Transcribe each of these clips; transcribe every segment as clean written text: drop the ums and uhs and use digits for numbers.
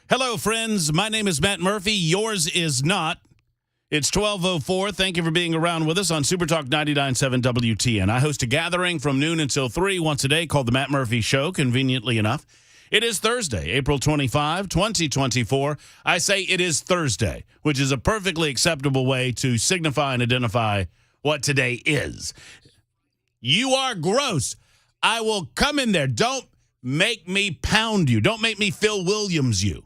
Hello, friends. My name is Matt Murphy. Yours is not. It's 12:04. Thank you for being around with us on Super Talk 99.7 WTN. I host a gathering from noon until 3 once a day called The Matt Murphy Show, conveniently enough. It is Thursday, April 25, 2024. I say it is Thursday, which is a perfectly acceptable way to signify and identify what today is. You are gross. I will come in there. Don't make me pound you. Don't make me Phil Williams you.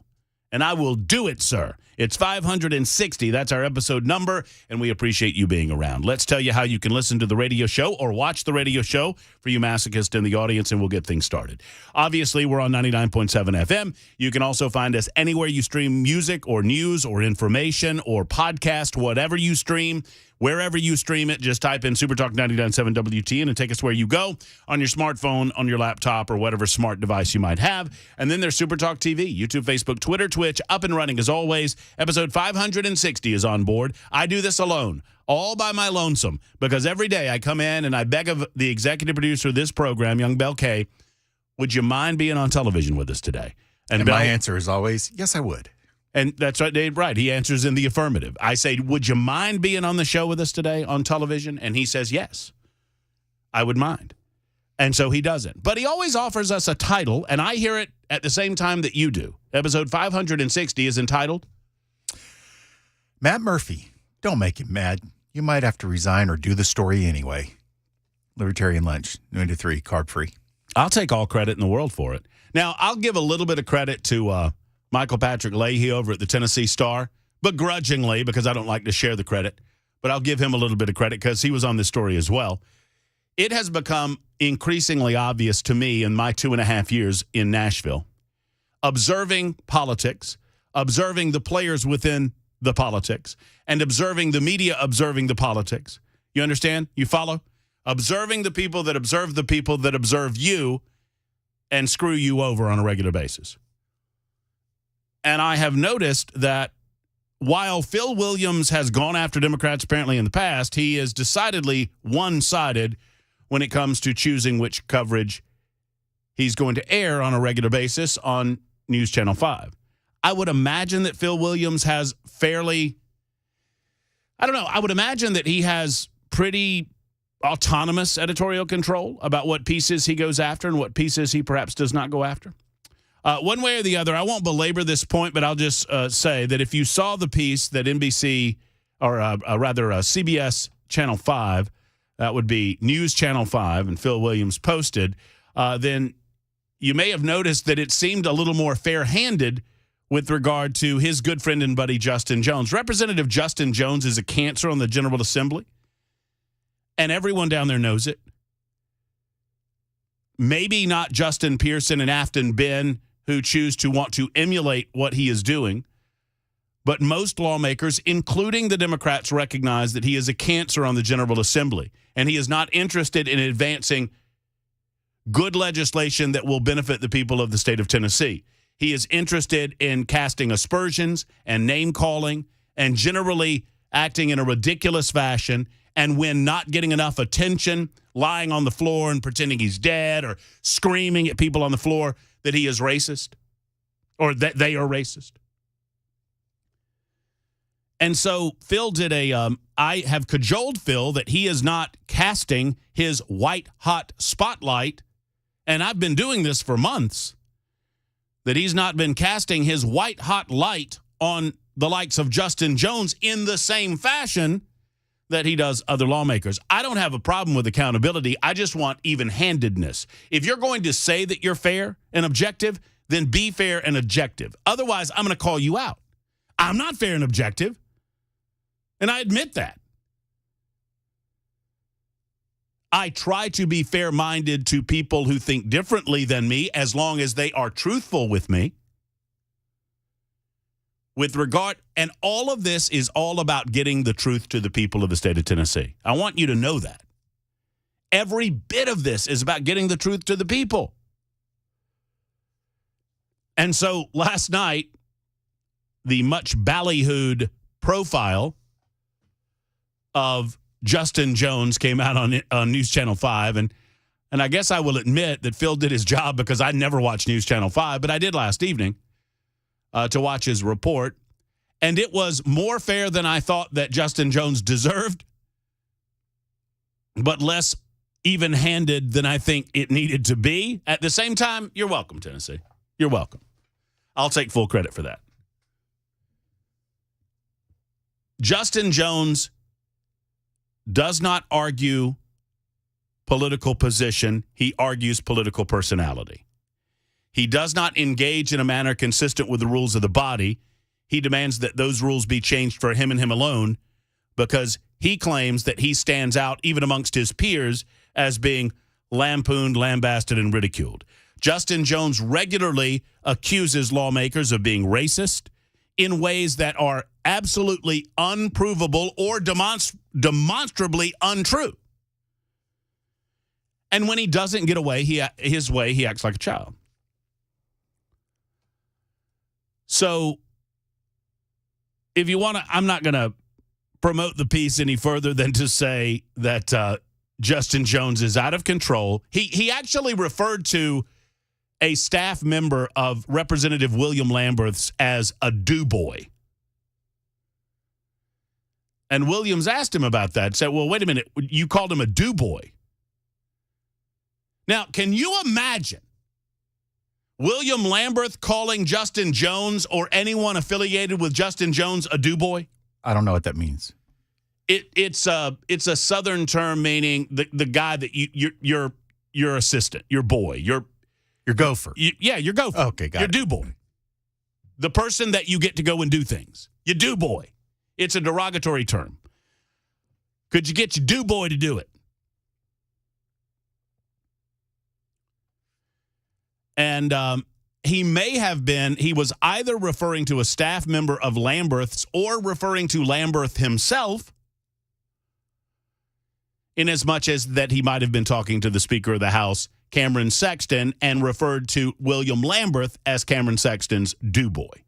And I will do it, sir. It's 560. That's our episode number, and we appreciate you being around. Let's tell you how you can listen to the radio show or watch the radio show for you masochists in the audience, and we'll get things started. Obviously, we're on 99.7 FM. You can also find us anywhere you stream music or news or information or podcast, whatever you stream. Wherever you stream it, just type in Supertalk 99.7 WTN and take us where you go on your smartphone, on your laptop, or whatever smart device you might have. And then there's Supertalk TV, YouTube, Facebook, Twitter, Twitch, up and running as always. Episode 560 is on board. I do this alone, all by my lonesome, because every day I come in and I beg of the executive producer of this program, young Bell K, would you mind being on television with us today? And my answer is always, yes, I would. And that's right, Dave. Right. He answers in the affirmative. I say, would you mind being on the show with us today on television? And he says, yes, I would mind. And so he doesn't. But he always offers us a title, and I hear it at the same time that you do. Episode 560 is entitled, Matt Murphy, don't make him mad. You might have to resign or do the story anyway. Libertarian lunch, noon to 3, carb free. I'll take all credit in the world for it. Now, I'll give a little bit of credit to Michael Patrick Leahy over at the Tennessee Star, begrudgingly, because I don't like to share the credit. But I'll give him a little bit of credit because he was on this story as well. It has become increasingly obvious to me in my 2.5 years in Nashville, observing politics, observing the players within the politics, and observing the media observing the politics. You understand? You follow? Observing the people that observe you and screw you over on a regular basis. And I have noticed that while Phil Williams has gone after Democrats apparently in the past, he is decidedly one-sided when it comes to choosing which coverage he's going to air on a regular basis on News Channel 5. I would imagine that Phil Williams has I would imagine that he has pretty autonomous editorial control about what pieces he goes after and what pieces he perhaps does not go after. One way or the other, I won't belabor this point, but I'll just say that if you saw the piece that NBC, or CBS Channel 5, that would be News Channel 5, and Phil Williams posted, then you may have noticed that it seemed a little more fair-handed with regard to his good friend and buddy Justin Jones. Representative Justin Jones is a cancer on the General Assembly, and everyone down there knows it. Maybe not Justin Pearson and Afton Ben, who choose to want to emulate what he is doing. But most lawmakers, including the Democrats, recognize that he is a cancer on the General Assembly, and he is not interested in advancing good legislation that will benefit the people of the state of Tennessee. He is interested in casting aspersions and name-calling and generally acting in a ridiculous fashion, and when not getting enough attention, lying on the floor and pretending he's dead or screaming at people on the floor that he is racist or that they are racist. And so Phil did I have cajoled Phil that he is not casting his white-hot spotlight, and I've been doing this for months, that he's not been casting his white-hot light on the likes of Justin Jones in the same fashion that he does other lawmakers. I don't have a problem with accountability. I just want even-handedness. If you're going to say that you're fair and objective, then be fair and objective. Otherwise, I'm going to call you out. I'm not fair and objective, and I admit that. I try to be fair-minded to people who think differently than me as long as they are truthful with me. With regard, and all of this is all about getting the truth to the people of the state of Tennessee. I want you to know that. Every bit of this is about getting the truth to the people. And so last night, the much ballyhooed profile of Justin Jones came out on News Channel 5, and I guess I will admit that Phil did his job because I never watched News Channel 5, but I did last evening. to watch his report, and it was more fair than I thought that Justin Jones deserved, but less even-handed than I think it needed to be. At the same time, you're welcome, Tennessee. You're welcome. I'll take full credit for that. Justin Jones does not argue political position. He argues political personality. He does not engage in a manner consistent with the rules of the body. He demands that those rules be changed for him and him alone because he claims that he stands out even amongst his peers as being lampooned, lambasted, and ridiculed. Justin Jones regularly accuses lawmakers of being racist in ways that are absolutely unprovable or demonstrably untrue. And when he doesn't get his way, he acts like a child. So if you want to, I'm not going to promote the piece any further than to say that Justin Jones is out of control. He actually referred to a staff member of Representative William Lamberth's as a do-boy. And Williams asked him about that, said, well, wait a minute, you called him a do-boy. Now, can you imagine William Lamberth calling Justin Jones or anyone affiliated with Justin Jones a do-boy? I don't know what that means. It's a Southern term meaning the guy that your assistant, your boy, your gopher. Your gopher. Okay, got it. Your do-boy. The person that you get to go and do things. Your do-boy. It's a derogatory term. Could you get your do-boy to do it? And he was either referring to a staff member of Lamberth's or referring to Lamberth himself, in as much as that he might have been talking to the Speaker of the House, Cameron Sexton, and referred to William Lamberth as Cameron Sexton's do-boy.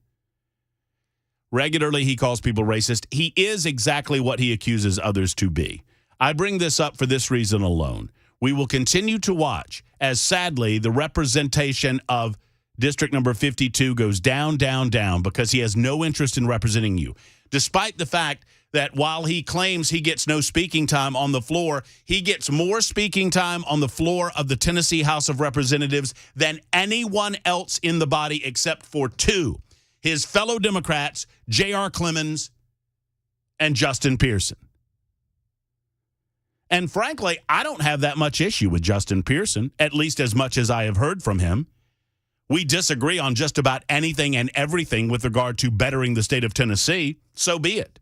Regularly, he calls people racist. He is exactly what he accuses others to be. I bring this up for this reason alone. We will continue to watch as, sadly, the representation of District Number 52 goes down, down, down because he has no interest in representing you. Despite the fact that while he claims he gets no speaking time on the floor, he gets more speaking time on the floor of the Tennessee House of Representatives than anyone else in the body except for two. His fellow Democrats, J.R. Clemens and Justin Pearson. And frankly, I don't have that much issue with Justin Pearson, at least as much as I have heard from him. We disagree on just about anything and everything with regard to bettering the state of Tennessee. So be it.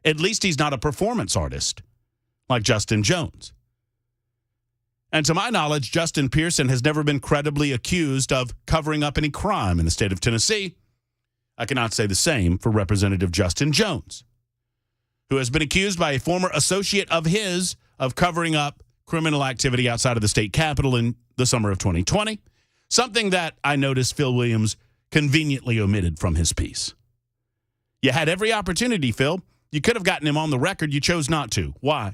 At least he's not a performance artist like Justin Jones. And to my knowledge, Justin Pearson has never been credibly accused of covering up any crime in the state of Tennessee. I cannot say the same for Representative Justin Jones, who has been accused by a former associate of his of covering up criminal activity outside of the state capitol in the summer of 2020, something that I noticed Phil Williams conveniently omitted from his piece. You had every opportunity, Phil. You could have gotten him on the record. You chose not to. Why?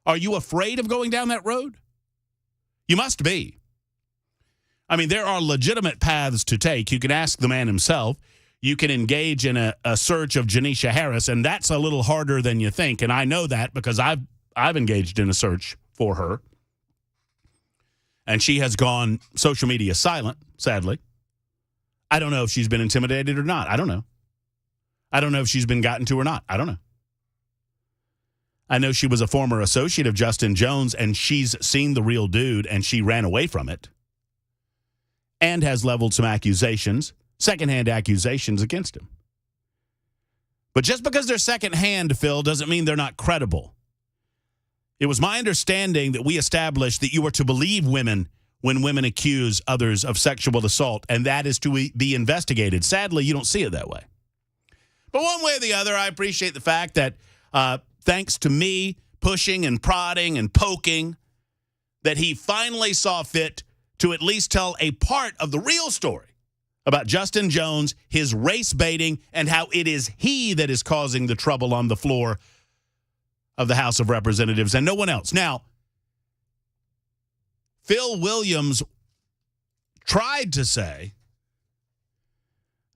Are you afraid of going down that road? You must be. I mean, there are legitimate paths to take. You can ask the man himself. You can engage in a search of Janisha Harris, and that's a little harder than you think. And I know that because I've engaged in a search for her. And she has gone social media silent, sadly. I don't know if she's been intimidated or not. I don't know. I don't know if she's been gotten to or not. I don't know. I know she was a former associate of Justin Jones, and she's seen the real dude, and she ran away from it and has leveled some accusations, secondhand accusations against him. But just because they're secondhand, Phil, doesn't mean they're not credible. It was my understanding that we established that you are to believe women when women accuse others of sexual assault, and that is to be investigated. Sadly, you don't see it that way. But one way or the other, I appreciate the fact that thanks to me pushing and prodding and poking, that he finally saw fit to at least tell a part of the real story about Justin Jones, his race baiting, and how it is he that is causing the trouble on the floor of the House of Representatives and no one else. Now, Phil Williams tried to say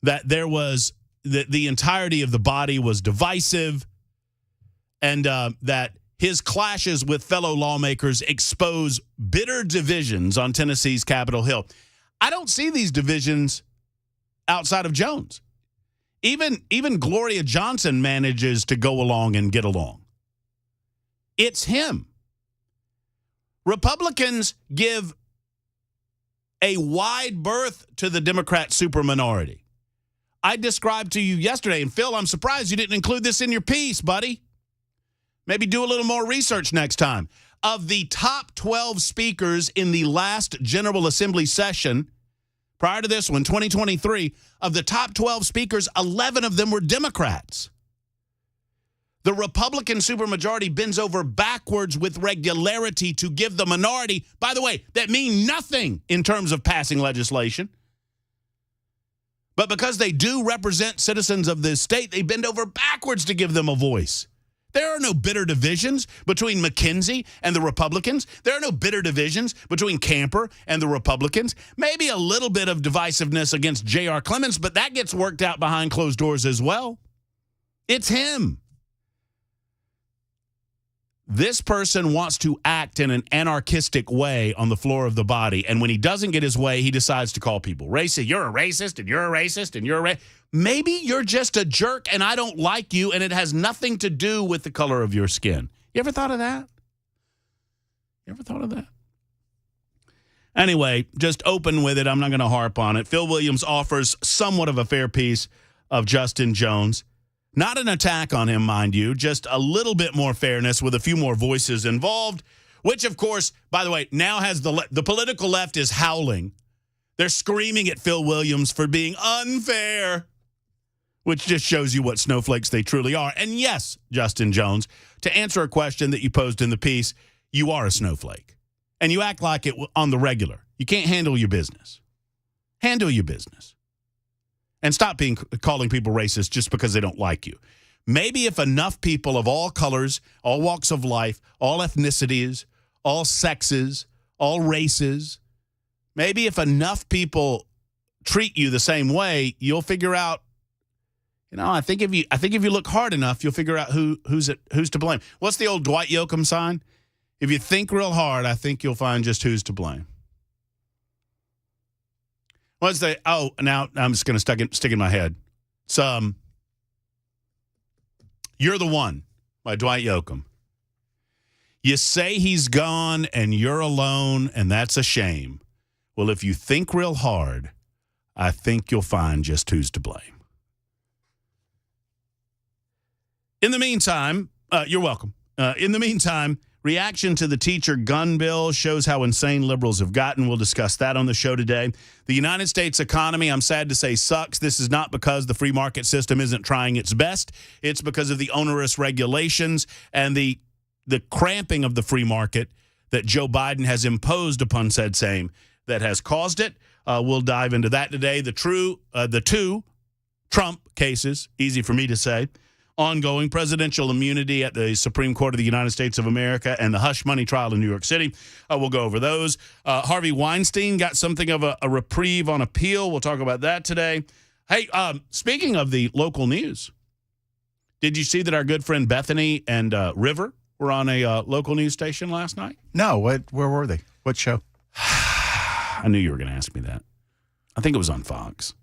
that there was the entirety of the body was divisive, and that his clashes with fellow lawmakers expose bitter divisions on Tennessee's Capitol Hill. I don't see these divisions outside of Jones. Even Gloria Johnson manages to go along and get along. It's him. Republicans give a wide berth to the Democrat superminority. I described to you yesterday, and Phil, I'm surprised you didn't include this in your piece, buddy. Maybe do a little more research next time. Of the top 12 speakers in the last General Assembly session, prior to this one, 2023, of the top 12 speakers, 11 of them were Democrats. The Republican supermajority bends over backwards with regularity to give the minority, by the way, that mean nothing in terms of passing legislation. But because they do represent citizens of this state, they bend over backwards to give them a voice. There are no bitter divisions between McKenzie and the Republicans. There are no bitter divisions between Camper and the Republicans. Maybe a little bit of divisiveness against J.R. Clements, but that gets worked out behind closed doors as well. It's him. This person wants to act in an anarchistic way on the floor of the body, and when he doesn't get his way, he decides to call people racist. You're a racist, and you're a racist, and you're a racist. Maybe you're just a jerk, and I don't like you, and it has nothing to do with the color of your skin. You ever thought of that? You ever thought of that? Anyway, just open with it. I'm not going to harp on it. Phil Williams offers somewhat of a fair piece of Justin Jones. Not an attack on him, mind you, just a little bit more fairness with a few more voices involved, which, of course, by the way, now has the political left is howling. They're screaming at Phil Williams for being unfair, which just shows you what snowflakes they truly are. And yes, Justin Jones, to answer a question that you posed in the piece, you are a snowflake. And you act like it on the regular. You can't handle your business. Handle your business. And stop calling people racist just because they don't like you. Maybe if enough people of all colors, all walks of life, all ethnicities, all sexes, all races, maybe if enough people treat you the same way, you'll figure out, I think if you look hard enough, you'll figure out who's to blame. What's the old Dwight Yoakam sign? If you think real hard, I think you'll find just who's to blame. What's the, now I'm just going to stick in my head. It's, You're the One by Dwight Yoakam. You say he's gone and you're alone, and that's a shame. Well, if you think real hard, I think you'll find just who's to blame. In the meantime, you're welcome. In the meantime, reaction to the teacher gun bill shows how insane liberals have gotten. We'll discuss that on the show today. The United States economy, I'm sad to say, sucks. This is not because the free market system isn't trying its best. It's because of the onerous regulations and the cramping of the free market that Joe Biden has imposed upon said same that has caused it. We'll dive into that today. The two Trump cases, easy for me to say, ongoing presidential immunity at the Supreme Court of the United States of America and the hush money trial in New York City. We'll go over those. Harvey Weinstein got something of a reprieve on appeal. We'll talk about that today. Hey, speaking of the local news, did you see that our good friend Bethany and River were on a local news station last night? No, where were they? What show? I knew you were going to ask me that. I think it was on Fox.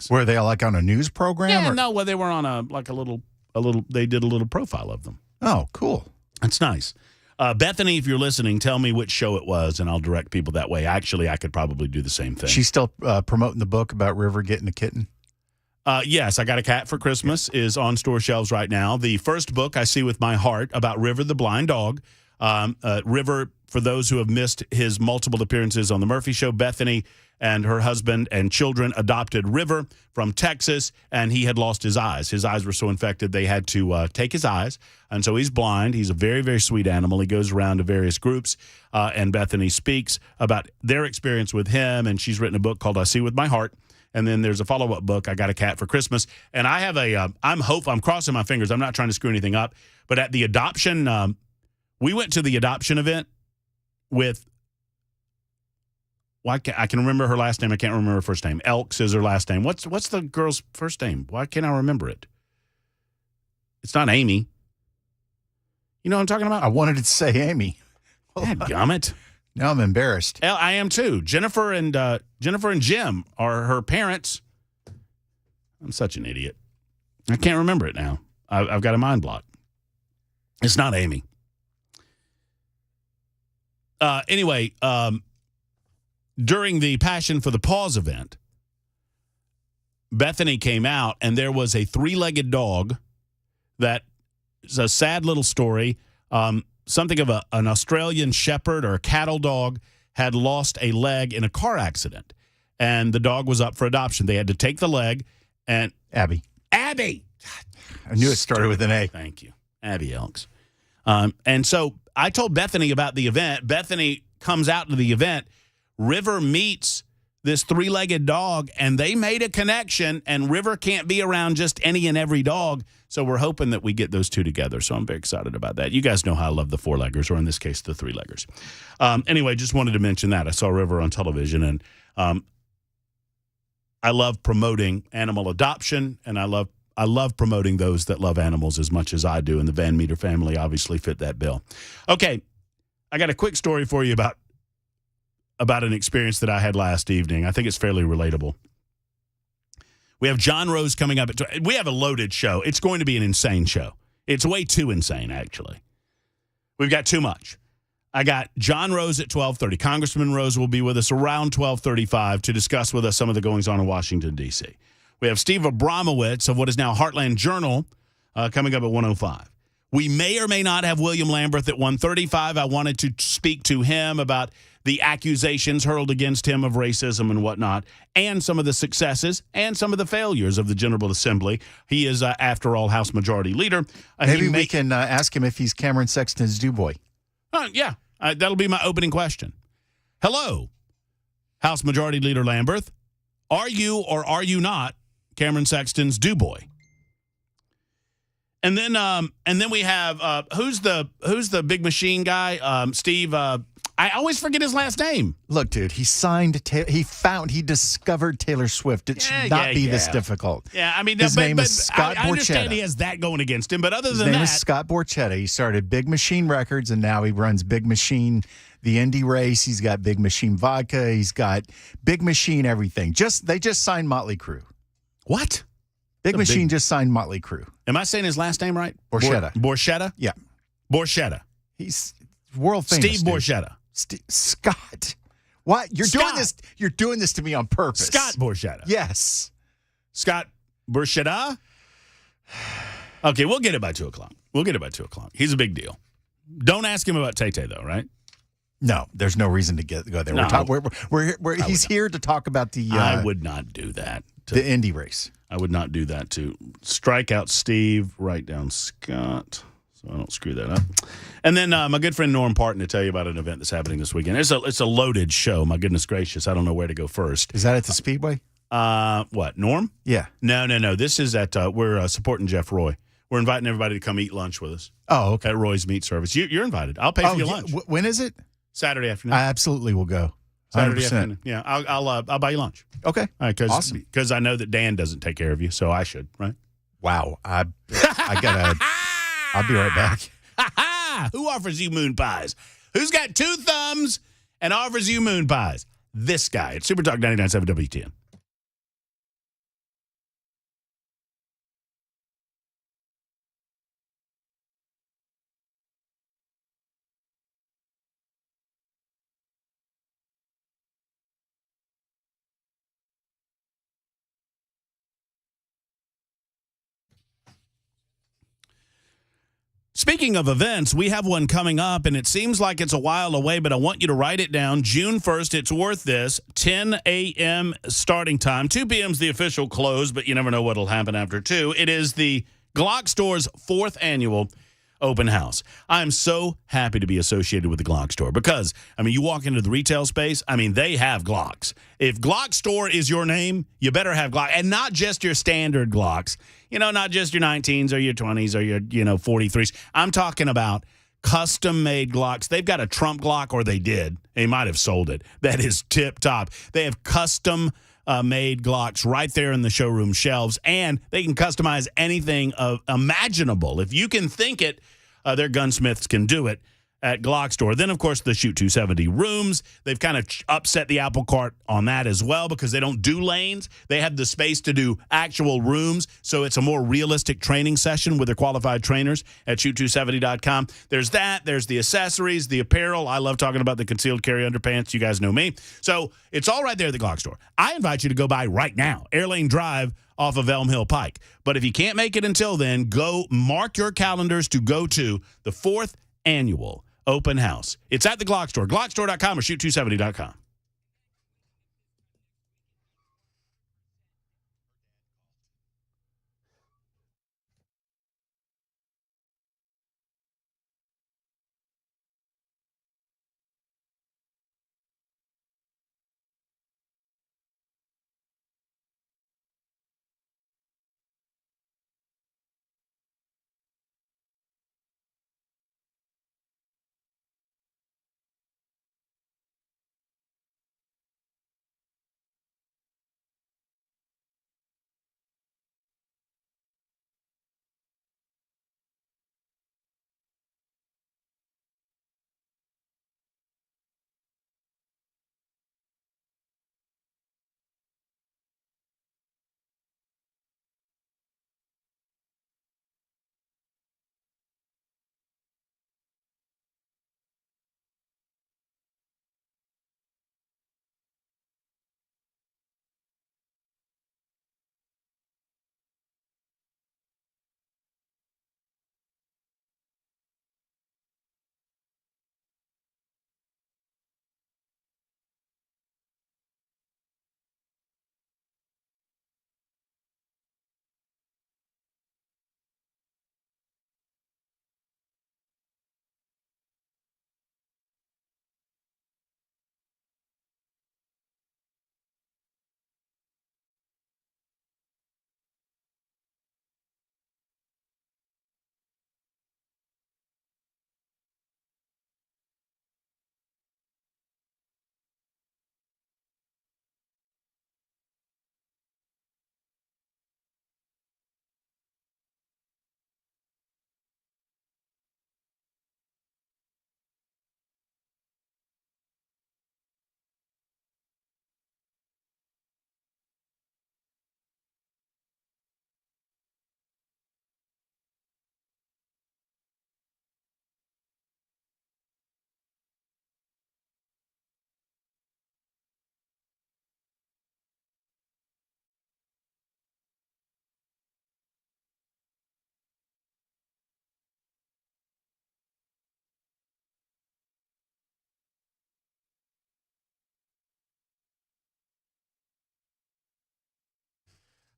Were they like on a news program? Yeah, no, well, they were on a little, they did a little profile of them. Oh, cool. That's nice. Bethany, if you're listening, tell me which show it was, and I'll direct people that way. Actually, I could probably do the same thing. She's still promoting the book about River getting a kitten? Yes, I Got a Cat for Christmas is on store shelves right now. The first book, I See With My Heart, about River the blind dog. River, for those who have missed his multiple appearances on The Murphy Show, Bethany and her husband and children adopted River from Texas, and he had lost his eyes. His eyes were so infected they had to take his eyes, and so he's blind. He's a very, very sweet animal. He goes around to various groups, and Bethany speaks about their experience with him, and she's written a book called I See With My Heart, and then there's a follow-up book, I Got a Cat for Christmas, and I have I'm crossing my fingers. I'm not trying to screw anything up, but at the adoption, we went to the adoption event with Why can't, I can remember her last name. I can't remember her first name. Elks is her last name. What's the girl's first name? Why can't I remember it? It's not Amy. You know what I'm talking about? I wanted to say Amy. Dadgummit. Now I'm embarrassed. I am too. Jennifer and Jim are her parents. I'm such an idiot. I can't remember it now. I've got a mind block. It's not Amy. Anyway, during the Passion for the Paws event, Bethany came out, and there was a 3-legged dog that is a sad little story. Something of an Australian shepherd or a cattle dog had lost a leg in a car accident, and the dog was up for adoption. They had to take the leg, and Abby. I knew it started with an A. Thank you. Abby Elks. And so I told Bethany about the event. Bethany comes out to the event. River meets this 3-legged dog, and they made a connection, and River can't be around just any and every dog, so we're hoping that we get those two together, so I'm very excited about that. You guys know how I love the 4-leggers, or in this case, the 3-leggers. Anyway, just wanted to mention that. I saw River on television, and I love promoting animal adoption, and I love promoting those that love animals as much as I do, and the Van Meter family obviously fit that bill. Okay, I got a quick story for you about an experience that I had last evening. I think it's fairly relatable. We have John Rose coming up. We have a loaded show. It's going to be an insane show. It's way too insane, actually. We've got too much. I got John Rose at 12:30. Congressman Rose will be with us around 12:35 to discuss with us some of the goings-on in Washington, D.C. We have Steve Abramowitz of what is now Heartland Journal coming up at 1:05. We may or may not have William Lamberth at 1:35. I wanted to speak to him about the accusations hurled against him of racism and whatnot, and some of the successes and some of the failures of the General Assembly. He is, after all, House Majority Leader. Maybe we can ask him if he's Cameron Sexton's DuBois. Yeah, that'll be my opening question. Hello, House Majority Leader Lamberth. Are you or are you not Cameron Sexton's DuBois? And then we have who's the big machine guy? Steve. I always forget his last name. Look, dude, he discovered Taylor Swift. It should not be this difficult. Yeah, I mean, his name is Scott Borchetta. I understand he has that going against him, but other than that, his name is Scott Borchetta. He started Big Machine Records, and now he runs Big Machine, the Indy race. He's got Big Machine Vodka. He's got Big Machine everything. They just signed Motley Crue. What? Big Machine just signed Motley Crue. Am I saying his last name right? Borchetta. Borchetta? Yeah. Borchetta. He's world famous. Steve Borchetta. Scott. What? You're doing this to me on purpose. Scott Borchetta. Yes. Scott Borchetta? Okay, we'll get it by 2 o'clock. He's a big deal. Don't ask him about Tay-Tay, though, right? No, there's no reason to go there. No. He's here to talk about the... I would not do that. The Indy race. I would not do that to strike out Steve, write down Scott, so I don't screw that up. And then my good friend Norm Parton to tell you about an event that's happening this weekend. It's a loaded show. My goodness gracious, I don't know where to go first. Is that at the Speedway? What, Norm? Yeah. No. This is at we're supporting Jeff Roy. We're inviting everybody to come eat lunch with us. Oh, okay. At Roy's Meat Service. You're invited. I'll pay for your lunch. When is it? Saturday afternoon. I absolutely will go. 100%. Saturday afternoon. Yeah, I'll buy you lunch. Okay. Awesome. Because I know that Dan doesn't take care of you, so I should, right? Wow. I gotta. I'll be right back. Who offers you moon pies? Who's got 2 thumbs and offers you moon pies? This guy at Super Talk 99.7 WTN. Speaking of events, we have one coming up, and it seems like it's a while away, but I want you to write it down. June 1st, it's worth this. 10 a.m. starting time. 2 p.m. is the official close, but you never know what will happen after 2. It is the Glock Store's 4th annual open house. I'm so happy to be associated with the Glock Store because, you walk into the retail space, they have Glocks. If Glock Store is your name, you better have Glock, and not just your standard Glocks. Not just your 19s or your 20s or your, 43s. I'm talking about custom-made Glocks. They've got a Trump Glock, or they did. They might have sold it. That is tip-top. They have custom-made Glocks right there in the showroom shelves, and they can customize anything imaginable. If you can think it, their gunsmiths can do it at Glock Store. Then, of course, the Shoot 270 rooms. They've kind of upset the apple cart on that as well because they don't do lanes. They have the space to do actual rooms, so it's a more realistic training session with their qualified trainers at shoot270.com. There's that. There's the accessories, the apparel. I love talking about the concealed carry underpants. You guys know me. So it's all right there at the Glock Store. I invite you to go by right now. Airlane Drive off of Elm Hill Pike. But if you can't make it until then, go mark your calendars to go to the 4th annual open house. It's at the Glock Store, glockstore.com or shoot270.com.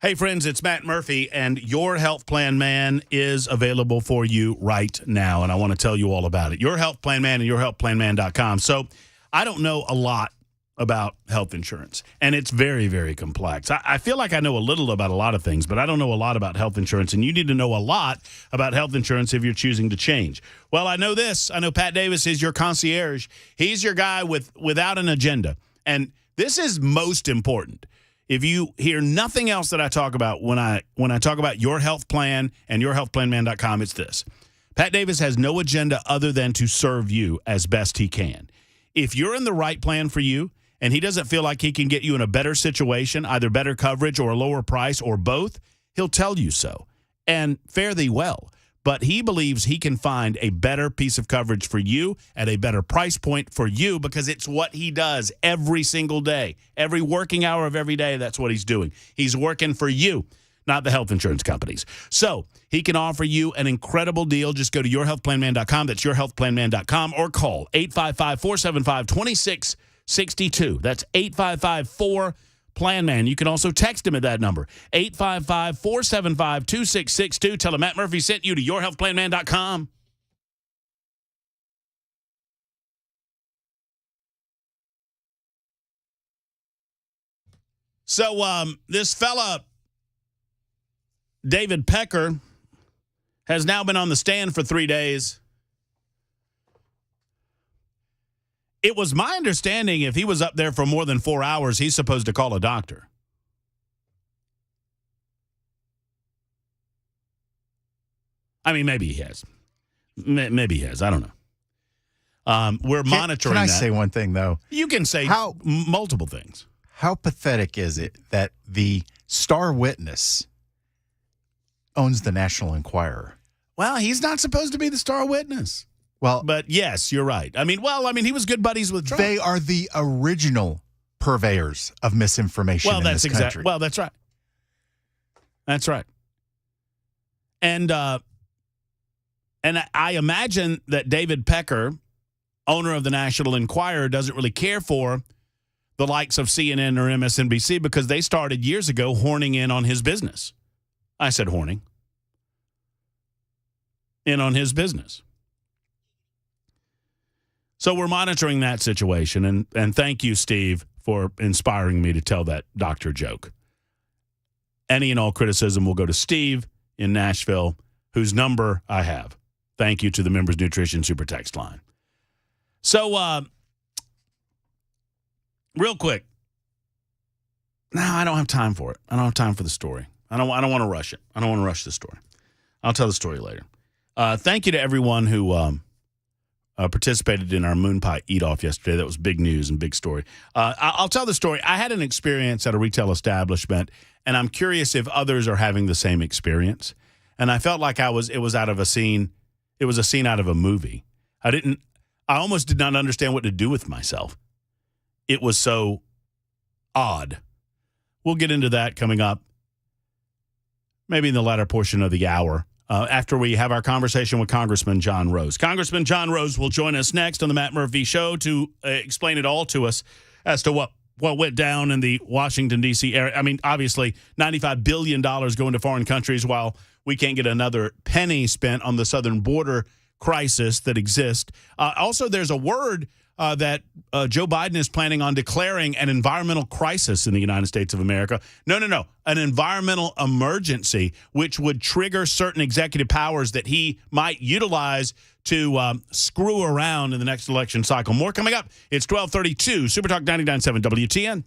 Hey, friends, it's Matt Murphy, and Your Health Plan Man is available for you right now, and I want to tell you all about it. Your Health Plan Man and yourhealthplanman.com. So I don't know a lot about health insurance, and it's very, very complex. I feel like I know a little about a lot of things, but I don't know a lot about health insurance, and you need to know a lot about health insurance if you're choosing to change. Well, I know this. I know Pat Davis is your concierge. He's your guy without an agenda, and this is most important. If you hear nothing else that I talk about when I talk about your health plan and yourhealthplanman.com, it's this. Pat Davis has no agenda other than to serve you as best he can. If you're in the right plan for you and he doesn't feel like he can get you in a better situation, either better coverage or a lower price or both, he'll tell you so. And fare thee well. But he believes he can find a better piece of coverage for you at a better price point for you because it's what he does every single day. Every working hour of every day, that's what he's doing. He's working for you, not the health insurance companies. So he can offer you an incredible deal. Just go to yourhealthplanman.com. That's yourhealthplanman.com or call 855-475-2662. That's 855-4-PLAN Man. You can also text him at that number, 855-475-2662. Tell him Matt Murphy sent you to yourhealthplanman.com. So this fella, David Pecker, has now been on the stand for 3 days It was my understanding if he was up there for more than 4 hours, he's supposed to call a doctor. I mean, maybe he has. Maybe he has. I don't know. We're monitoring that. Can I say one thing, though? You can say multiple things. How pathetic is it that the star witness owns the National Enquirer? Well, he's not supposed to be the star witness. Well, but yes, you're right. I mean, he was good buddies with Trump. They are the original purveyors of misinformation in this country. Well, that's right. That's right. And I imagine that David Pecker, owner of the National Enquirer, doesn't really care for the likes of CNN or MSNBC because they started years ago horning in on his business. I said horning. In on his business. So we're monitoring that situation, and thank you, Steve, for inspiring me to tell that doctor joke. Any and all criticism will go to Steve in Nashville, whose number I have. Thank you to the Members Nutrition Super Text line. So, real quick. No, I don't have time for it. I don't have time for the story. I don't want to rush it. I don't want to rush the story. I'll tell the story later. Thank you to everyone who participated in our moon pie eat-off yesterday. That was big news and big story. I'll tell the story. I had an experience at a retail establishment, and I'm curious if others are having the same experience. And I felt like it was out of a scene. It was a scene out of a movie. I almost did not understand what to do with myself. It was so odd. We'll get into that coming up, maybe in the latter portion of the hour, after we have our conversation with Congressman John Rose. Congressman John Rose will join us next on the Matt Murphy Show to explain it all to us as to what went down in the Washington, D.C. area. I mean, obviously, $95 billion going to foreign countries while we can't get another penny spent on the southern border crisis that exists. Also, there's a word that Joe Biden is planning on declaring an environmental crisis in the United States of America. No. An environmental emergency, which would trigger certain executive powers that he might utilize to screw around in the next election cycle. More coming up. It's 12:32. Super Talk 99.7 WTN.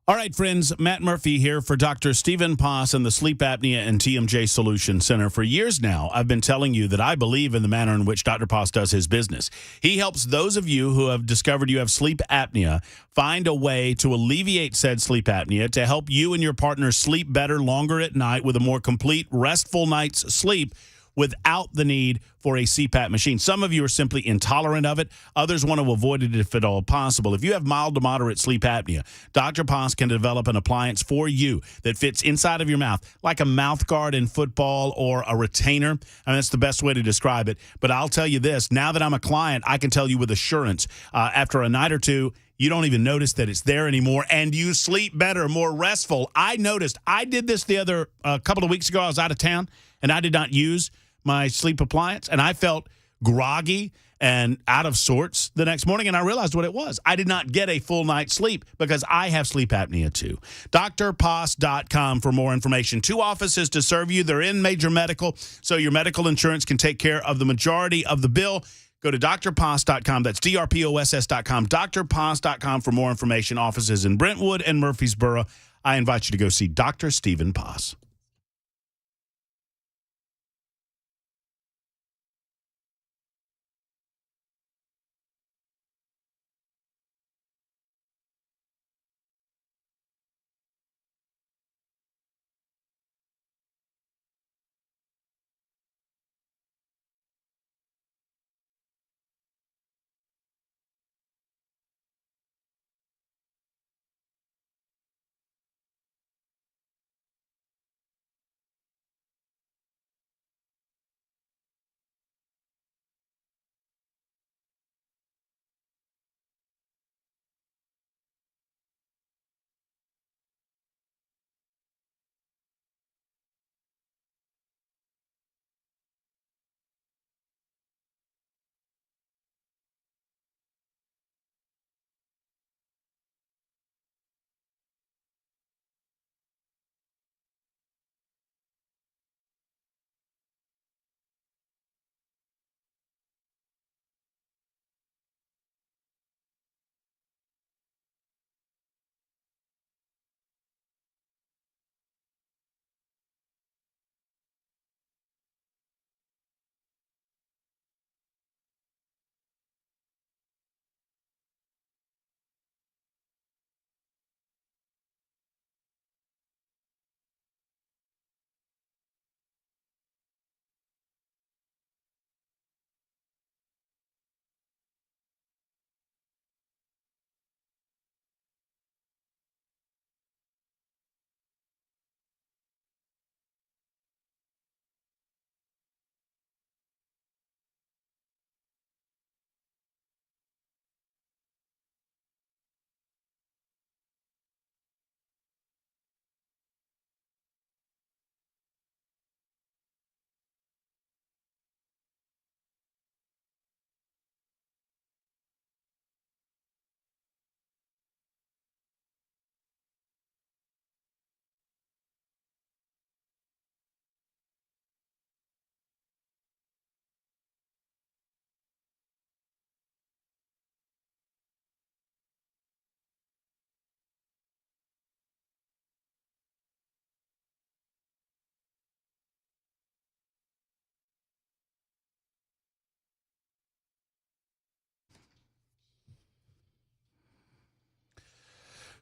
All right, friends, Matt Murphy here for Dr. Stephen Pass and the Sleep Apnea and TMJ Solution Center. For years now, I've been telling you that I believe in the manner in which Dr. Pass does his business. He helps those of you who have discovered you have sleep apnea find a way to alleviate said sleep apnea to help you and your partner sleep better longer at night with a more complete, restful night's sleep without the need for a CPAP machine. Some of you are simply intolerant of it. Others want to avoid it if at all possible. If you have mild to moderate sleep apnea, Dr. Pass can develop an appliance for you that fits inside of your mouth, like a mouth guard in football or a retainer. I mean, that's the best way to describe it. But I'll tell you this, now that I'm a client, I can tell you with assurance, after a night or two, you don't even notice that it's there anymore, and you sleep better, more restful. I noticed. I did this a couple of weeks ago. I was out of town, and I did not use my sleep appliance, and I felt groggy and out of sorts the next morning, and I realized what it was. I did not get a full night's sleep because I have sleep apnea too. drpass.com for more information. 2 offices to serve you. They're in major medical, so your medical insurance can take care of the majority of the bill. Go to drpass.com. That's drposs.com. drpass.com for more information. Offices in Brentwood and Murfreesboro. I invite you to go see Dr. Stephen Pass.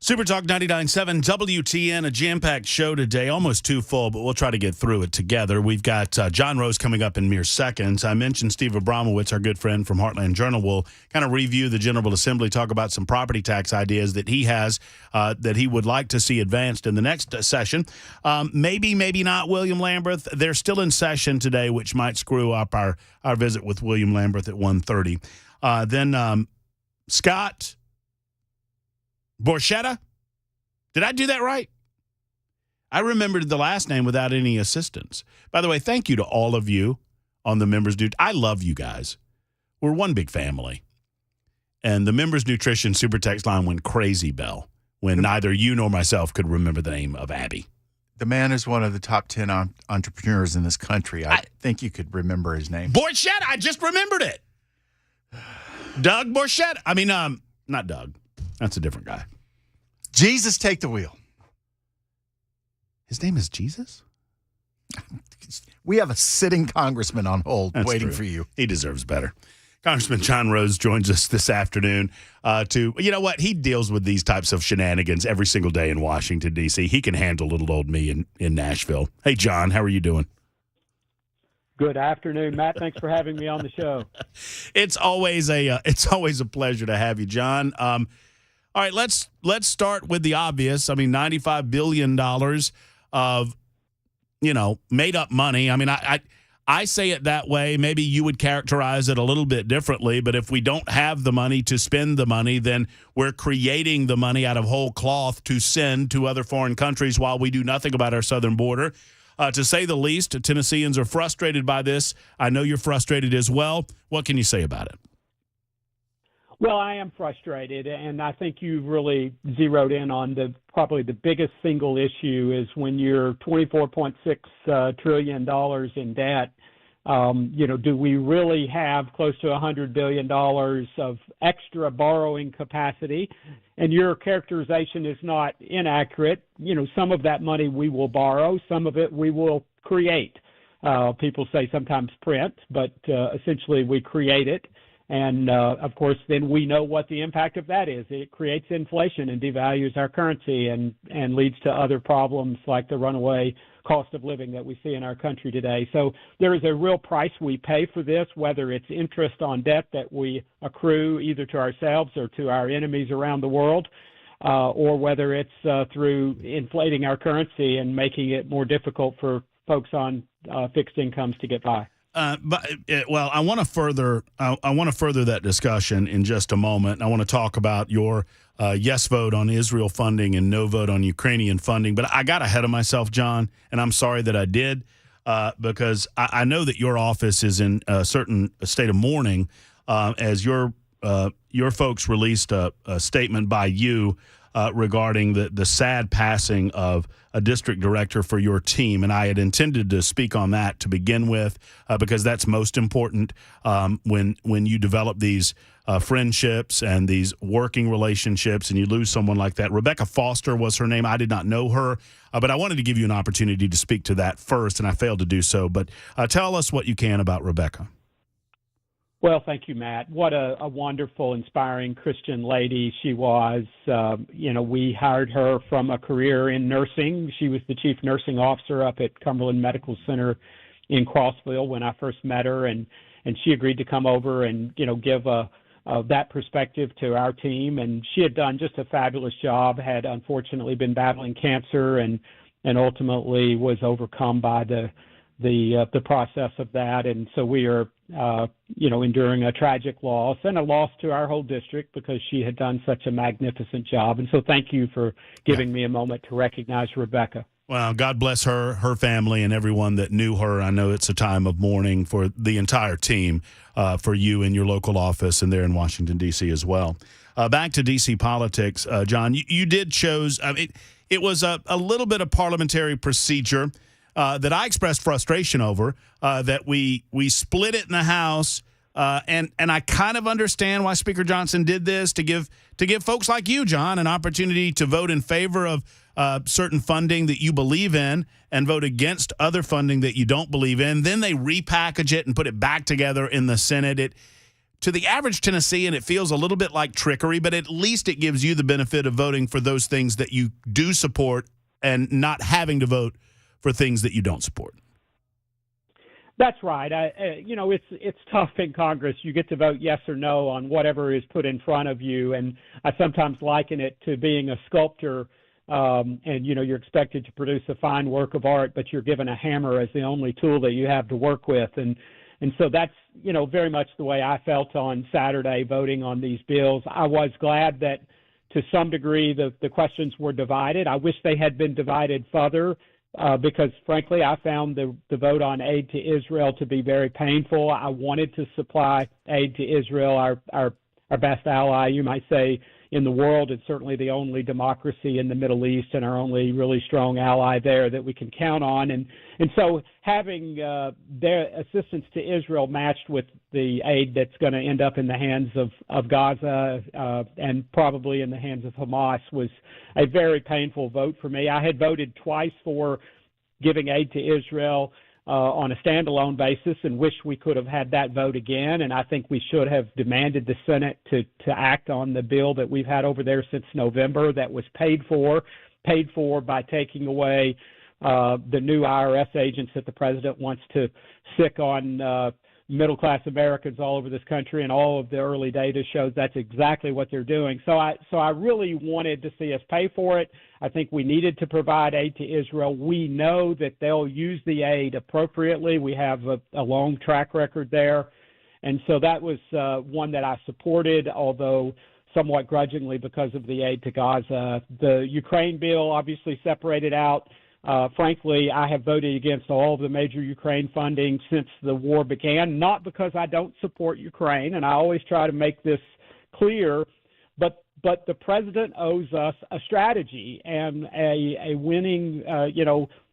Super Talk 99.7 WTN, a jam-packed show today, almost too full, but we'll try to get through it together. We've got John Rose coming up in mere seconds. I mentioned Steve Abramowitz, our good friend from Heartland Journal, will kind of review the General Assembly, talk about some property tax ideas that he has that he would like to see advanced in the next session. Maybe not William Lamberth. They're still in session today, which might screw up our visit with William Lamberth at 1:30. Then Scott Borchetta? Did I do that right? I remembered the last name without any assistance. By the way, thank you to all of you on the Members Dude. I love you guys. We're one big family. And the Members Nutrition Super Text line went crazy, Bell, when neither you nor myself could remember the name of Abby. The man is one of the top 10 entrepreneurs in this country. I think you could remember his name. Borchetta, I just remembered it. Doug Borchetta. I mean, not Doug. That's a different guy. Jesus, take the wheel. His name is Jesus? We have a sitting congressman on hold waiting for you. He deserves better. Congressman John Rose joins us this afternoon you know what? He deals with these types of shenanigans every single day in Washington, D.C. He can handle little old me in Nashville. Hey, John, how are you doing? Good afternoon, Matt. Thanks for having me on the show. It's always a pleasure to have you, John. All right, let's start with the obvious. I mean, $95 billion of, made up money. I mean, I say it that way. Maybe you would characterize it a little bit differently, but if we don't have the money to spend the money, then we're creating the money out of whole cloth to send to other foreign countries while we do nothing about our southern border. To say the least, Tennesseans are frustrated by this. I know you're frustrated as well. What can you say about it? Well, I am frustrated, and I think you've really zeroed in on probably the biggest single issue is when you're $24.6 trillion in debt. Do we really have close to $100 billion of extra borrowing capacity? And your characterization is not inaccurate. Some of that money we will borrow, some of it we will create. People say sometimes print, but essentially we create it. And, of course, then we know what the impact of that is. It creates inflation and devalues our currency and leads to other problems like the runaway cost of living that we see in our country today. So there is a real price we pay for this, whether it's interest on debt that we accrue either to ourselves or to our enemies around the world, or whether it's through inflating our currency and making it more difficult for folks on fixed incomes to get by. I want to further that discussion in just a moment. I want to talk about your yes vote on Israel funding and no vote on Ukrainian funding. But I got ahead of myself, John, and I'm sorry that I did because I know that your office is in a certain state of mourning as your folks released a statement by you regarding the sad passing of a district director for your team. And I had intended to speak on that to begin with because that's most important when you develop these friendships and these working relationships and you lose someone like that. Rebecca Foster was her name. I did not know her, but I wanted to give you an opportunity to speak to that first, and I failed to do so. But tell us what you can about Rebecca. Well, thank you, Matt. What a wonderful, inspiring Christian lady she was. We hired her from a career in nursing. She was the chief nursing officer up at Cumberland Medical Center in Crossville when I first met her, and she agreed to come over and, give that perspective to our team. And she had done just a fabulous job, had unfortunately been battling cancer and ultimately was overcome by the process of that. And so we are enduring a tragic loss and a loss to our whole district because she had done such a magnificent job. And so thank you for giving me a moment to recognize Rebecca. Well, God bless her family, and everyone that knew her. I know it's a time of mourning for the entire team, for you in your local office and there in Washington, D.C. as well. Back to D.C. politics, John, you did chose it was a little bit of parliamentary procedure that I expressed frustration over, that we split it in the House, and I kind of understand why Speaker Johnson did this, to give folks like you, John, an opportunity to vote in favor of certain funding that you believe in and vote against other funding that you don't believe in. Then they repackage it and put it back together in the Senate. to the average Tennessean, it feels a little bit like trickery, but at least it gives you the benefit of voting for those things that you do support and not having to vote for things that you don't support. That's right. It's tough in Congress. You get to vote yes or no on whatever is put in front of you, and I sometimes liken it to being a sculptor. You're expected to produce a fine work of art, but you're given a hammer as the only tool that you have to work with, and so that's very much the way I felt on Saturday voting on these bills. I was glad that to some degree the questions were divided. I wish they had been divided further. Because, frankly, I found the vote on aid to Israel to be very painful. I wanted to supply aid to Israel, our best ally, you might say, in the world, and certainly the only democracy in the Middle East and our only really strong ally there that we can count on. And so having their assistance to Israel matched with the aid that's going to end up in the hands of Gaza and probably in the hands of Hamas was a very painful vote for me. I had voted twice for giving aid to Israel on a standalone basis and wish we could have had that vote again. And I think we should have demanded the Senate to act on the bill that we've had over there since November that was paid for by taking away the new IRS agents that the president wants to sick on middle-class Americans all over this country, and all of the early data shows that's exactly what they're doing. So I really wanted to see us pay for it. I think we needed to provide aid to Israel. We know that they'll use the aid appropriately. We have a long track record there. And so that was one that I supported, although somewhat grudgingly because of the aid to Gaza. The Ukraine bill obviously separated out. Frankly, I have voted against all of the major Ukraine funding since the war began, not because I don't support Ukraine, and I always try to make this clear, but the president owes us a strategy and a winning,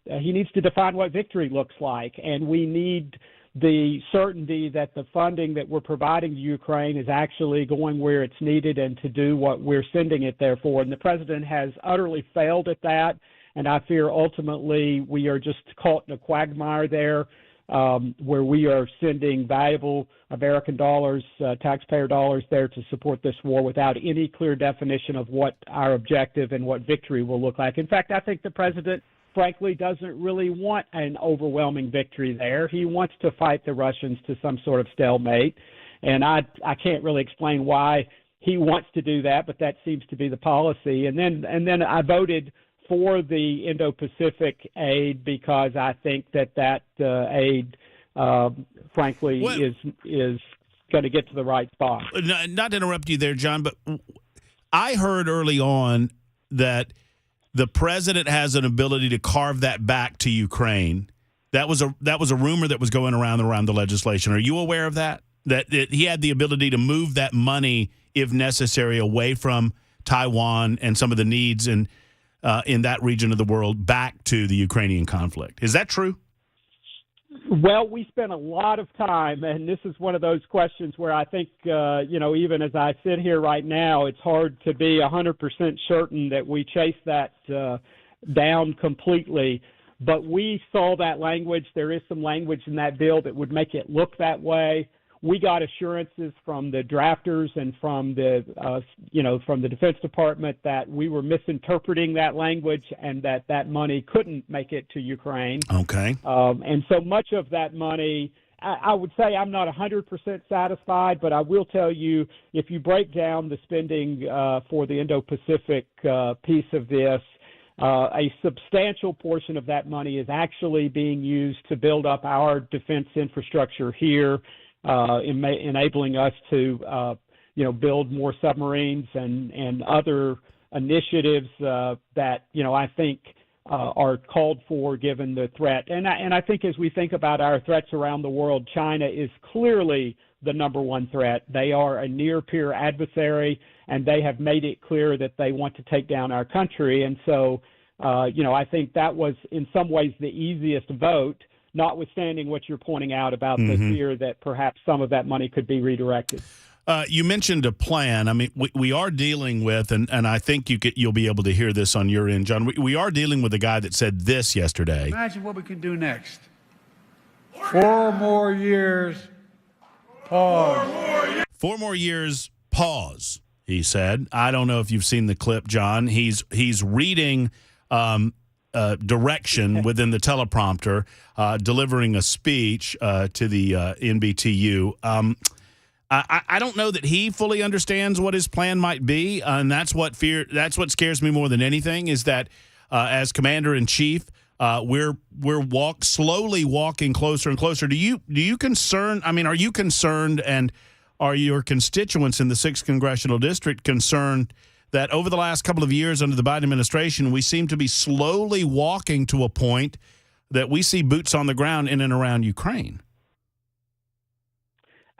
he needs to define what victory looks like, and we need the certainty that the funding that we're providing to Ukraine is actually going where it's needed and to do what we're sending it there for. And the president has utterly failed at that. And I fear ultimately we are just caught in a quagmire there where we are sending valuable American dollars, taxpayer dollars there to support this war without any clear definition of what our objective and what victory will look like. In fact, I think the president, frankly, doesn't really want an overwhelming victory there. He wants to fight the Russians to some sort of stalemate. And I can't really explain why he wants to do that, but that seems to be the policy. And then I voted for the Indo-Pacific aid because I think that aid, frankly, is going to get to the right spot. Not to interrupt you there, John, but I heard early on that the president has an ability to carve that back to Ukraine. That was a rumor that was going around the legislation. Are you aware of that? That he had the ability to move that money, if necessary, away from Taiwan and some of the needs in that region of the world back to the Ukrainian conflict. Is that true? Well, we spent a lot of time, and this is one of those questions where I think, even as I sit here right now, it's hard to be 100% certain that we chase that down completely. But we saw that language. There is some language in that bill that would make it look that way. We got assurances from the drafters and from the Defense Department that we were misinterpreting that language and that money couldn't make it to Ukraine. Okay. And so much of that money, I would say I'm not 100% satisfied, but I will tell you, if you break down the spending for the Indo-Pacific piece of this, a substantial portion of that money is actually being used to build up our defense infrastructure here, enabling us to, build more submarines and other initiatives that, I think are called for given the threat. And I think as we think about our threats around the world, China is clearly the number one threat. They are a near-peer adversary, and they have made it clear that they want to take down our country. And so, I think that was in some ways the easiest vote, notwithstanding what you're pointing out about the fear that perhaps some of that money could be redirected. You mentioned a plan. I mean, we are dealing with, and I think you'll be able to hear this on your end, John. We are dealing with a guy that said this yesterday. Imagine what we can do next. 4 more years. Pause. 4 more years, pause, he said. I don't know if you've seen the clip, John. He's reading direction within the teleprompter, delivering a speech to the NBTU. I don't know that he fully understands what his plan might be, and that's what scares me more than anything is that as commander in chief, we're slowly walking closer and closer. Are you concerned, and are your constituents in the 6th congressional district concerned that over the last couple of years under the Biden administration, we seem to be slowly walking to a point that we see boots on the ground in and around Ukraine?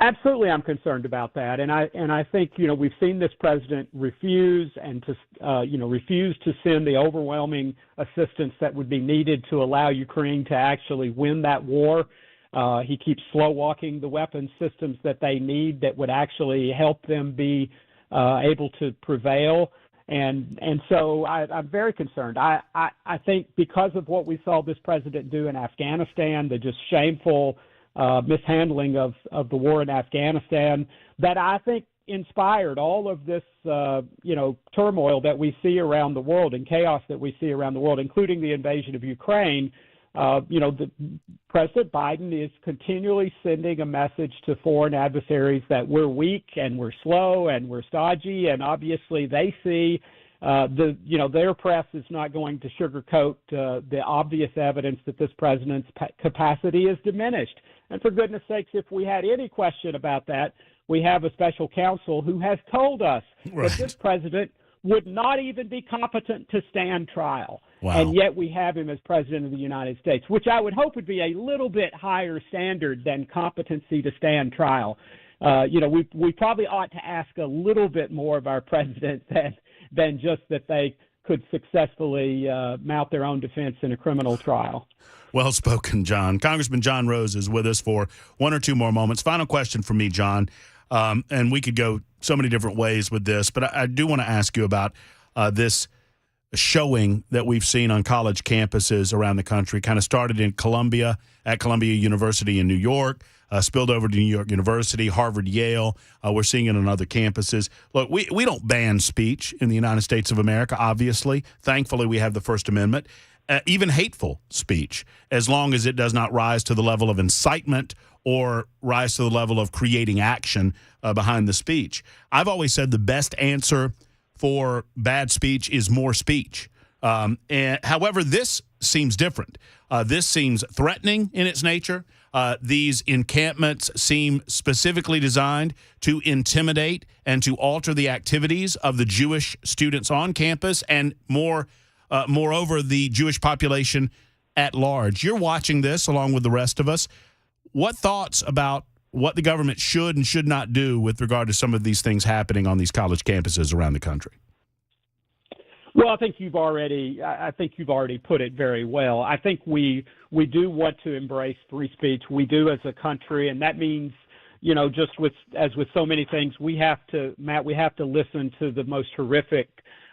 Absolutely, I'm concerned about that, and I think we've seen this president refuse to send the overwhelming assistance that would be needed to allow Ukraine to actually win that war. He keeps slow walking the weapons systems that they need that would actually help them be able to prevail, and so I'm very concerned. I think because of what we saw this president do in Afghanistan, the just shameful mishandling of the war in Afghanistan, that I think inspired all of this, turmoil that we see around the world and chaos that we see around the world, including the invasion of Ukraine. President Biden is continually sending a message to foreign adversaries that we're weak and we're slow and we're stodgy, and obviously they see their press is not going to sugarcoat the obvious evidence that this president's capacity is diminished. And for goodness sakes, if we had any question about that, we have a special counsel who has told us that this president would not even be competent to stand trial. Wow. And yet we have him as president of the United States, which I would hope would be a little bit higher standard than competency to stand trial. We probably ought to ask a little bit more of our president than just that they could successfully mount their own defense in a criminal trial. Well spoken, John. Congressman John Rose is with us for 1 or 2 more moments. Final question for me, John, and we could go so many different ways with this, but I do want to ask you about this showing that we've seen on college campuses around the country. Kind of started at Columbia University in New York, spilled over to New York University, Harvard, Yale. We're seeing it on other campuses. Look, we don't ban speech in the United States of America, obviously. Thankfully, we have the First Amendment. Even hateful speech, as long as it does not rise to the level of incitement or rise to the level of creating action behind the speech. I've always said the best answer for bad speech is more speech. However, this seems different. This seems threatening in its nature. These encampments seem specifically designed to intimidate and to alter the activities of the Jewish students on campus and moreover, the Jewish population at large. You're watching this along with the rest of us. What thoughts about what the government should and should not do with regard to some of these things happening on these college campuses around the country? Well, I think you've already put it very well. I think we do want to embrace free speech. We do as a country, and that means, just as with so many things, we have to listen to the most horrific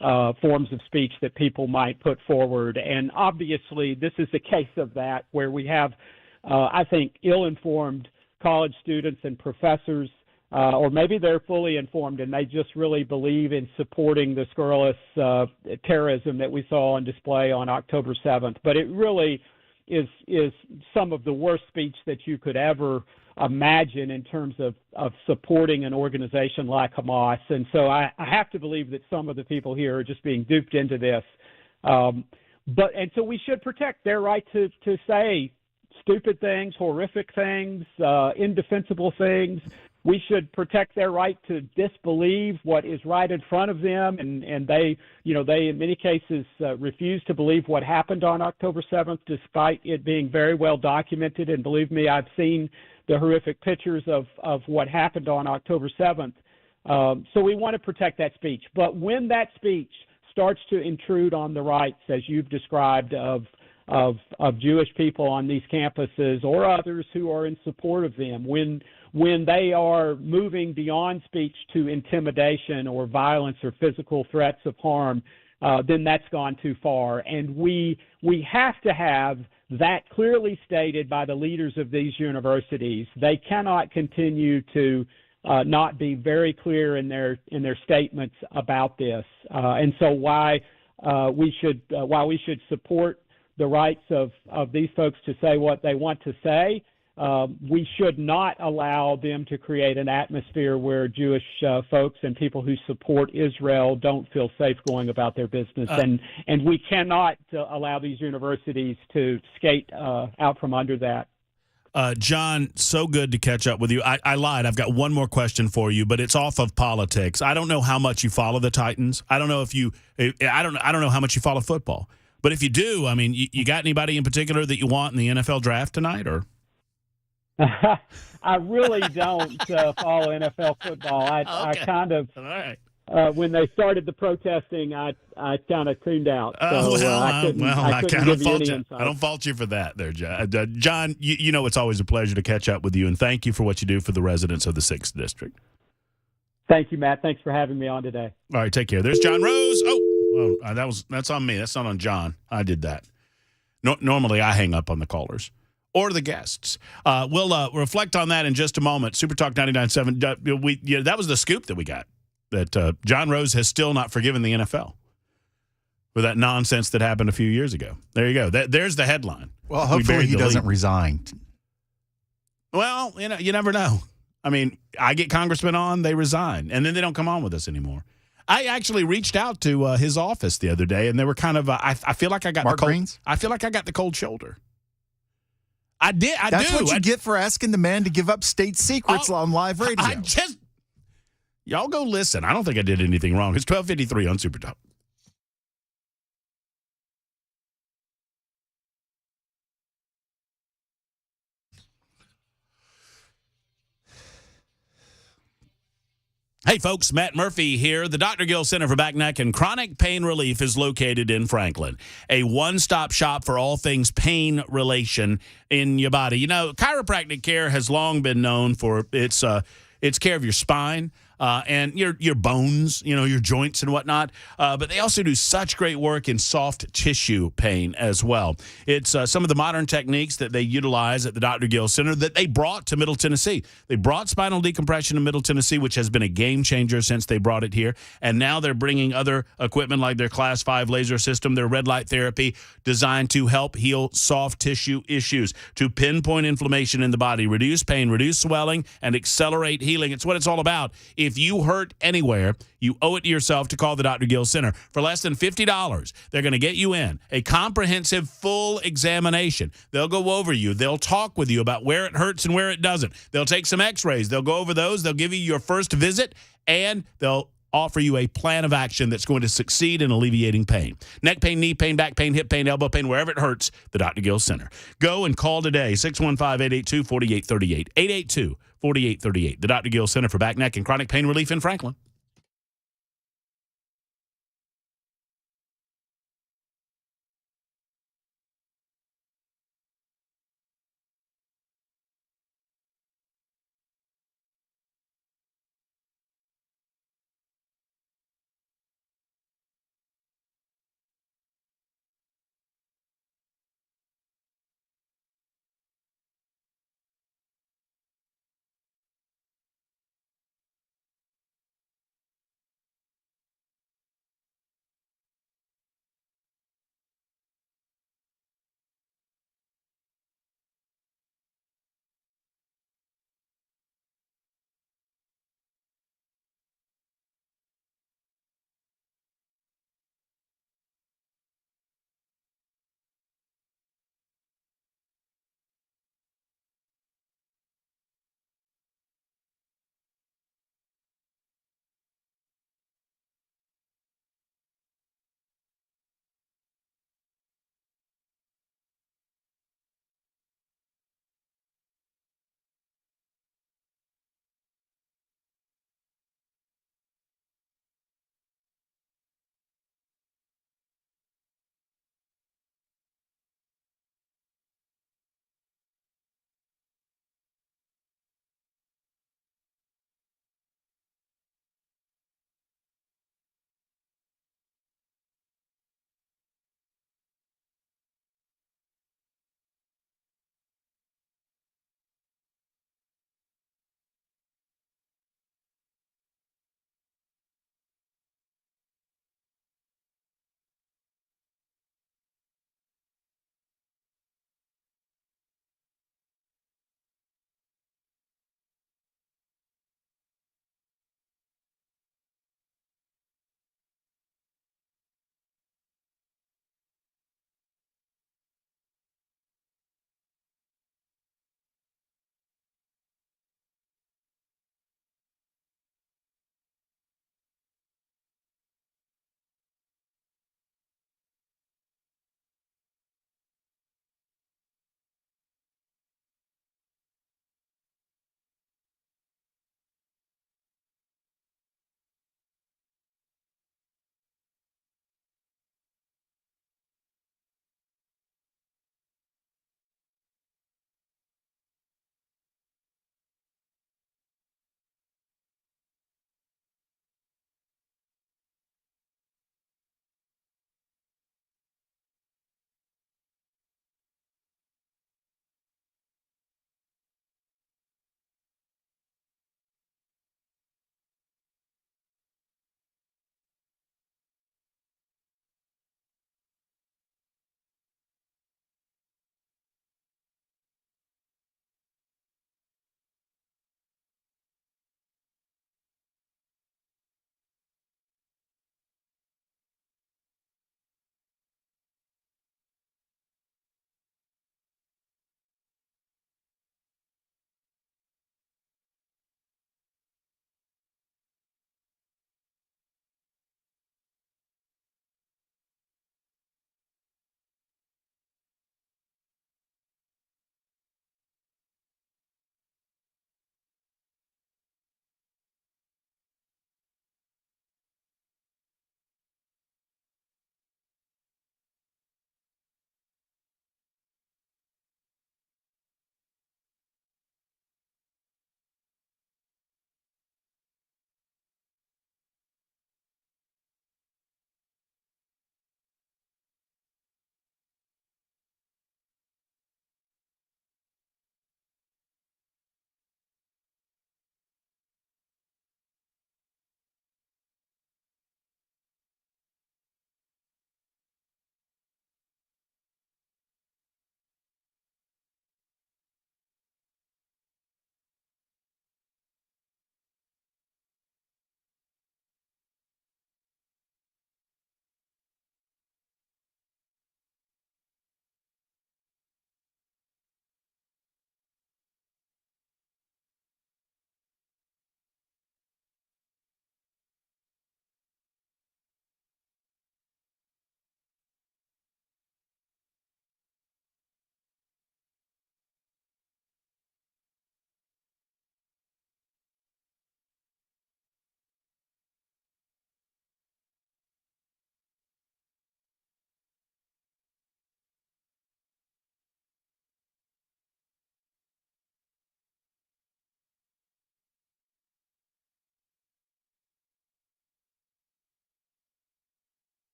forms of speech that people might put forward. And obviously, this is a case of that, where we have, I think, ill-informed college students and professors, or maybe they're fully informed and they just really believe in supporting the scurrilous terrorism that we saw on display on October 7th. But it really is some of the worst speech that you could ever imagine in terms of supporting an organization like Hamas. And so I have to believe that some of the people here are just being duped into this. And so we should protect their right to say stupid things, horrific things, indefensible things. We should protect their right to disbelieve what is right in front of them, and they in many cases refuse to believe what happened on October 7th, despite it being very well documented. And believe me, I've seen the horrific pictures of what happened on October 7th. So we want to protect that speech. But when that speech starts to intrude on the rights, as you've described, of Jewish people on these campuses or others who are in support of them, when they are moving beyond speech to intimidation or violence or physical threats of harm, then that's gone too far. And we have to have that clearly stated by the leaders of these universities. They cannot continue to not be very clear in their statements about this. And so why we should support the rights of these folks to say what they want to say, we should not allow them to create an atmosphere where Jewish folks and people who support Israel don't feel safe going about their business. And we cannot allow these universities to skate out from under that. John, so good to catch up with you. I lied. I've got one more question for you, but it's off of politics. I don't know how much you follow the Titans. I don't know if you. I don't know how much you follow football. But if you do, I mean, you got anybody in particular that you want in the NFL draft tonight, or? I really don't follow NFL football. I kind of. All right. When they started the protesting, I kind of tuned out. So, I don't fault you for that there, John. John, you know it's always a pleasure to catch up with you, and thank you for what you do for the residents of the 6th District. Thank you, Matt. Thanks for having me on today. All right, take care. There's John Rose. That's on me. That's not on John. I did that. Normally, I hang up on the callers or the guests. We'll reflect on that in just a moment. Super Talk 99.7. That was the scoop that we got. That John Rose has still not forgiven the NFL for that nonsense that happened a few years ago. There you go. There's the headline. Well, hopefully he doesn't resign. Well, you never know. I mean, I get congressmen on, they resign, and then they don't come on with us anymore. I actually reached out to his office the other day, and they were kind of. I feel like I got Mark the cold. Greens? I feel like I got the cold shoulder. I did. That's what you get for asking the man to give up state secrets on live radio. Y'all go listen. I don't think I did anything wrong. It's 12:53 on Super Talk. Hey, folks, Matt Murphy here. The Dr. Gill Center for Back, Neck, and Chronic Pain Relief is located in Franklin, a one-stop shop for all things pain relation in your body. You know, chiropractic care has long been known for its care of your spine, and your bones, your joints and whatnot. But they also do such great work in soft tissue pain as well. It's some of the modern techniques that they utilize at the Dr. Gill Center that they brought to Middle Tennessee. They brought spinal decompression to Middle Tennessee, which has been a game changer since they brought it here. And now they're bringing other equipment like their Class 5 laser system, their red light therapy, designed to help heal soft tissue issues, to pinpoint inflammation in the body, reduce pain, reduce swelling, and accelerate healing. It's what it's all about. If you hurt anywhere, you owe it to yourself to call the Dr. Gill Center. For less than $50, they're going to get you in a comprehensive full examination. They'll go over you. They'll talk with you about where it hurts and where it doesn't. They'll take some x-rays. They'll go over those. They'll give you your first visit, and they'll offer you a plan of action that's going to succeed in alleviating pain. Neck pain, knee pain, back pain, hip pain, elbow pain, wherever it hurts, the Dr. Gill Center. Go and call today, 615-882-4838, 882-4838, the Dr. Gill Center for Back, Neck, and Chronic Pain Relief in Franklin.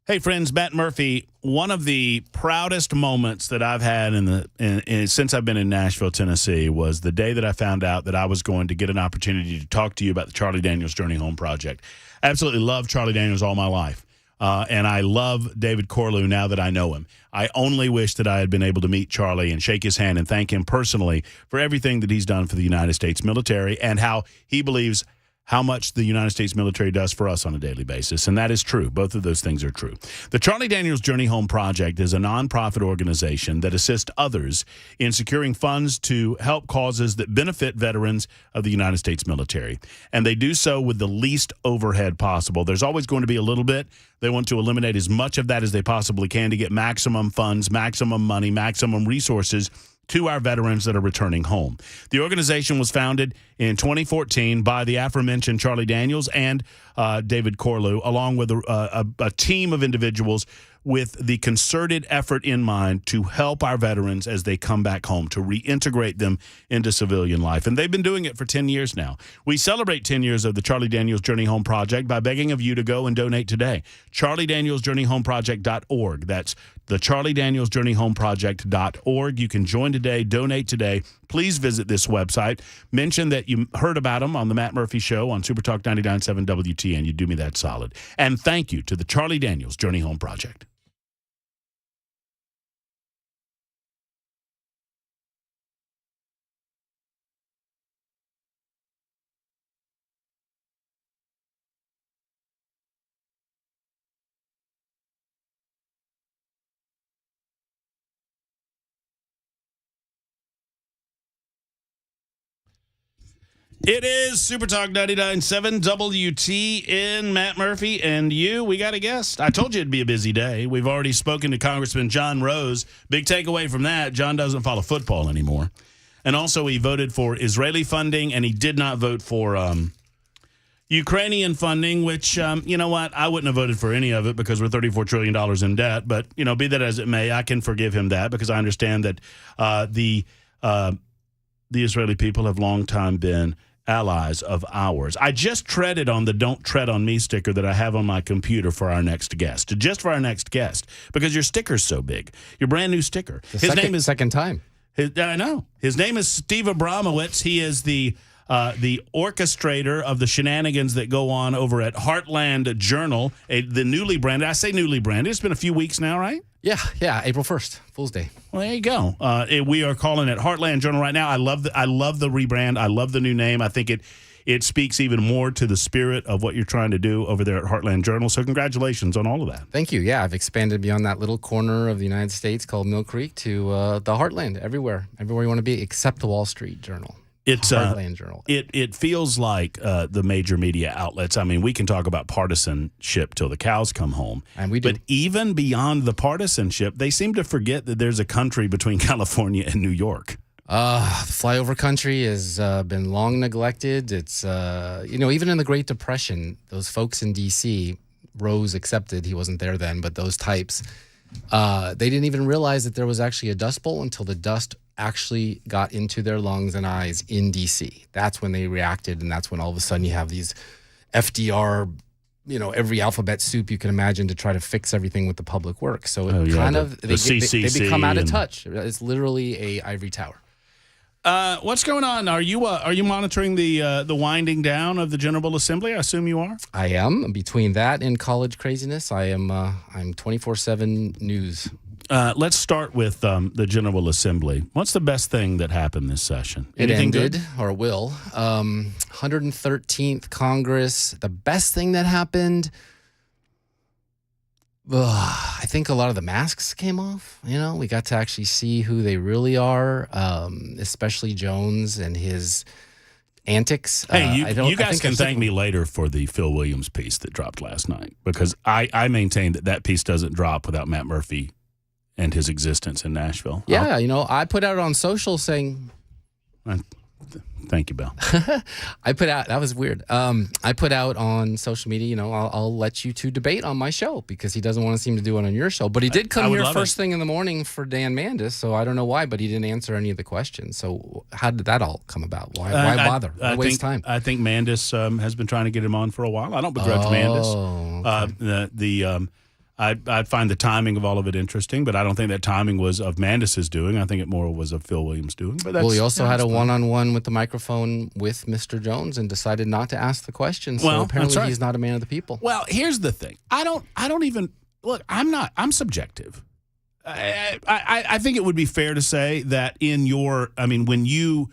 Hey, friends, Matt Murphy. One of the proudest moments that I've had since I've been in Nashville, Tennessee, was the day that I found out that I was going to get an opportunity to talk to you about the Charlie Daniels Journey Home Project. I absolutely loved Charlie Daniels all my life, and I love David Corlew now that I know him. I only wish that I had been able to meet Charlie and shake his hand and thank him personally for everything that he's done for the United States military and how he believes how much the United States military does for us on a daily basis, and that is true. Both of those things are true. The Charlie Daniels Journey Home Project is a nonprofit organization that assists others in securing funds to help causes that benefit veterans of the United States military, and they do so with the least overhead possible. There's always going to be a little bit. They want to eliminate as much of that as they possibly can to get maximum funds, maximum money, maximum resources to our veterans that are returning home. The organization was founded in 2014 by the aforementioned Charlie Daniels and David Corlew, along with a team of individuals with the concerted effort in mind to help our veterans as they come back home, to reintegrate them into civilian life. And they've been doing it for 10 years now. We celebrate 10 years of the Charlie Daniels Journey Home Project by begging of you to go and donate today. CharlieDanielsJourneyHomeProject.org. That's the CharlieDanielsJourneyHomeProject.org. You can join today, donate today. Please visit this website. Mention that you heard about them on the Matt Murphy Show on Super Talk 99.7 WTN. You do me that solid. And thank you to the Charlie Daniels Journey Home Project. It is Super Talk 99.7 WTN. Matt Murphy and you. We got a guest. I told you it'd be a busy day. We've already spoken to Congressman John Rose. Big takeaway from that, John doesn't follow football anymore. And also he voted for Israeli funding, and he did not vote for Ukrainian funding, which, you know what, I wouldn't have voted for any of it because we're $34 trillion in debt. But, you know, be that as it may, I can forgive him that because I understand that the Israeli people have long time been allies of ours. I just treaded on the "Don't Tread on Me" sticker that I have on my computer for our next guest. Just for our next guest, because your sticker's so big. Your brand new sticker. His name is second time. I know. His name is Steve Abramowitz. He is the orchestrator of the shenanigans that go on over at Heartland Journal, the newly branded. I say newly branded. It's been a few weeks now, right? Yeah. April 1st, Fool's Day. Well, there you go. We are calling it Heartland Journal right now. I love the rebrand. I love the new name. I think it speaks even more to the spirit of what you're trying to do over there at Heartland Journal. So congratulations on all of that. Thank you. Yeah, I've expanded beyond that little corner of the United States called Mill Creek to the Heartland, everywhere you want to be, except the Wall Street Journal. It's Heartland Journal. It feels like the major media outlets. I mean, we can talk about partisanship till the cows come home, and we do. But even beyond the partisanship, they seem to forget that there's a country between California and New York. Flyover country has been long neglected. It's even in the Great Depression, those folks in D.C., Rose accepted, he wasn't there then, but those types, they didn't even realize that there was actually a dust bowl until the dust actually got into their lungs and eyes in D.C. That's when they reacted, and that's when all of a sudden you have these FDR, every alphabet soup you can imagine to try to fix everything with the public works. So they become out of touch. It's literally a ivory tower. What's going on? Are you monitoring the winding down of the General Assembly? I assume you are. I am. Between that and college craziness, I'm 24/7 news. Let's start with the General Assembly. What's the best thing that happened this session? Anything good? Or will. 113th Congress. The best thing that happened, I think a lot of the masks came off. We got to actually see who they really are, especially Jones and his antics. Hey, you guys can thank me later for the Phil Williams piece that dropped last night, because I maintain that piece doesn't drop without Matt Murphy and his existence in Nashville. Yeah, I put out on social saying... Thank you, Bill. I put out, that was weird. I put out on social media, I'll let you two debate on my show, because he doesn't want to seem to do it on your show. But he did come here first thing in the morning for Dan Mandis, so I don't know why, but he didn't answer any of the questions. So how did that all come about? Why bother? Why waste time? I think Mandis has been trying to get him on for a while. I don't begrudge Mandis. I find the timing of all of it interesting, but I don't think that timing was of Mandis's doing. I think it more was of Phil Williams' doing. But that's, Well, he also had a fine. one-on-one with the microphone with Mr. Jones and decided not to ask the question. So Well, apparently that's right. he's not a man of the people. Well, here's the thing. I don't even look. I'm subjective. I think it would be fair to say that when you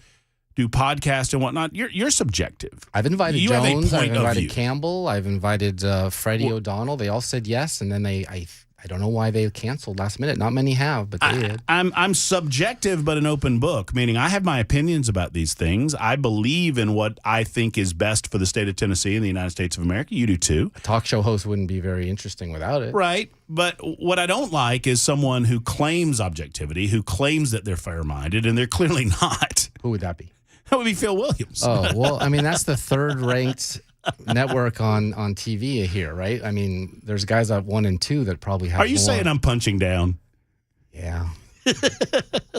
do podcasts and whatnot, you're subjective. I've invited You have a Jones, I've point of invited view. Campbell, I've invited Freddie O'Donnell. They all said yes, and then I don't know why they canceled last minute. Not many have, but they did. I'm subjective, but an open book, meaning I have my opinions about these things. I believe in what I think is best for the state of Tennessee and the United States of America. You do too. A talk show host wouldn't be very interesting without it. Right. But what I don't like is someone who claims objectivity, who claims that they're fair-minded, and they're clearly not. Who would that be? That would be Phil Williams. Oh, well, I mean, that's the third-ranked network on TV here, right? I mean, there's guys at 1 and 2 that probably have Are you more. saying I'm punching down? Yeah.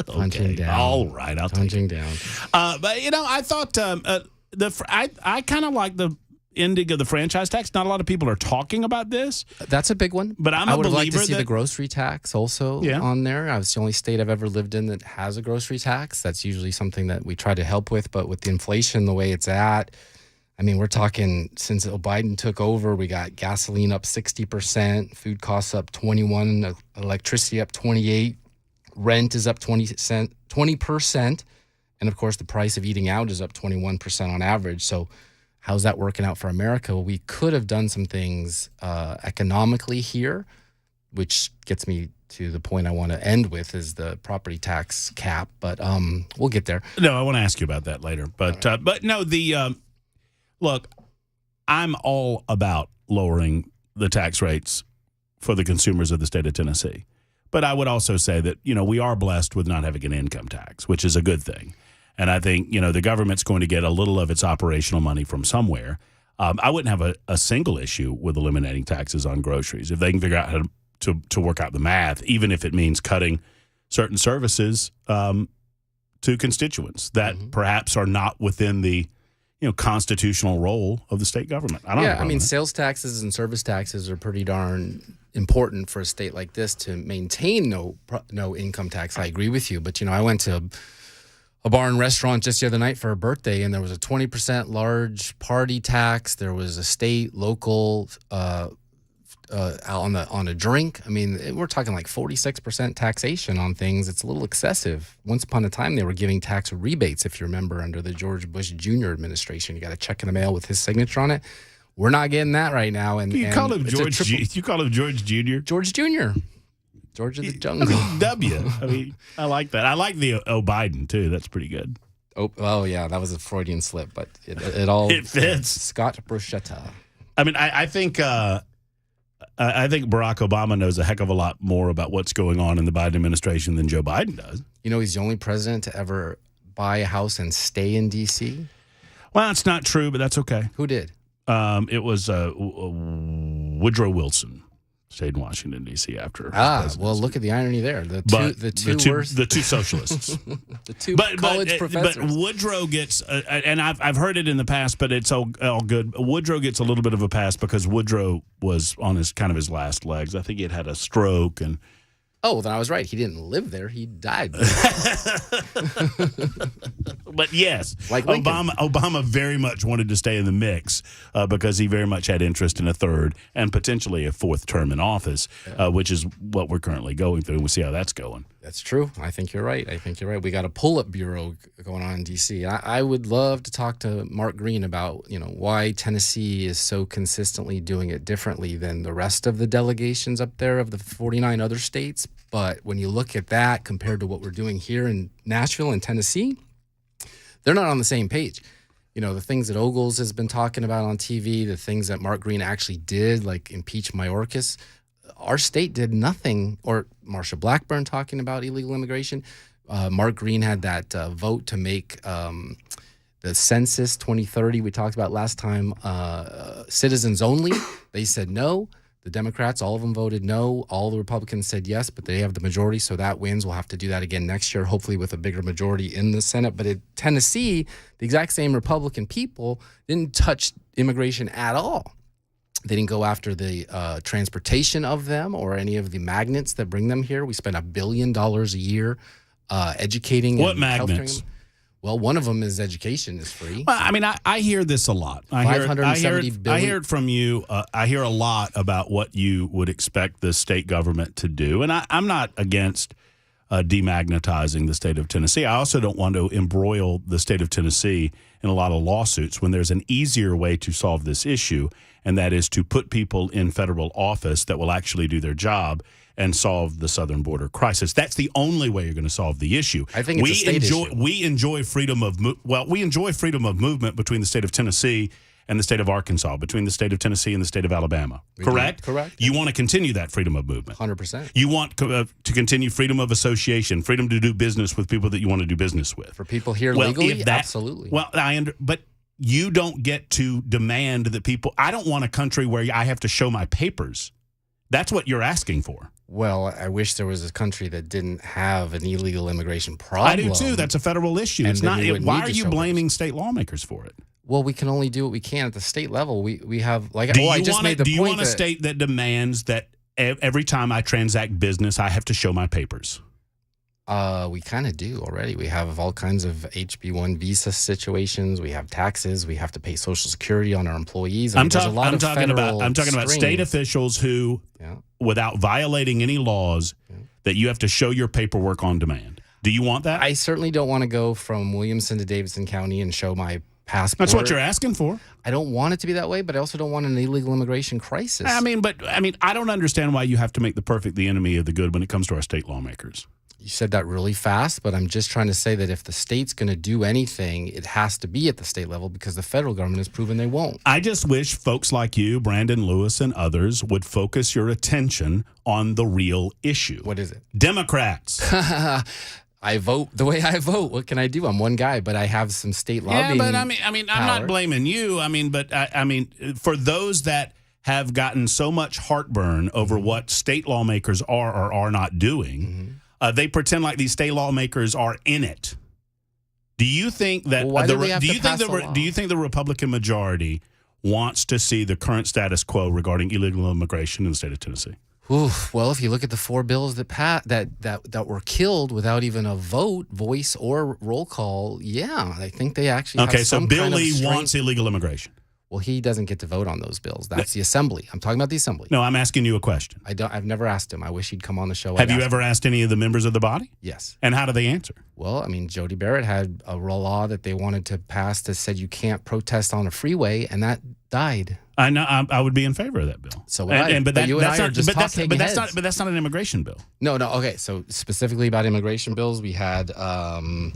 Punching down. All right, I'll take Punching down. But I thought I kind of like the ending of the franchise tax. Not a lot of people are talking about this. That's a big one. But I would have liked to believer see that- the grocery tax also on there. It's the only state I've ever lived in that has a grocery tax. That's usually something that we try to help with. But with the inflation the way it's at, I mean, we're talking since Biden took over, we got gasoline up 60%, food costs up 21%, electricity up 28%, rent is up 20%, and of course the price of eating out is up 21% on average. So how's that working out for America? Well, we could have done some things economically here, which gets me to the point I want to end with is the property tax cap. But we'll get there. No, I want to ask you about that later. But no, look, I'm all about lowering the tax rates for the consumers of the state of Tennessee. But I would also say that, we are blessed with not having an income tax, which is a good thing. And I think, the government's going to get a little of its operational money from somewhere. I wouldn't have a single issue with eliminating taxes on groceries if they can figure out how to work out the math, even if it means cutting certain services to constituents that perhaps are not within the constitutional role of the state government. I don't know. I mean, sales taxes and service taxes are pretty darn important for a state like this to maintain no income tax. I agree with you, but I went to a bar and restaurant just the other night for a birthday, and there was a 20% large party tax. There was a state, local, on a drink. I mean, we're talking like 46% taxation on things. It's a little excessive. Once upon a time, they were giving tax rebates, if you remember, under the George Bush Jr. administration. You got a check in the mail with his signature on it. We're not getting that right now. And you call him George. You call him George Jr. George Jr. George of the Jungle. W. I mean, I like that. I like the Biden too. That's pretty good. Oh yeah, that was a Freudian slip, but it all it fits. Scott Bruschetta. I mean, I think Barack Obama knows a heck of a lot more about what's going on in the Biden administration than Joe Biden does. He's the only president to ever buy a house and stay in D.C. Well, it's not true, but that's okay. Who did? It was Woodrow Wilson stayed in Washington, D.C. after his presidency. Well, look at the irony there. The two socialists. The two college professors. But Woodrow gets, and I've heard it in the past, but it's all good. Woodrow gets a little bit of a pass because Woodrow was on his last legs. I think he had a stroke and. Oh, well, then I was right. He didn't live there. He died. But yes, like Obama very much wanted to stay in the mix because he very much had interest in a third and potentially a fourth term in office, which is what we're currently going through. We'll see how that's going. That's true. I think you're right. We got a pull-up bureau going on in D.C. I would love to talk to Mark Green about, why Tennessee is so consistently doing it differently than the rest of the delegations up there of the 49 other states. But when you look at that compared to what we're doing here in Nashville and Tennessee, they're not on the same page. The things that Ogles has been talking about on TV, the things that Mark Green actually did, like impeach Mayorkas, our state did nothing. Or Marsha Blackburn talking about illegal immigration. Mark Green had that vote to make the census 2030 we talked about last time citizens only. They said no. The Democrats, all of them voted no. All the Republicans said yes, but they have the majority, so that wins. We'll have to do that again next year, hopefully with a bigger majority in the Senate. But in Tennessee, the exact same Republican people didn't touch immigration at all. They didn't go after the transportation of them or any of the magnets that bring them here. We spend $1 billion a year educating. What and magnets? them. Well, one of them is education is free. Well, I mean, I hear this a lot. I hear it from you. I hear a lot about what you would expect the state government to do. And I'm not against demagnetizing the state of Tennessee. I also don't want to embroil the state of Tennessee in a lot of lawsuits when there's an easier way to solve this issue, and that is to put people in federal office that will actually do their job and solve the southern border crisis. That's the only way you're going to solve the issue. I think it's a state issue. We enjoy freedom of movement between the state of Tennessee and the state of Arkansas, between the state of Tennessee and the state of Alabama. Correct? Correct. You want to continue that freedom of movement. 100%. You want to continue freedom of association, freedom to do business with people that you want to do business with. For people here legally, absolutely. Well, but you don't get to demand that people. I don't want a country where I have to show my papers. That's what you're asking for. Well, I wish there was a country that didn't have an illegal immigration problem. I do too. That's a federal issue. It's not. Why are you blaming state lawmakers for it? Well, we can only do what we can at the state level. We have like. Do you want a state that demands that every time I transact business, I have to show my papers? We kind of do already. We have all kinds of HB1 visa situations. We have taxes. We have to pay Social Security on our employees. I'm talking about state officials who, without violating any laws, that you have to show your paperwork on demand. Do you want that? I certainly don't want to go from Williamson to Davidson County and show my passport. That's what you're asking for. I don't want it to be that way, but I also don't want an illegal immigration crisis. I don't understand why you have to make the perfect the enemy of the good when it comes to our state lawmakers. You said that really fast, but I'm just trying to say that if the state's going to do anything, it has to be at the state level because the federal government has proven they won't. I just wish folks like you, Brandon Lewis, and others would focus your attention on the real issue. What is it? Democrats. I vote the way I vote. What can I do? I'm one guy, but I have some state lobbying. Yeah, but I'm not blaming you. For those that have gotten so much heartburn over what state lawmakers are or are not doing, they pretend like these state lawmakers are in it. Do you think that do you think the Republican majority wants to see the current status quo regarding illegal immigration in the state of Tennessee? Well, if you look at the 4 bills that were killed without even a voice or roll call, yeah, I think they actually have some Bill kind of Lee wants illegal immigration. Well, he doesn't get to vote on those bills. That's the assembly. I'm talking about the assembly. No, I'm asking you a question. I've never asked him. I wish he'd come on the show. Have you ever asked any of the members of the body? Yes. And how do they answer? Well, Jody Barrett had a law that they wanted to pass that said you can't protest on a freeway, and that died. I know. I would be in favor of that bill. So would I. But that's not an immigration bill. No. Okay. So specifically about immigration bills, we had. And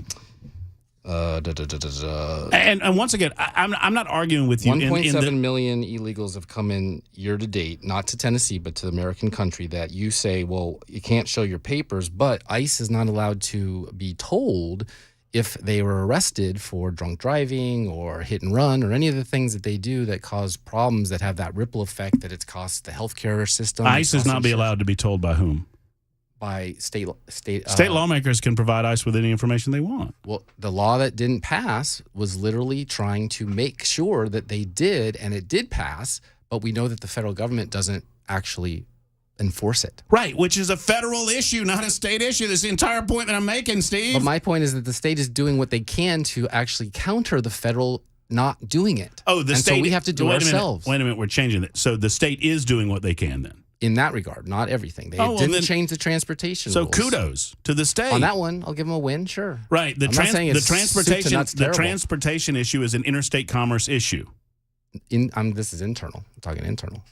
once again, I'm not arguing with you. 1.7 million illegals have come in year to date, not to Tennessee, but to the American country. That you say, well, you can't show your papers, but ICE is not allowed to be told if they were arrested for drunk driving or hit and run or any of the things that they do that cause problems that have that ripple effect that it's cost the healthcare system. ICE is not be allowed to be told by whom? By state lawmakers can provide ICE with any information they want. Well, the law that didn't pass was literally trying to make sure that they did, and it did pass, but we know that the federal government doesn't actually enforce it. Right, which is a federal issue, not a state issue. That's the entire point that I'm making, Steve. But my point is that the state is doing what they can to actually counter the federal not doing it. Oh, the state. So we have to do it ourselves. Wait a minute, we're changing it. So the state is doing what they can then. In that regard, not everything. They didn't change the transportation rules. So kudos to the state. On that one, I'll give them a win, sure. Right. The transportation issue is an interstate commerce issue. This is internal. I'm talking internal.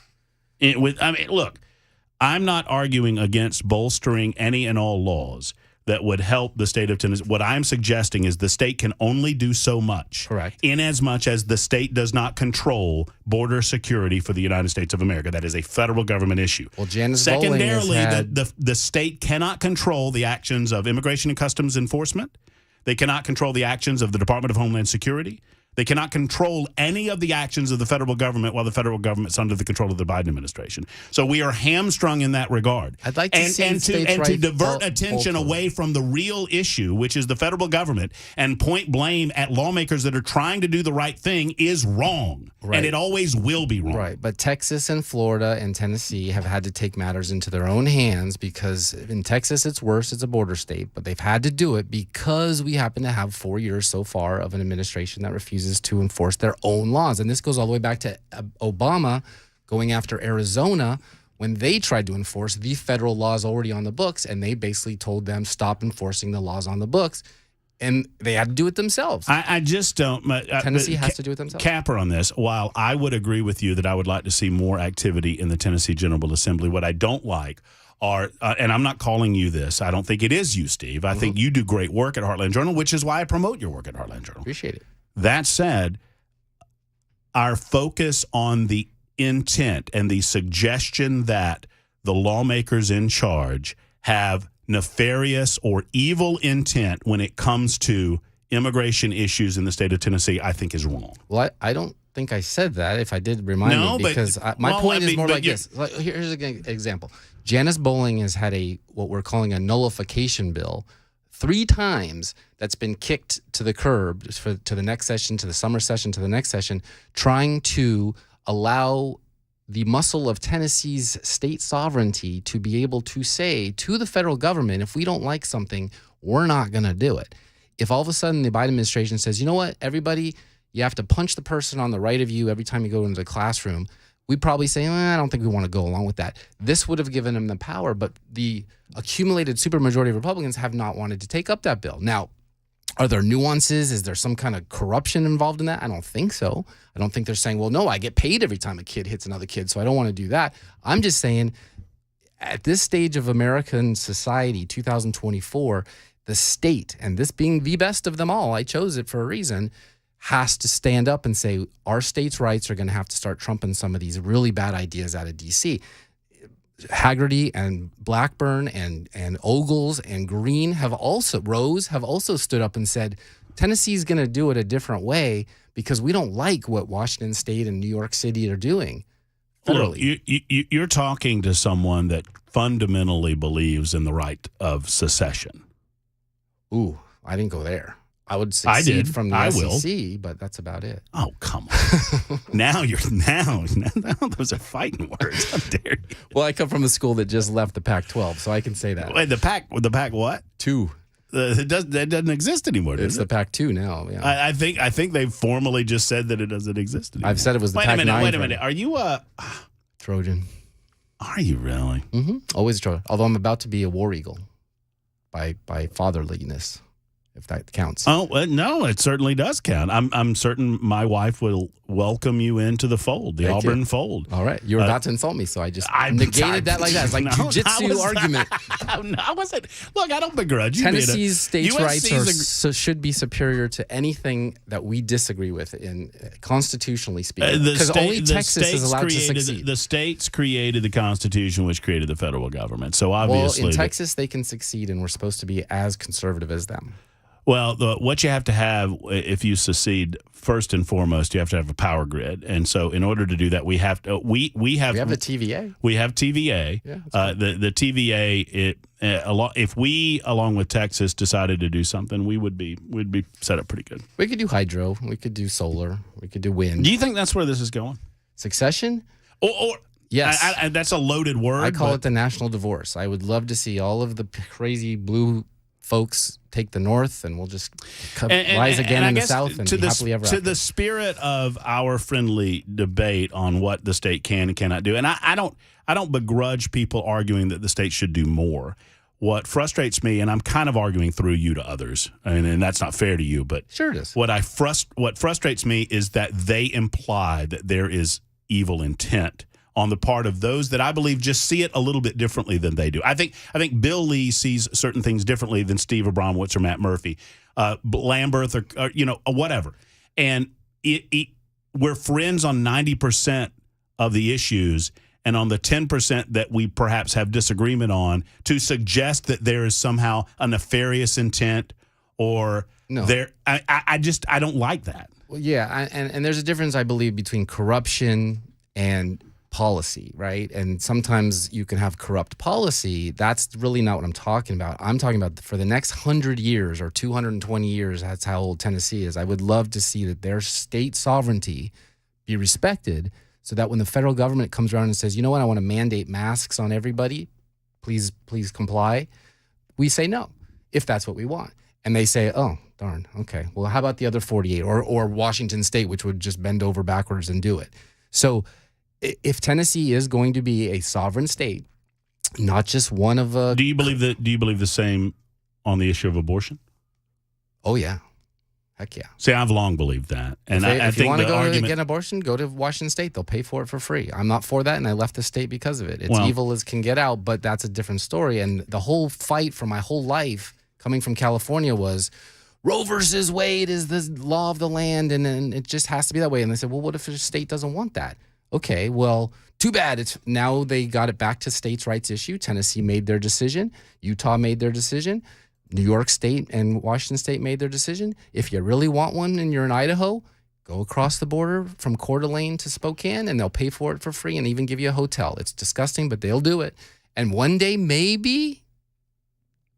Look, I'm not arguing against bolstering any and all laws that would help the state of Tennessee. What I'm suggesting is the state can only do so much. Correct. In as much as the state does not control border security for the United States of America. That is a federal government issue. Well, Janice Secondarily, the state cannot control the actions of Immigration and Customs Enforcement. They cannot control the actions of the Department of Homeland Security. They cannot control any of the actions of the federal government while the federal government's under the control of the Biden administration. So we are hamstrung in that regard. I'd like to to divert attention away from the real issue, which is the federal government, and point blame at lawmakers that are trying to do the right thing is wrong. Right. And it always will be wrong. Right. But Texas and Florida and Tennessee have had to take matters into their own hands because in Texas it's worse. It's a border state. But they've had to do it because we happen to have 4 years so far of an administration that refuses to enforce their own laws. And this goes all the way back to Obama going after Arizona when they tried to enforce the federal laws already on the books, and they basically told them stop enforcing the laws on the books, and they had to do it themselves. I just don't. Tennessee has to do it themselves. Capper on this, while I would agree with you that I would like to see more activity in the Tennessee General Assembly, what I don't like are, and I'm not calling you this, I don't think it is you, Steve. I think you do great work at Heartland Journal, which is why I promote your work at Heartland Journal. Appreciate it. That said, our focus on the intent and the suggestion that the lawmakers in charge have nefarious or evil intent when it comes to immigration issues in the state of Tennessee, I think is wrong. Well, I don't think I said that. If I did, remind me, because my point is more like this. Like, here's an example. Janice Bowling has had what we're calling a nullification bill 3 times that's been kicked to the curb to the next session, to the summer session, to the next session, trying to allow the muscle of Tennessee's state sovereignty to be able to say to the federal government, if we don't like something, we're not going to do it. If all of a sudden the Biden administration says, you know what, everybody, you have to punch the person on the right of you every time you go into the classroom, we'd probably say, I don't think we want to go along with that. This would have given them the power, but the accumulated supermajority of Republicans have not wanted to take up that bill. Now, are there nuances? Is there some kind of corruption involved in that? I don't think so. I don't think they're saying, well, no, I get paid every time a kid hits another kid, so I don't want to do that. I'm just saying, at this stage of American society, 2024, the state, and this being the best of them all, I chose it for a reason, has to stand up and say, our state's rights are going to have to start trumping some of these really bad ideas out of D.C. Haggerty and Blackburn and Ogles and Green Rose have also stood up and said, Tennessee's going to do it a different way because we don't like what Washington State and New York City are doing. Look, you're talking to someone that fundamentally believes in the right of secession. Ooh, I didn't go there. I would succeed from the SEC, but that's about it. Oh, come on. now those are fighting words. How dare you? Well, I come from a school that just left the Pac-12, so I can say that. Wait, the Pac what? 2. That doesn't exist anymore, does it? It's the Pac-2 now. Yeah. I think they've formally just said that it doesn't exist anymore. I've said it was the Pac-9. Wait a minute. Are you a Trojan? Are you really? Mm-hmm. Always a Trojan. Although I'm about to be a War Eagle by fatherliness, if that counts. Oh, no, it certainly does count. I'm certain my wife will welcome you into the fold, the Auburn fold. All right. You were about to insult me, so I just negated that like that. It's like jiu-jitsu argument. I wasn't. Look, I don't begrudge you. Tennessee's states' rights should be superior to anything that we disagree with, constitutionally speaking. Because only Texas is allowed to succeed. The states created the Constitution, which created the federal government. So obviously, in Texas, they can succeed, and we're supposed to be as conservative as them. Well, what you have to have if you secede, first and foremost, you have to have a power grid, and so in order to do that, we have to we have the TVA. We have TVA. Yeah, the TVA. If we, along with Texas, decided to do something, we'd be set up pretty good. We could do hydro. We could do solar. We could do wind. Do you think that's where this is going? Succession? Or yes, that's a loaded word. I call it the national divorce. I would love to see all of the crazy blue folks take the north, and we'll just rise again in the south and be happily ever after. To the spirit of our friendly debate on what the state can and cannot do, and I don't begrudge people arguing that the state should do more. What frustrates me, and I'm kind of arguing through you to others, and that's not fair to you, but sure it is. What frustrates me is that they imply that there is evil intent on the part of those that I believe just see it a little bit differently than they do. I think Bill Lee sees certain things differently than Steve Abramowitz or Matt Murphy, Lamberth or whatever. And we're friends on 90% of the issues, and on the 10% that we perhaps have disagreement on, to suggest that there is somehow a nefarious intent or no. I don't like that. Well, yeah, and there's a difference, I believe, between corruption and policy, right? And sometimes you can have corrupt policy. That's really not what I'm talking about. I'm talking about for the next 100 years or 220 years, that's how old Tennessee is. I would love to see that their state sovereignty be respected so that when the federal government comes around and says, you know what, I want to mandate masks on everybody, please comply, we say no, if that's what we want. And they say, oh, darn, okay, well, how about the other 48 or Washington State, which would just bend over backwards and do it. So if Tennessee is going to be a sovereign state, not just one of a... Do you believe the same on the issue of abortion? Oh, yeah. Heck yeah. See, I've long believed that. And I if think you want to go argument... to get an abortion, go to Washington State. They'll pay for it for free. I'm not for that, and I left the state because of it. It's evil as can get out, but that's a different story. And the whole fight for my whole life coming from California was Roe versus Wade is the law of the land, and it just has to be that way. And they said, well, what if a state doesn't want that? Okay, well, too bad. It's now they got it back to states' rights issue. Tennessee made their decision. Utah made their decision. New York State and Washington State made their decision. If you really want one and you're in Idaho, go across the border from Coeur d'Alene to Spokane, and they'll pay for it for free and even give you a hotel. It's disgusting, but they'll do it. And one day, maybe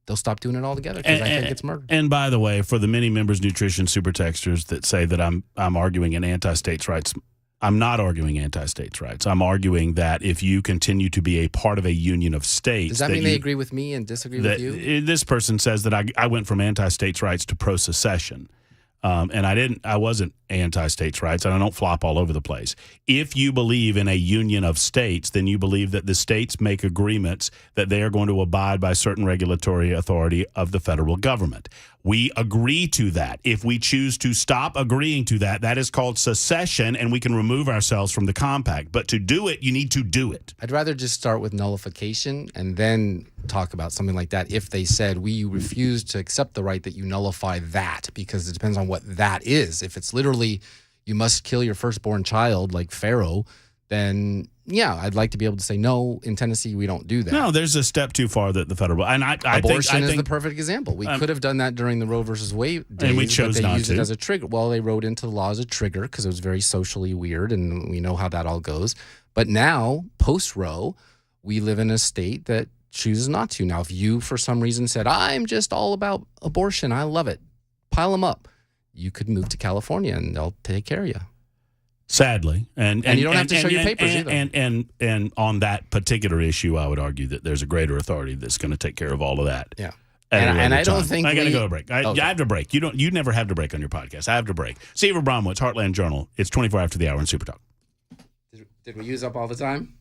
they'll stop doing it altogether because I think it's murder. And by the way, for the many Members Nutrition super texters that say that I'm arguing an anti-states rights, I'm not arguing anti-states rights. I'm arguing that if you continue to be a part of a union of states... Does that mean they agree with me and disagree with you? This person says that I went from anti-states rights to pro-secession. And I wasn't anti-states rights, and I don't flop all over the place. If you believe in a union of states, then you believe that the states make agreements that they are going to abide by certain regulatory authority of the federal government. We agree to that. If we choose to stop agreeing to that, that is called secession, and we can remove ourselves from the compact. But to do it, you need to do it. I'd rather just start with nullification and then talk about something like that if they said, we refuse to accept the right that you nullify that, because it depends on what that is. If it's literally you must kill your firstborn child like Pharaoh, then yeah, I'd like to be able to say, no, in Tennessee, we don't do that. No, there's a step too far that the federal... And Abortion is the perfect example. We could have done that during the Roe versus Wade days, and we chose but they not used to. it as a trigger. Well, they wrote into the law as a trigger because it was very socially weird, and we know how that all goes. But now, post-Roe, we live in a state that chooses not to. Now, if you, for some reason, said, I'm just all about abortion, I love it, pile them up, you could move to California, and they'll take care of you. Sadly, and you don't have to show your papers either. And on that particular issue, I would argue that there's a greater authority that's going to take care of all of that. Yeah, and I don't think I got to go to break. I have to break. You never have to break on your podcast. I have to break. Seaver Bromwitz, Heartland Journal. It's 24 after the hour in Super Talk. Did we use up all the time?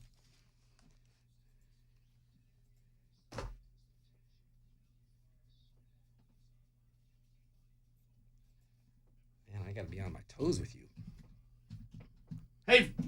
Man, I got to be on my toes with you.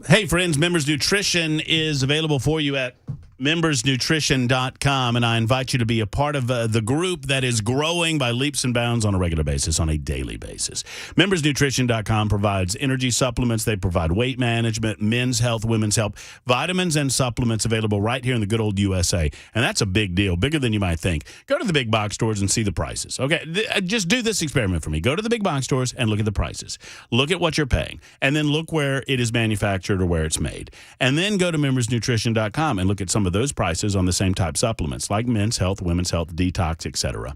Hey, friends, Members Nutrition is available for you at membersnutrition.com, and I invite you to be a part of the group that is growing by leaps and bounds on a regular basis, on a daily basis. Membersnutrition.com provides energy supplements. They provide weight management, men's health, women's health, vitamins and supplements available right here in the good old USA, and that's a big deal, bigger than you might think. Go to the big box stores and see the prices, okay? Just do this experiment for me. Go to the big box stores and look at the prices. Look at what you're paying, and then look where it is manufactured or where it's made. And then go to membersnutrition.com and look at some of those prices on the same type supplements like men's health, women's health, detox, etc.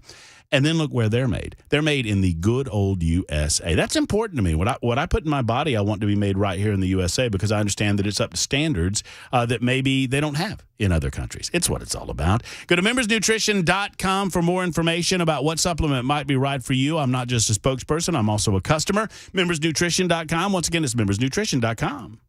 And then look where they're made. They're made in the good old USA. That's important to me. What I put in my body, I want to be made right here in the USA because I understand that it's up to standards that maybe they don't have in other countries. It's what it's all about. Go to membersnutrition.com for more information about what supplement might be right for you. I'm not just a spokesperson. I'm also a customer. Membersnutrition.com. Once again, it's membersnutrition.com.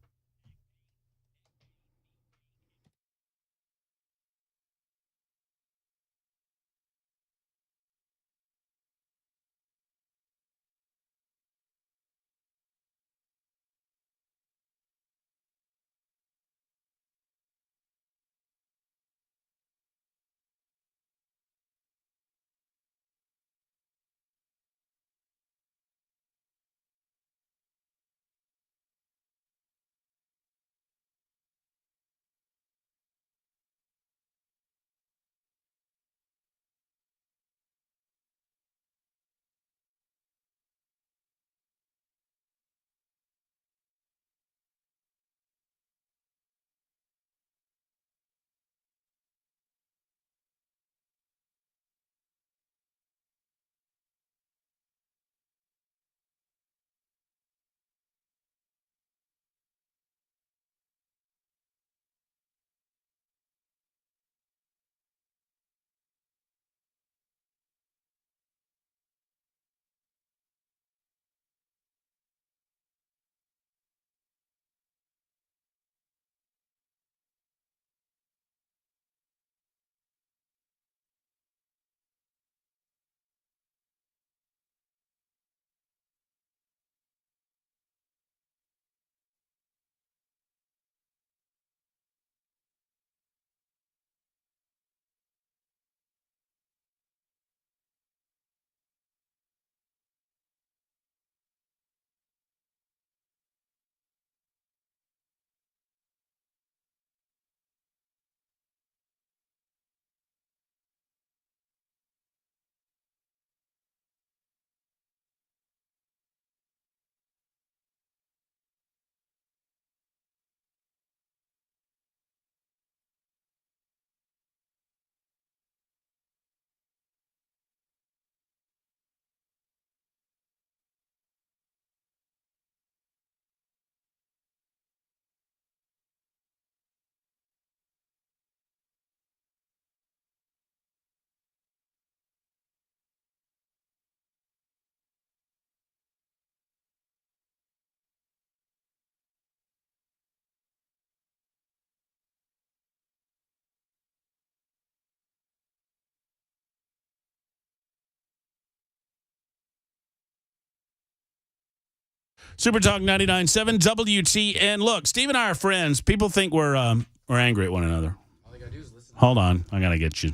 Super Talk 99.7 WTN. Look, Steve and I are friends. People think we're angry at one another. All they gotta do is listen. Hold on. I got to get you.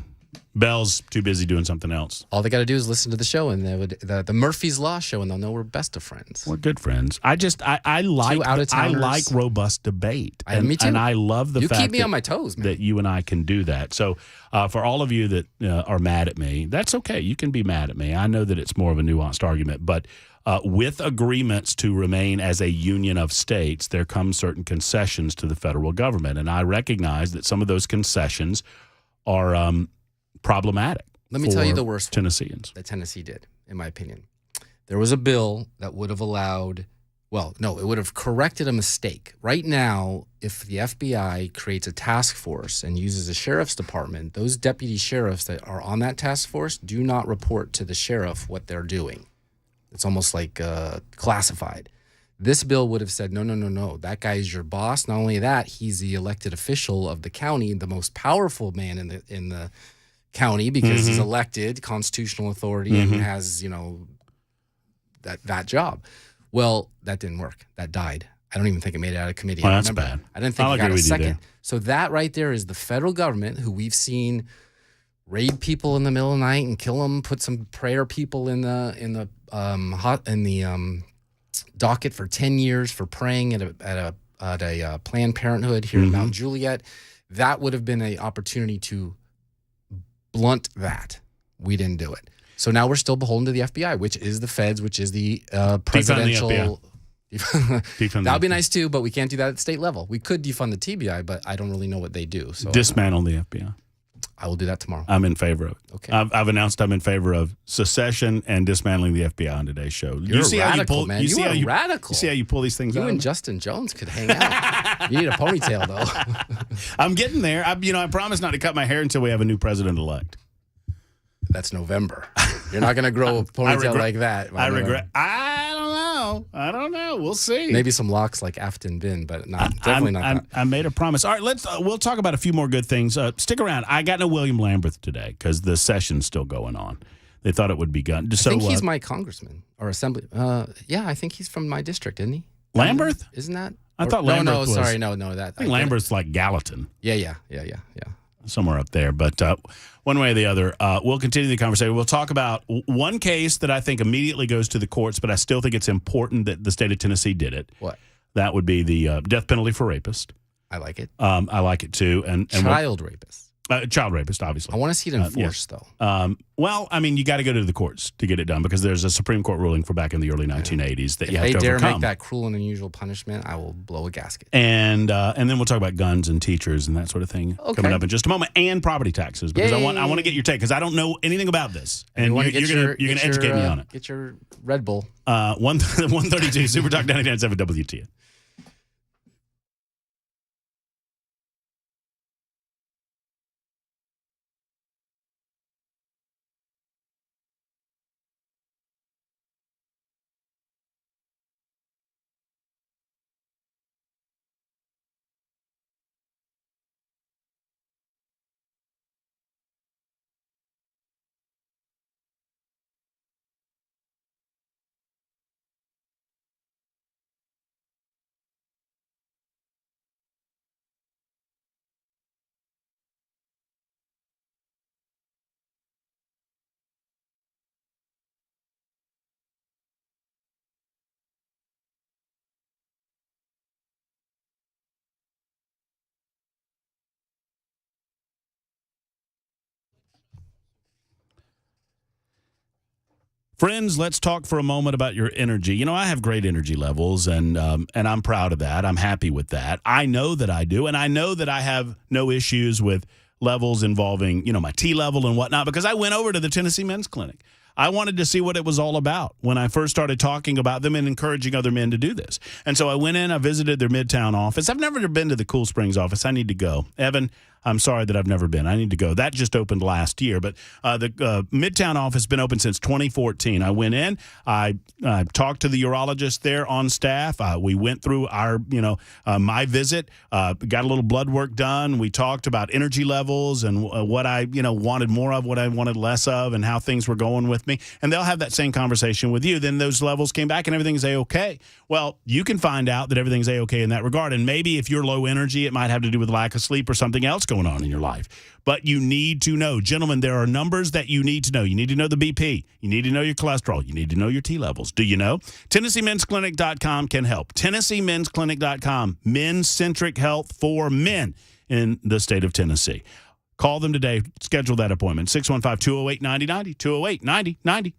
Bell's too busy doing something else. All they got to do is listen to the show, and they would the Murphy's Law show, and they'll know we're best of friends. We're good friends. I like robust debate. Me too. And I love the you fact keep me on my toes, man. that you and I can do that. So for all of you that are mad at me, that's okay. You can be mad at me. I know that it's more of a nuanced argument, but with agreements to remain as a union of states, there come certain concessions to the federal government. And I recognize that some of those concessions are problematic. Let me tell you the worst Tennesseans. that Tennessee did, in my opinion. There was a bill that would have allowed, it would have corrected a mistake. Right now, if the FBI creates a task force and uses a sheriff's department, those deputy sheriffs that are on that task force do not report to the sheriff what they're doing. It's almost like classified. This bill would have said, no. That guy is your boss. Not only that, he's the elected official of the county, the most powerful man in the county because he's elected, constitutional authority, and has, that job. Well, that didn't work. That died. I don't even think it made it out of committee. Well, that's bad. I didn't think it got a second. So that right there is the federal government, who we've seen raid people in the middle of the night and kill them, put some prayer people in the docket for 10 years for praying at a Planned Parenthood here in Mount Juliet. That would have been an opportunity to blunt that. We didn't do it. So now we're still beholden to the FBI, which is the feds, which is the presidential. That would be nice too, but we can't do that at the state level. We could defund the TBI, but I don't really know what they do. So dismantle the FBI. I will do that tomorrow. I'm in favor of it. Okay. I've announced I'm in favor of secession and dismantling the FBI on today's show. You're radical, man. You are radical. You see how you pull these things out? You and Justin Jones could hang out. You need a ponytail, though. I'm getting there. I promise not to cut my hair until we have a new president-elect. That's November. You're not going to grow a ponytail like that. I regret. I don't know. We'll see. Maybe some locks like Afton Bin, but definitely not that. I made a promise. All right, we'll talk about a few more good things. Stick around. I got no William Lamberth today because the session's still going on. They thought it would be gone. I think he's my congressman or assembly. Yeah, I think he's from my district, isn't he? Lamberth? Isn't that? I thought Lamberth was. Sorry, no. That I think Lamberth's like Gallatin. Yeah. Somewhere up there. But one way or the other, we'll continue the conversation. We'll talk about one case that I think immediately goes to the courts, but I still think it's important that the state of Tennessee did it. What? That would be the death penalty for rapists. I like it. I like it too. And child rapists. Child rapist, obviously. I want to see it enforced, though. Well, I mean, you got to go to the courts to get it done because there's a Supreme Court ruling from back in the early 1980s that you have to overcome. If they dare make that cruel and unusual punishment, I will blow a gasket. And then we'll talk about guns and teachers and that sort of thing coming up in just a moment, and property taxes because I want to get your take because I don't know anything about this, and you're going to educate me on it. Get your Red Bull. 132 Super Talk 99.7 WTN. Friends, let's talk for a moment about your energy. You know, I have great energy levels, and I'm proud of that. I'm happy with that. I know that I do, and I know that I have no issues with levels involving, my T level and whatnot, because I went over to the Tennessee Men's Clinic. I wanted to see what it was all about when I first started talking about them and encouraging other men to do this. And so I went in, I visited their Midtown office. I've never been to the Cool Springs office. I need to go. Evan, I'm sorry that I've never been. I need to go. That just opened last year, but the Midtown office has been open since 2014. I went in, I talked to the urologist there on staff. We went through our, my visit, got a little blood work done. We talked about energy levels and what I, wanted more of, what I wanted less of, and how things were going with with me, and they'll have that same conversation with you. Then those levels came back and everything's A-okay. Well, you can find out that everything's A-okay in that regard. And maybe if you're low energy, it might have to do with lack of sleep or something else going on in your life. But you need to know. Gentlemen, there are numbers that you need to know. You need to know the BP. You need to know your cholesterol. You need to know your T levels. Do you know? TennesseeMen'sClinic.com can help. TennesseeMen'sClinic.com. Men-centric health for men in the state of Tennessee. Call them today. Schedule that appointment. 615-208-9090. 208-9090.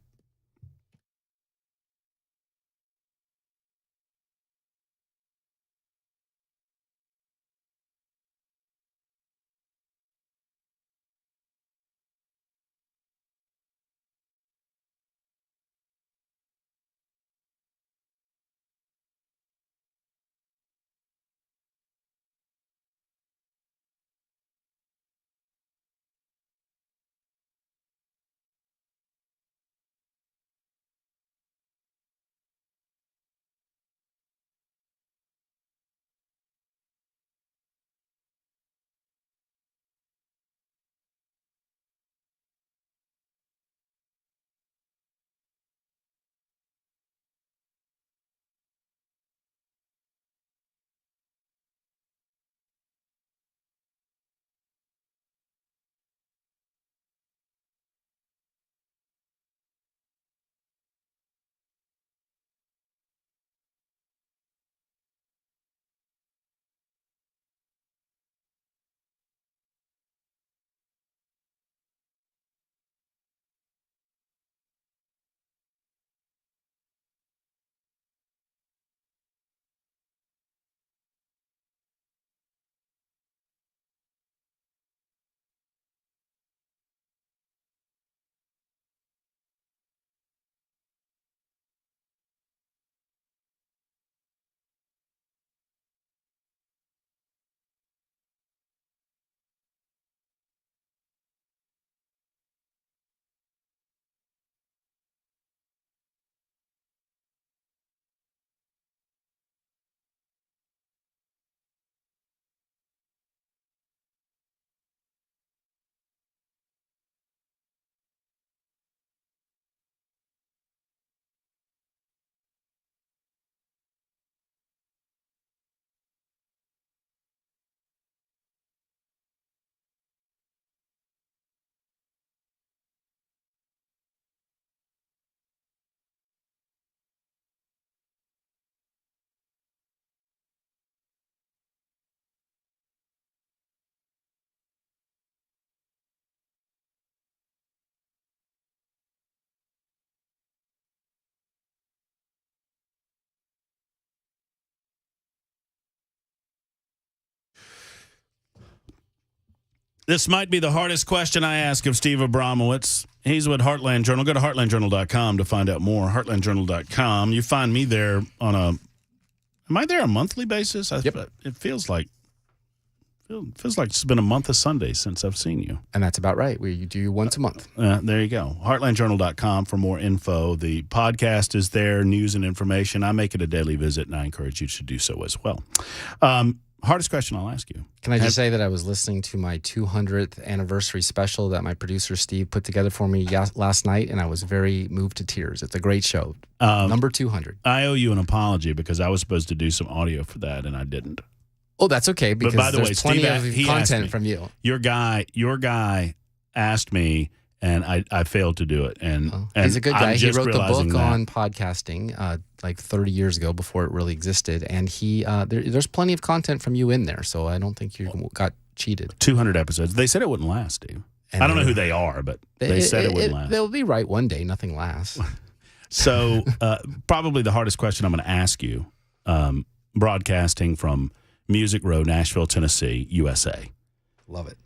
This might be the hardest question I ask of Steve Abramowitz. He's with Heartland Journal. Go to heartlandjournal.com to find out more. Heartlandjournal.com. You find me there on am I there a monthly basis? Yep. It feels like it's been a month of Sundays since I've seen you. And that's about right. We do you once a month. There you go. Heartlandjournal.com for more info. The podcast is there, news and information. I make it a daily visit, and I encourage you to do so as well. Hardest question I'll ask you. Can I just say that I was listening to my 200th anniversary special that my producer Steve put together for me last night, and I was very moved to tears. It's a great show. Number 200. I owe you an apology because I was supposed to do some audio for that, and I didn't. Oh, that's okay, because by the there's way, plenty Steve, of content from you. Your guy asked me, and I failed to do it. And he's a good guy. He wrote the book that. on podcasting like 30 years ago before it really existed. And there's plenty of content from you in there, so I don't think you got cheated. 200 episodes. They said it wouldn't last, Steve. I don't know who they are, but they said it wouldn't last. They'll be right one day. Nothing lasts. So probably the hardest question I'm going to ask you, broadcasting from Music Row, Nashville, Tennessee, USA. Love it.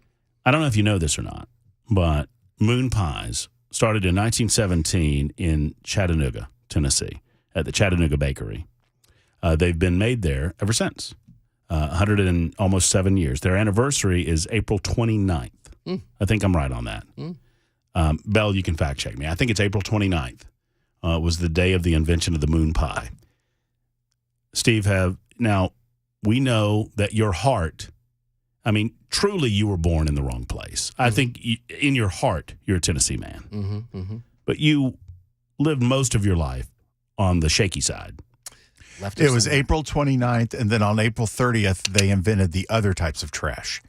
I don't know if you know this or not, but Moon Pies started in 1917 in Chattanooga, Tennessee, at the Chattanooga Bakery. They've been made there ever since, 100 and almost 7 years. Their anniversary is April 29th. I think I'm right on that. Bell, you can fact check me. I think it's April 29th was the day of the invention of the Moon Pie. Steve, now we know that your heart, I mean, truly you were born in the wrong place. I think in your heart, you're a Tennessee man. but you lived most of your life on the shaky side. It was April 29th, and then on April 30th, they invented the other types of trash.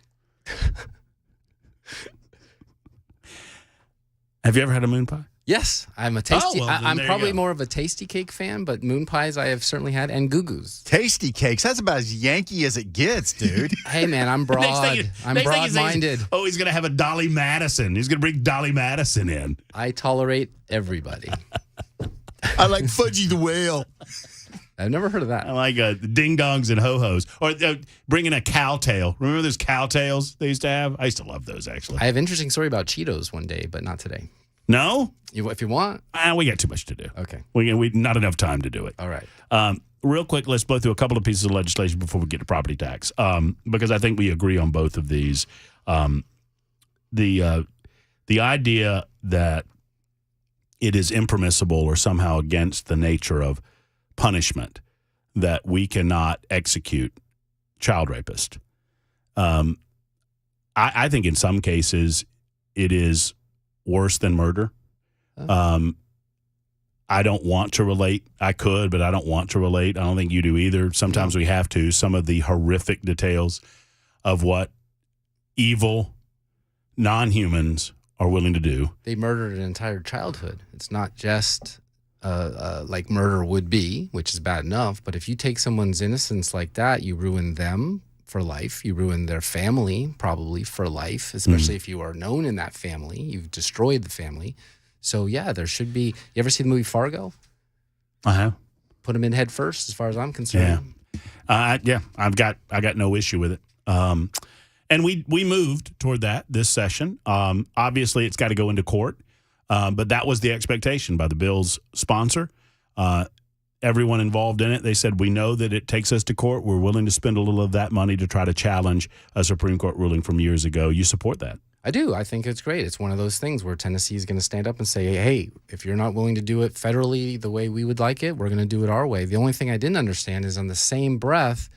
Have you ever had a moon pie? Yes, I'm a tasty. Oh, well, then I'm there you probably go. more of a tasty cake fan, but moon pies I have certainly had, and goo-goos. Tasty cakes. That's about as Yankee as it gets, dude. Hey, man, I'm broad. I'm next thing broad-minded. He's going to have a Dolly Madison. He's going to bring Dolly Madison in. I tolerate everybody. I like Fudgy the Whale. I've never heard of that. I like ding-dongs and ho-hos. Or bringing a cow tail. Remember those cow tails they used to have? I used to love those, actually. I have an interesting story about Cheetos one day, but not today. No? If you want. We got too much to do. Okay. We not enough time to do it. All right. Real quick, let's blow through a couple of pieces of legislation before we get to property tax, because I think we agree on both of these. The idea that it is impermissible or somehow against the nature of punishment that we cannot execute child rapists. I think in some cases it is worse than murder. I don't want to relate. I could, but I don't want to relate. I don't think you do either. Sometimes we have to. Some of the horrific details of what evil non-humans are willing to do. They murdered an entire childhood. It's not just like murder would be, which is bad enough. But if you take someone's innocence like that, you ruin them for life. You ruin their family probably for life, especially if you are known in that family. You've destroyed the family. So, yeah, there should be. You ever see the movie Fargo? I have. Put them in head first, as far as I'm concerned. Yeah. I got no issue with it. And we moved toward that this session. Obviously, it's got to go into court, but that was the expectation by the bill's sponsor. Everyone involved in it, they said, we know that it takes us to court. We're willing to spend a little of that money to try to challenge a Supreme Court ruling from years ago. You support that? I do. I think it's great. It's one of those things where Tennessee is going to stand up and say, hey, if you're not willing to do it federally the way we would like it, we're going to do it our way. The only thing I didn't understand is on the same breath,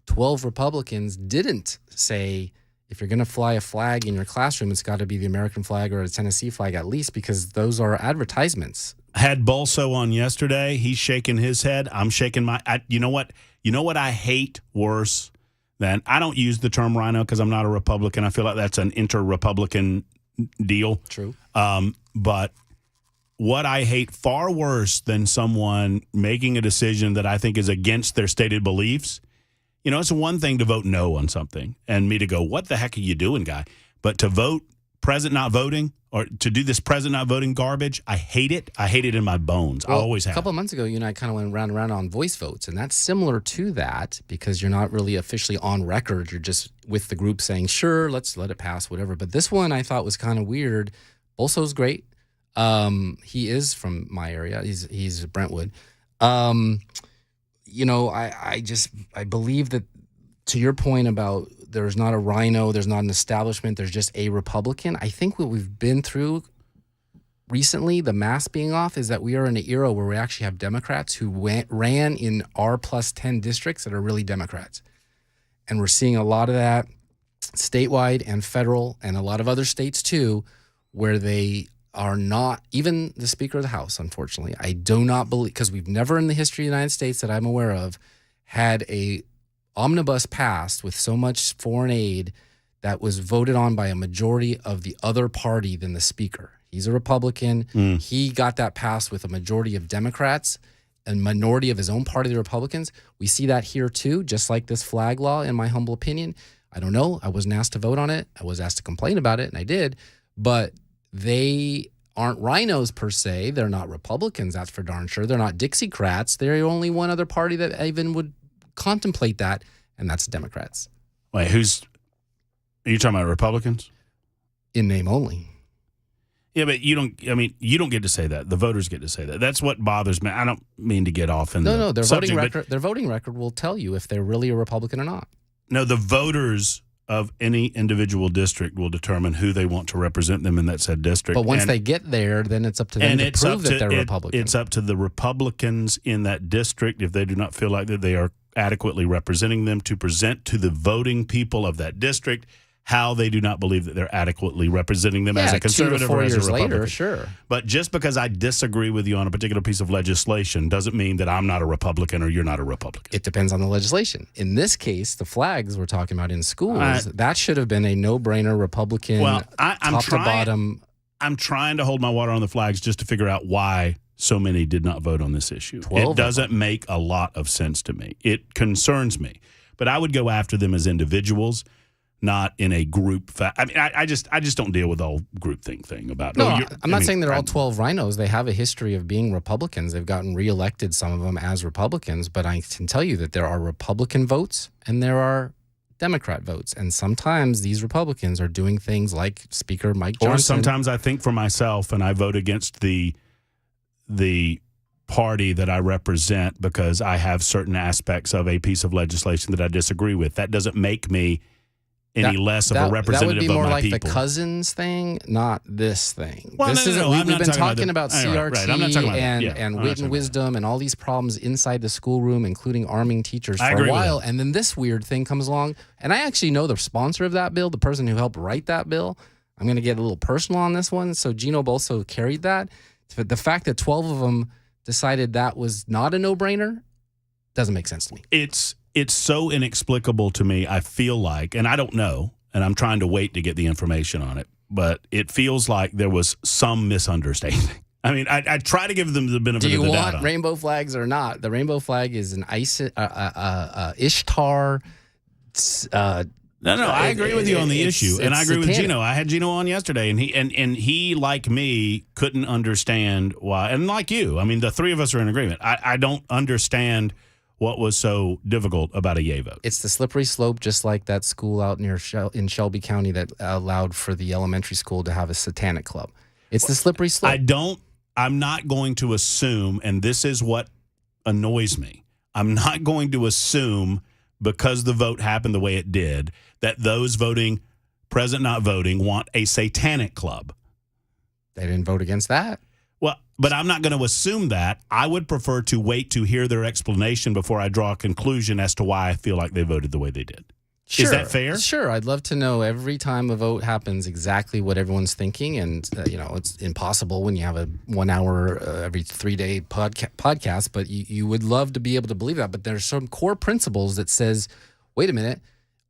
12 Republicans didn't say, if you're going to fly a flag in your classroom, it's got to be the American flag or a Tennessee flag at least, because those are advertisements. Had Bolso on yesterday. He's shaking his head. I'm shaking my. You know what? You know what I hate worse than, I don't use the term rhino because I'm not a Republican. I feel like that's an inter-Republican deal. True. But what I hate far worse than someone making a decision that I think is against their stated beliefs. You know, it's one thing to vote no on something and me to go, what the heck are you doing, guy? But to vote present not voting, or to do this present not voting garbage, I hate it. I hate it in my bones. Well, I always have. A couple of months ago, you and I kind of went round and round on voice votes, and that's similar to that because you're not really officially on record. You're just with the group saying, sure, let's let it pass, whatever. But this one I thought was kind of weird. Bolso's great. He is from my area. He's Brentwood. You know, I believe that, to your point about there's not a rhino, there's not an establishment, there's just a Republican. I think what we've been through recently, the mask being off, is that we are in an era where we actually have Democrats who ran in R+10 districts that are really Democrats. And we're seeing a lot of that statewide and federal and a lot of other states too, where they are not, even the Speaker of the House, unfortunately, I do not believe, because we've never in the history of the United States that I'm aware of had a omnibus passed with so much foreign aid that was voted on by a majority of the other party than the Speaker. He's a Republican. He got that passed with a majority of Democrats and minority of his own party, the Republicans. We see that here too, just like this flag law, in my humble opinion. I don't know. I wasn't asked to vote on it. I was asked to complain about it, and I did. But they aren't rhinos per se. They're not Republicans, that's for darn sure. They're not Dixiecrats. They're only one other party that even would contemplate that, and that's Democrats. Wait, are you talking about Republicans? In name only. Yeah, but you don't get to say that. The voters get to say that. That's what bothers me. I don't mean to get off in No, the their subject, voting record will tell you if they're really a Republican or not. No, the voters of any individual district will determine who they want to represent them in that said district. But once they get there, then it's up to them to prove that they're Republican. It's up to the Republicans in that district, if they do not feel like that they are adequately representing them, to present to the voting people of that district how they do not believe that they're adequately representing them as a 2 to conservative 4 or as a years Republican. later, sure. But just because I disagree with you on a particular piece of legislation doesn't mean that I'm not a Republican or you're not a Republican. It depends on the legislation. In this case, the flags we're talking about in schools, that should have been a no-brainer Republican I'm top to bottom. I'm trying to hold my water on the flags just to figure out why so many did not vote on this issue. 12 It doesn't make a lot of sense to me. It concerns me. But I would go after them as individuals, not in a group. I just don't deal with the whole groupthink thing about. No, I'm not saying they're all 12 rhinos. They have a history of being Republicans. They've gotten reelected, some of them as Republicans. But I can tell you that there are Republican votes and there are Democrat votes. And sometimes these Republicans are doing things like Speaker Mike Johnson. Or sometimes I think for myself and I vote against the party that I represent because I have certain aspects of a piece of legislation that I disagree with. That doesn't make me any less of a representative of my people. That would be more like the Cousins thing, not this thing. Well, this no, we've been talking about CRT right. I'm not talking about and wit and wisdom and all these problems inside the schoolroom, including arming teachers I for agree a with while. that. And then this weird thing comes along. And I actually know the sponsor of that bill, the person who helped write that bill. I'm going to get a little personal on this one. So Gino Bolso carried that. But the fact that 12 of them decided that was not a no-brainer doesn't make sense to me. It's so inexplicable to me, I feel like, and I don't know, and I'm trying to wait to get the information on it, but it feels like there was some misunderstanding. I mean, I try to give them the benefit of the doubt. Do you want rainbow flags or not? The rainbow flag is an Ishtar. No, I agree with you on the issue, and I agree with satanic. Gino. I had Gino on yesterday, and he like me couldn't understand why, and like you, I mean, the three of us are in agreement. I don't understand what was so difficult about a yay vote. It's the slippery slope, just like that school out near in Shelby County that allowed for the elementary school to have a satanic club. It's the slippery slope. I'm not going to assume, and this is what annoys me. I'm not going to assume because the vote happened the way it did that those voting, present not voting, want a satanic club. They didn't vote against that. Well, but I'm not going to assume that. I would prefer to wait to hear their explanation before I draw a conclusion as to why I feel like they voted the way they did. Sure. Is that fair? Sure. I'd love to know every time a vote happens exactly what everyone's thinking. And, it's impossible when you have a 1 hour every 3-day podcast, but you would love to be able to believe that. But there's some core principles that says, wait a minute,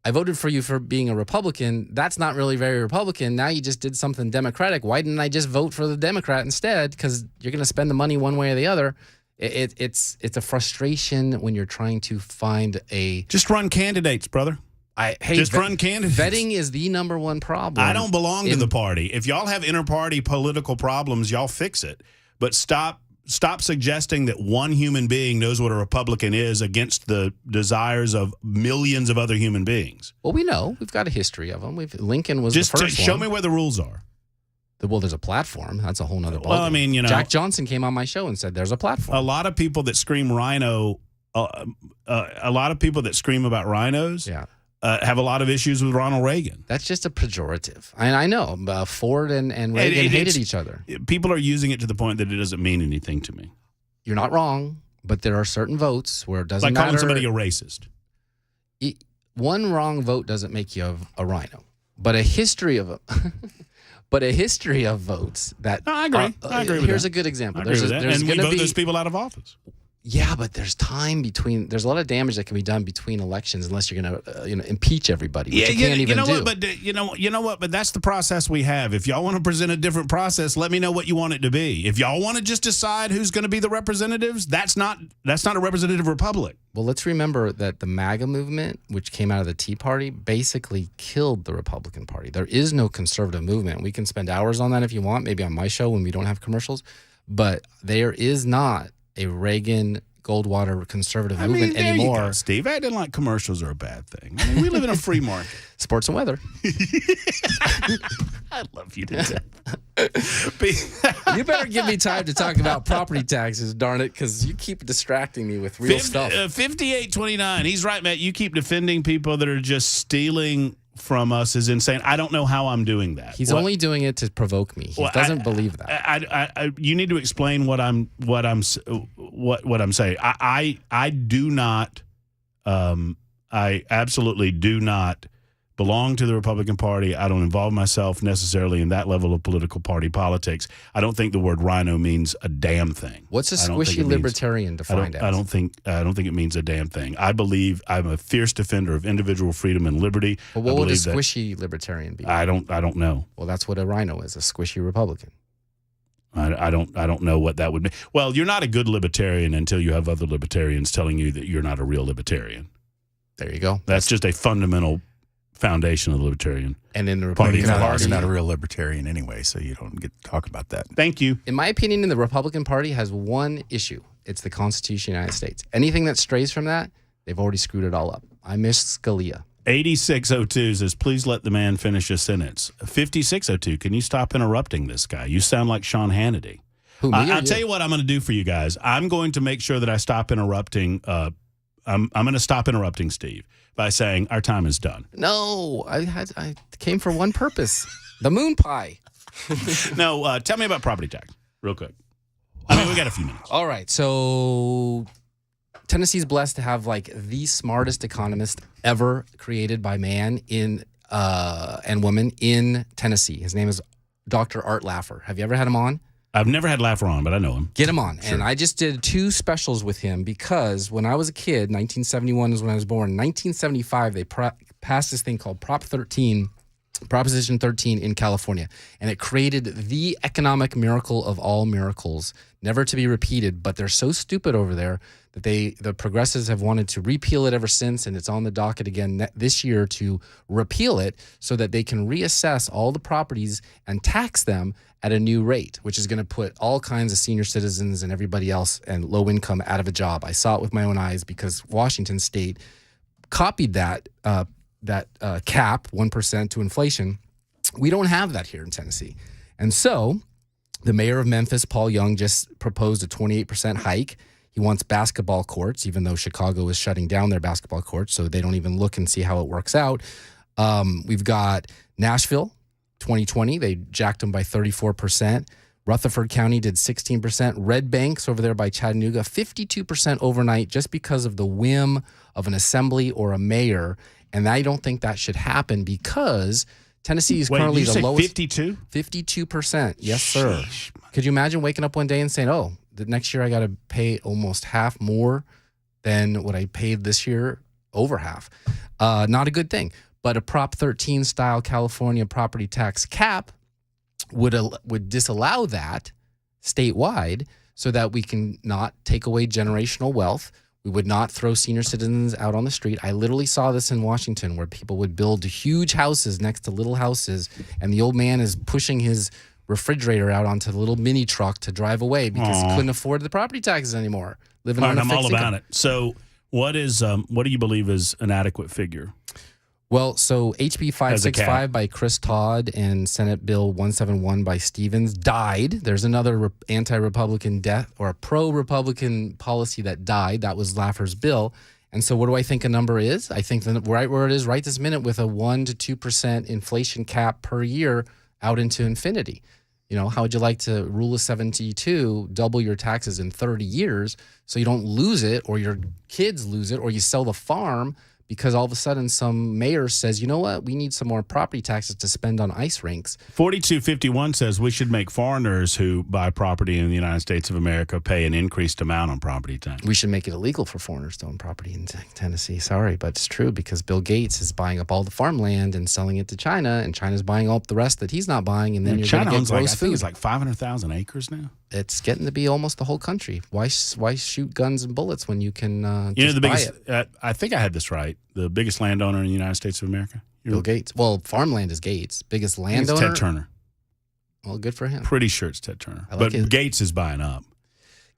I voted for you for being a Republican. That's not really very Republican. Now you just did something Democratic. Why didn't I just vote for the Democrat instead? Because you're going to spend the money one way or the other. It's a frustration when you're trying to find a... Just run candidates, brother. Run candidates. Vetting is the number one problem. I don't belong to the party. If y'all have inter-party political problems, y'all fix it. But stop suggesting that one human being knows what a Republican is against the desires of millions of other human beings. Well, we know. We've got a history of them. Lincoln was the first one. Just show me where the rules are. Well, there's a platform. That's a whole nother ballgame. Well, I mean, Jack Johnson came on my show and said there's a platform. A lot of people that scream rhino, a lot of people that scream about rhinos have a lot of issues with Ronald Reagan. That's just a pejorative. I know. Ford and Reagan hated each other. People are using it to the point that it doesn't mean anything to me. You're not wrong, but there are certain votes where it doesn't matter. Like calling somebody a racist. One wrong vote doesn't make you a rhino, but a history of votes that... No, I agree. I agree with Here's that. a good example. I agree with that. And we vote those people out of office. Yeah, but there's time between. There's a lot of damage that can be done between elections unless you're going to impeach everybody. Which you can't even do. What? But you know what? But that's the process we have. If y'all want to present a different process, let me know what you want it to be. If y'all want to just decide who's going to be the representatives, that's not a representative republic. Well, let's remember that the MAGA movement, which came out of the Tea Party, basically killed the Republican Party. There is no conservative movement. We can spend hours on that if you want, maybe on my show when we don't have commercials. But there is not a Reagan Goldwater conservative movement anymore. You go, Steve, acting like commercials are a bad thing. I mean, we live in a free market. Sports and weather. I love you to death. You better give me time to talk about property taxes, darn it, because you keep distracting me with real stuff. 5829. He's right, Matt. You keep defending people that are just stealing from us is insane. I don't know how I'm doing that. He's only doing it to provoke me. He doesn't believe that. You need to explain what I'm saying. I do not. I absolutely do not belong to the Republican Party. I don't involve myself necessarily in that level of political party politics. I don't think the word rhino means a damn thing. What's a squishy libertarian defined as? I don't think it means a damn thing. I believe I'm a fierce defender of individual freedom and liberty. But what would a squishy libertarian be? I don't know. Well, that's what a rhino is, a squishy Republican. I don't know what that would mean. Well, you're not a good libertarian until you have other libertarians telling you that you're not a real libertarian. There you go. That's just a fundamental foundation of the libertarian. And in the Republican Party, you're not a real libertarian anyway, so you don't get to talk about that. Thank you. In my opinion, the Republican Party has one issue. It's the Constitution of the United States. Anything that strays from that, they've already screwed it all up. I miss Scalia. 8602 says, please let the man finish a sentence. 5602, can you stop interrupting this guy? You sound like Sean Hannity. Who, me or I'll you? tell you what I'm going to do for you guys. I'm going to make sure that I stop interrupting. I'm going to stop interrupting Steve by saying our time is done. No, I came for one purpose. The moon pie. No, tell me about property tax real quick. I mean, we got a few minutes. All right, so Tennessee's blessed to have like the smartest economist ever created by man and woman in Tennessee. His name is Dr. Art Laffer. Have you ever had him on? I've never had Laffer on, but I know him. Get him on. Sure. And I just did 2 specials with him because when I was a kid, 1971 is when I was born. In 1975, they passed this thing called Proposition 13 in California. And it created the economic miracle of all miracles, never to be repeated. But they're so stupid over there that the progressives have wanted to repeal it ever since. And it's on the docket again this year to repeal it so that they can reassess all the properties and tax them at a new rate, which is going to put all kinds of senior citizens and everybody else and low income out of a job. I saw it with my own eyes because Washington State copied that cap, 1% to inflation. We don't have that here in Tennessee. And so the mayor of Memphis, Paul Young, just proposed a 28% hike. He wants basketball courts, even though Chicago is shutting down their basketball courts, so they don't even look and see how it works out. We've got Nashville, 2020, they jacked them by 34%. Rutherford County did 16%. Red Banks over there by Chattanooga, 52% overnight just because of the whim of an assembly or a mayor. And I don't think that should happen because Tennessee is currently the lowest. 52? 52%. Yes, sir. Sheesh. Could you imagine waking up one day and saying, oh, the next year I got to pay almost half more than what I paid this year? Over half. Not a good thing. But a Prop 13 style California property tax cap would disallow that statewide so that we can not take away generational wealth. We would not throw senior citizens out on the street. I literally saw this in Washington where people would build huge houses next to little houses, and the old man is pushing his refrigerator out onto the little mini truck to drive away because he couldn't afford the property taxes anymore. Living on a fixed I'm all about income. it. So what do you believe is an adequate figure? Well, so HB 565 by Chris Todd and Senate Bill 171 by Stevens died. There's another anti-Republican death or a pro-Republican policy that died. That was Laffer's bill. And so what do I think a number is? I think that right where it is right this minute with a 1% to 2% inflation cap per year out into infinity. You know, how would you like to rule of 72, double your taxes in 30 years so you don't lose it or your kids lose it or you sell the farm because all of a sudden some mayor says, you know what, we need some more property taxes to spend on ice rinks. 4251 says we should make foreigners who buy property in the United States of America pay an increased amount on property tax. We should make it illegal for foreigners to own property in Tennessee. Sorry, but it's true because Bill Gates is buying up all the farmland and selling it to China, and China's buying up the rest that he's not buying, and then you're going to get gross food. I think it's like 500,000 acres now. It's getting to be almost the whole country. Why shoot guns and bullets when you can the buy biggest, it? I think I had this right. The biggest landowner in the United States of America? Bill Gates. Well, farmland is Gates. Biggest landowner? It's Ted Turner. Well, good for him. Pretty sure it's Ted Turner. Like but it. Gates is buying up.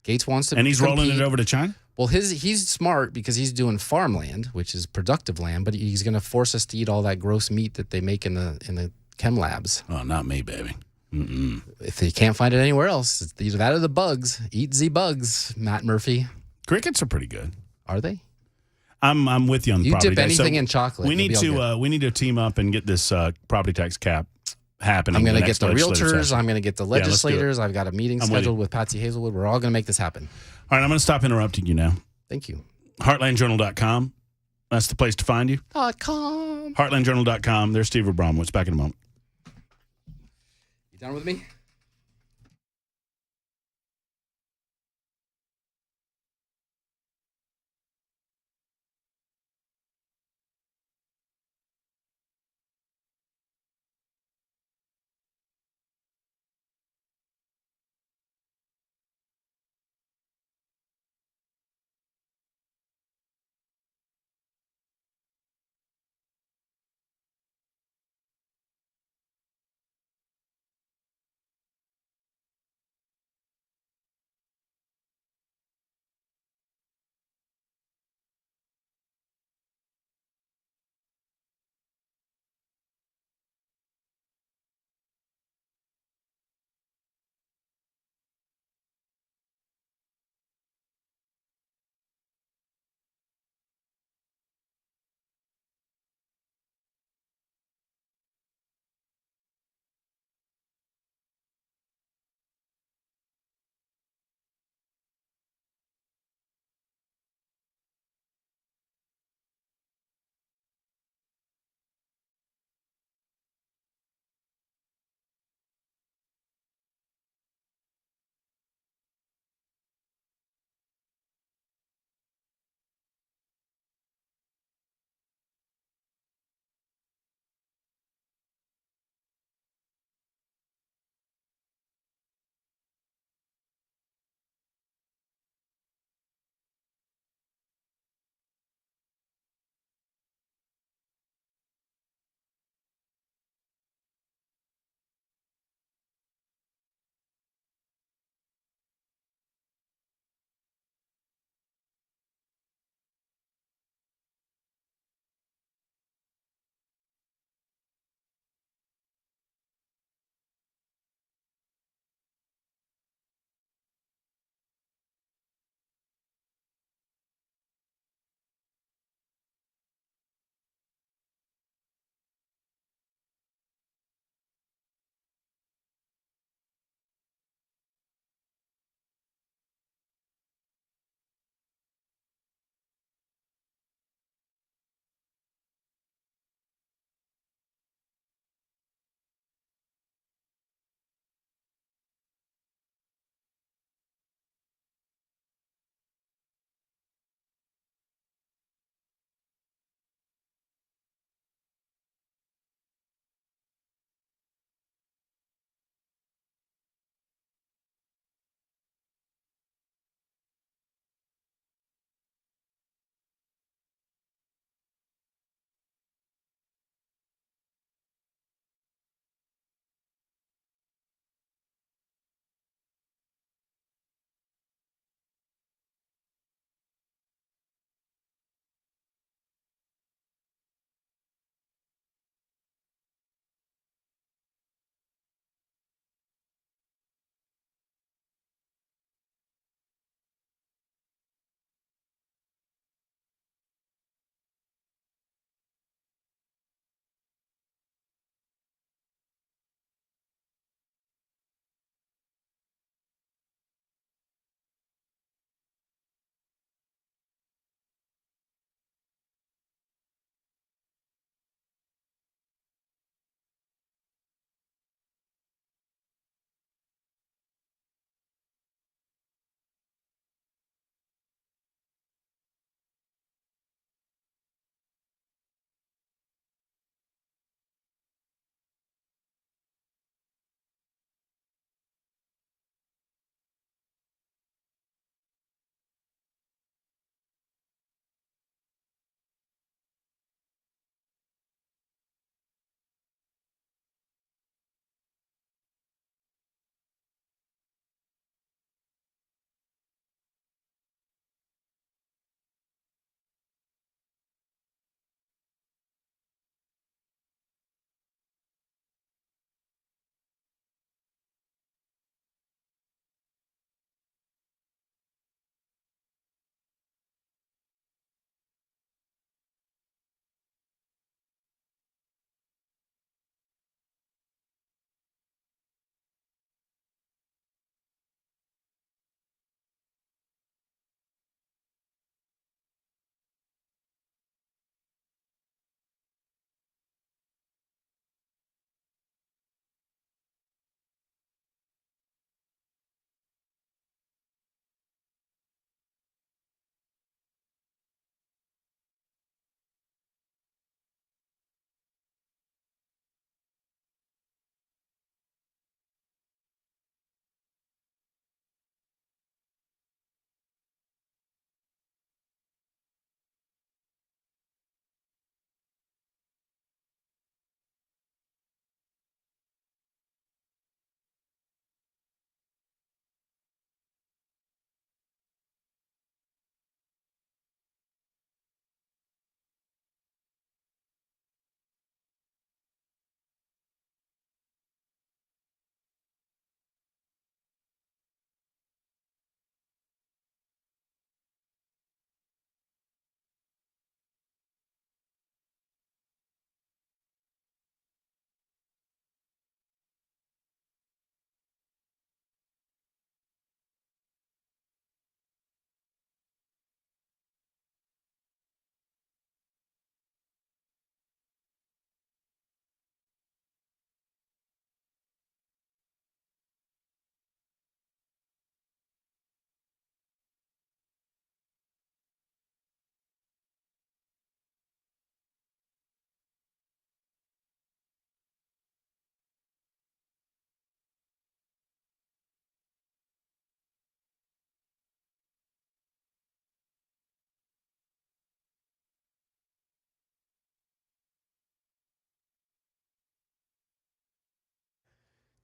Gates wants to And he's compete. rolling it over to China? Well, he's smart because he's doing farmland, which is productive land, but he's going to force us to eat all that gross meat that they make in the chem labs. Oh, not me, baby. Mm-mm. If they can't find it anywhere else, it's either that or the bugs. Eat the bugs, Matt Murphy. Crickets are pretty good. Are they? I'm with you on the You property dip tax. anything in chocolate. We need to team up and get this property tax cap happening. I'm going to in get the legislative realtors. session. I'm going to get the let's do it. legislators. I've got a meeting I'm with scheduled you. with Patsy Hazelwood. We're all going to make this happen. All right, I'm going to stop interrupting you now. Thank you. Heartlandjournal.com. That's the place to find you. .com. Heartlandjournal.com. There's Steve Abramowitz. Back in a moment. You done with me?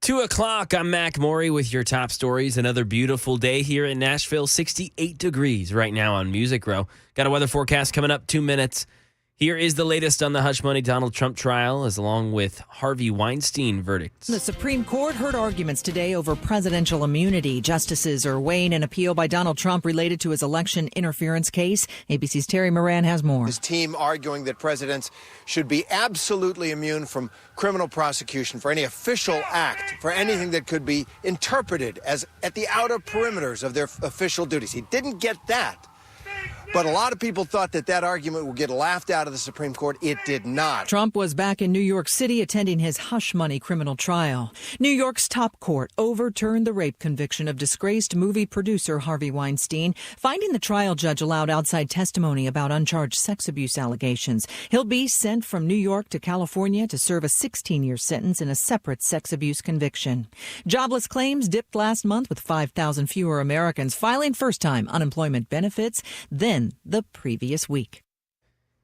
2 o'clock, I'm Mac Maury with your top stories. Another beautiful day here in Nashville, 68 degrees right now on Music Row. Got a weather forecast coming up 2 minutes. Here is the latest on the hush money Donald Trump trial, as along with Harvey Weinstein verdicts. The Supreme Court heard arguments today over presidential immunity. Justices are weighing an appeal by Donald Trump related to his election interference case. ABC's Terry Moran has more. His team arguing that presidents should be absolutely immune from criminal prosecution for any official act, for anything that could be interpreted as at the outer perimeters of their official duties. He didn't get that. But a lot of people thought that argument would get laughed out of the Supreme Court. It did not. Trump was back in New York City attending his hush money criminal trial. New York's top court overturned the rape conviction of disgraced movie producer Harvey Weinstein, finding the trial judge allowed outside testimony about uncharged sex abuse allegations. He'll be sent from New York to California to serve a 16-year sentence in a separate sex abuse conviction. Jobless claims dipped last month with 5,000 fewer Americans filing first-time unemployment benefits than the previous week.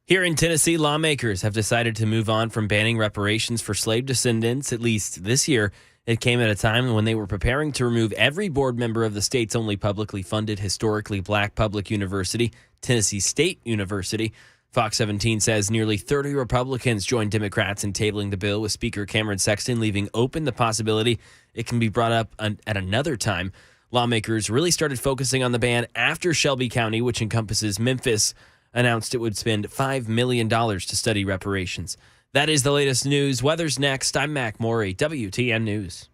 Here in Tennessee, lawmakers have decided to move on from banning reparations for slave descendants, at least this year. It came at a time when they were preparing to remove every board member of the state's only publicly funded historically black public university, Tennessee State University. Fox 17 says nearly 30 Republicans joined Democrats in tabling the bill, with Speaker Cameron Sexton leaving open the possibility it can be brought up at another time. Lawmakers really started focusing on the ban after Shelby County, which encompasses Memphis, announced it would spend $5 million to study reparations. That is the latest news. Weather's next. I'm Mac Maury, WTN News.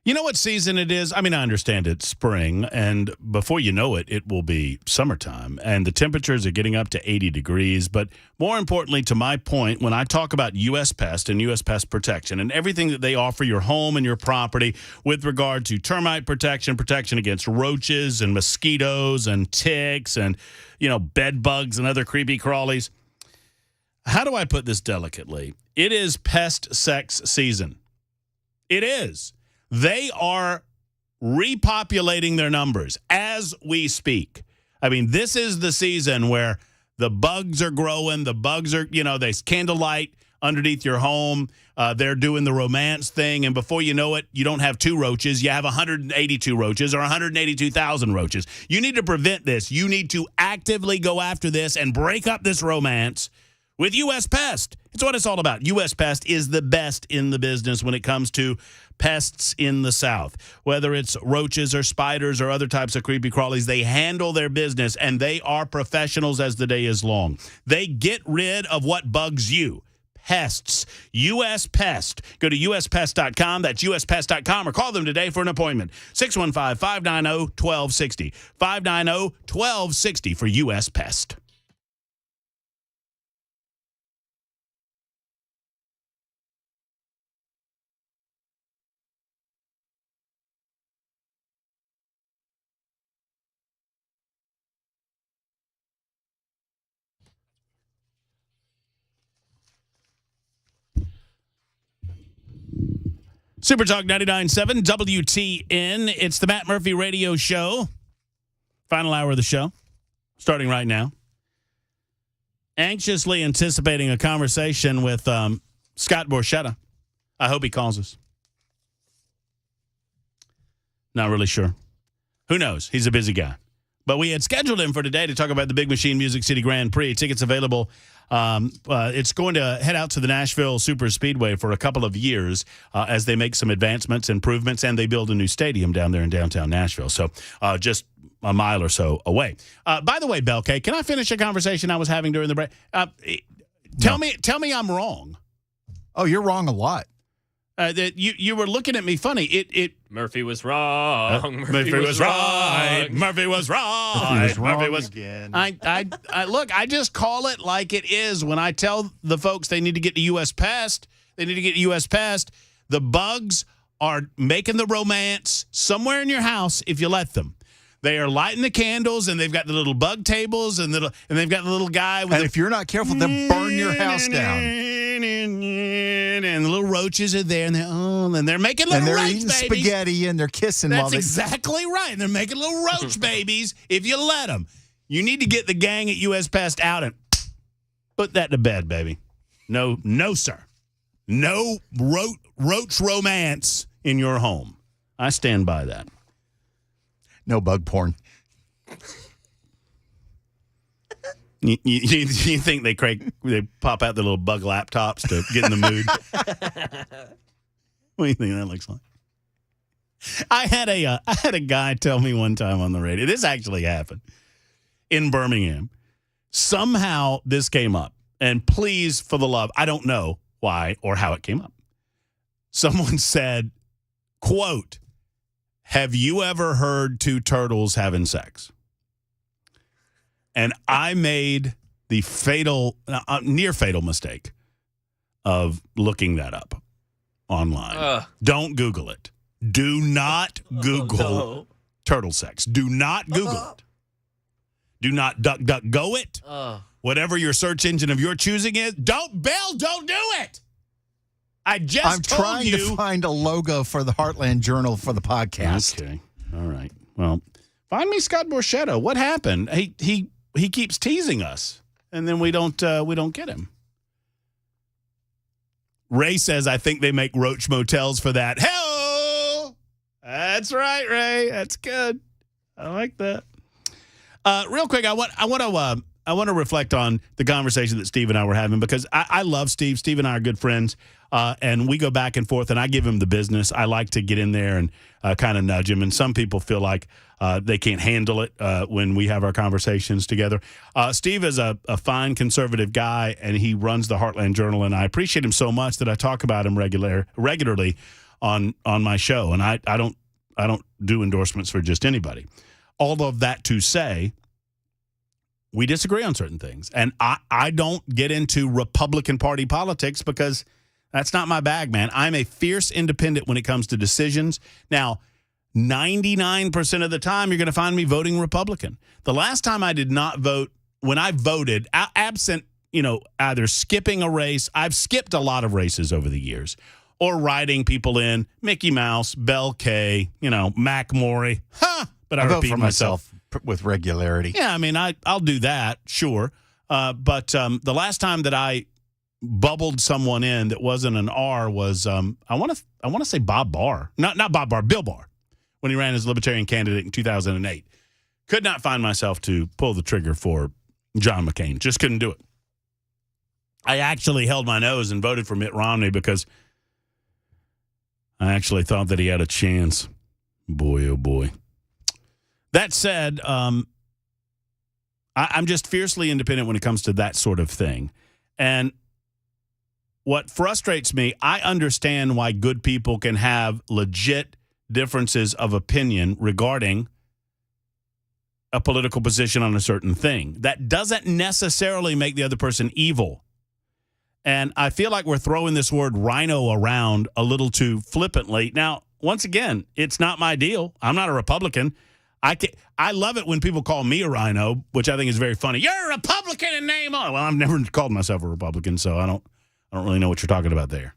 You know what season it is? I mean, I understand it's spring, and before you know it, it will be summertime, and the temperatures are getting up to 80 degrees. But more importantly, to my point, when I talk about U.S. Pest and U.S. Pest Protection and everything that they offer your home and your property with regard to termite protection, protection against roaches and mosquitoes and ticks and, bed bugs and other creepy crawlies. How do I put this delicately? It is pest sex season. It is. They are repopulating their numbers as we speak. I mean, this is the season where the bugs are growing. The bugs are, there's candlelight underneath your home. They're doing the romance thing. And before you know it, you don't have 2 roaches. You have 182 roaches or 182,000 roaches. You need to prevent this. You need to actively go after this and break up this romance with U.S. Pest. It's what it's all about. U.S. Pest is the best in the business when it comes to pests in the South. Whether it's roaches or spiders or other types of creepy crawlies, they handle their business, and they are professionals as the day is long. They get rid of what bugs you. Pests. U.S. Pest. Go to uspest.com. That's uspest.com, or call them today for an appointment. 615-590-1260. 590-1260 for U.S. Pest. Super Talk 99.7 WTN. It's the Matt Murphy Radio Show. Final hour of the show, starting right now. Anxiously anticipating a conversation with Scott Borchetta. I hope he calls us. Not really sure. Who knows? He's a busy guy. But we had scheduled him for today to talk about the Big Machine Music City Grand Prix. Tickets available. It's going to head out to the Nashville Super Speedway for a couple of years as they make some advancements, improvements, and they build a new stadium down there in downtown Nashville. So just a mile or so away. By the way, Belkay, can I finish a conversation I was having during the break? Tell me I'm wrong. Oh, you're wrong a lot. That you were looking at me funny. Murphy was wrong. Murphy was right. Murphy was right. Murphy was again. I look, I just call it like it is. When I tell the folks they need to get to U.S. Pest, the bugs are making the romance somewhere in your house if you let them. They are lighting the candles, and they've got the little bug tables, and they've got the little guy with. And if you're not careful, they'll burn your house down. And the little roaches are there, and they're making little roach babies. And they're eating spaghetti, and they're kissing. That's exactly right. And they're making little roach babies if you let them. You need to get the gang at U.S. Pest out and put that to bed, baby. No, sir. No roach romance in your home. I stand by that. No bug porn. You think they pop out their little bug laptops to get in the mood? What do you think that looks like? I had a guy tell me one time on the radio. This actually happened in Birmingham. Somehow this came up, and please, for the love, I don't know why or how it came up. Someone said, quote, "Have you ever heard two turtles having sex?" And I made the near fatal mistake of looking that up online. Don't Google it. Do not Google turtle sex. Do not Google it. Do not DuckDuckGo it. Whatever your search engine of your choosing is, don't do it. I'm trying to find a logo for the Heartland Journal for the podcast. Okay. All right. Well, find me Scott Borchetta. What happened? He keeps teasing us, and then we don't get him. Ray says, I think they make roach motels for that. Hell, that's right, Ray. That's good. I like that. Real quick, I want to reflect on the conversation that Steve and I were having, because I love Steve. Steve and I are good friends, and we go back and forth, and I give him the business. I like to get in there and kind of nudge him, and some people feel like they can't handle it when we have our conversations together. Steve is a fine conservative guy, and he runs the Heartland Journal, and I appreciate him so much that I talk about him regularly on my show, and I don't do endorsements for just anybody. All of that to say, we disagree on certain things, and I don't get into Republican Party politics because that's not my bag, man. I'm a fierce independent when it comes to decisions. Now, 99% of the time, you're going to find me voting Republican. The last time I did not vote, when I voted, absent, either skipping a race, I've skipped a lot of races over the years, or writing people in, Mickey Mouse, Bell K, Mac Maury. But I vote repeat for myself with regularity. Yeah, I mean, I'll do that, sure. But the last time that I bubbled someone in that wasn't an R was I want to say Bob Barr, not Bob Barr, Bill Barr, when he ran as Libertarian candidate in 2008. Could not find myself to pull the trigger for John McCain. Just couldn't do it. I actually held my nose and voted for Mitt Romney because I actually thought that he had a chance. Boy, oh boy. That said, I'm just fiercely independent when it comes to that sort of thing. And what frustrates me, I understand why good people can have legit differences of opinion regarding a political position on a certain thing. That doesn't necessarily make the other person evil. And I feel like we're throwing this word rhino around a little too flippantly. Now, once again, it's not my deal. I'm not a Republican. I love it when people call me a rhino, which I think is very funny. You're a Republican in name only. Well, I've never called myself a Republican, so I don't really know what you're talking about there.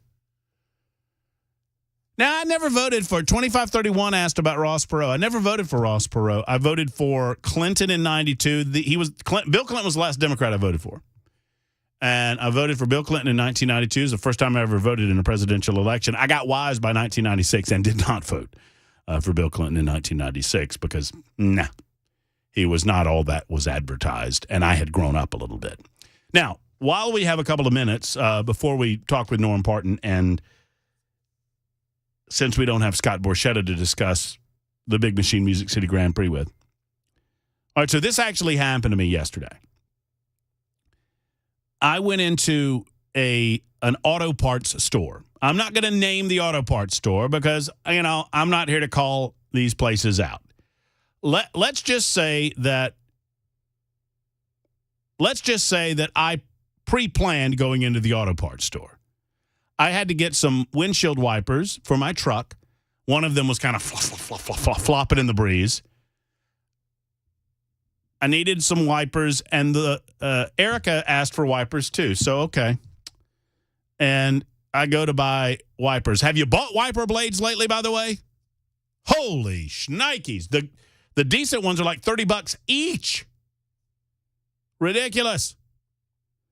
Now, I never voted for 2531 asked about Ross Perot. I never voted for Ross Perot. I voted for Clinton in 92. Bill Clinton was the last Democrat I voted for. And I voted for Bill Clinton in 1992. It was the first time I ever voted in a presidential election. I got wise by 1996 and did not vote for Bill Clinton in 1996 because, he was not all that was advertised, and I had grown up a little bit. Now, while we have a couple of minutes before we talk with Norm Parton, and since we don't have Scott Borchetta to discuss the Big Machine Music City Grand Prix with. All right, so this actually happened to me yesterday. I went into an auto parts store. I'm not going to name the auto parts store because, I'm not here to call these places out. Let's just say that I pre-planned going into the auto parts store. I had to get some windshield wipers for my truck. One of them was kind of flopping in the breeze. I needed some wipers, and Erica asked for wipers too, so okay. And I go to buy wipers. Have you bought wiper blades lately, by the way? Holy shnikes. The decent ones are like $30 each. Ridiculous.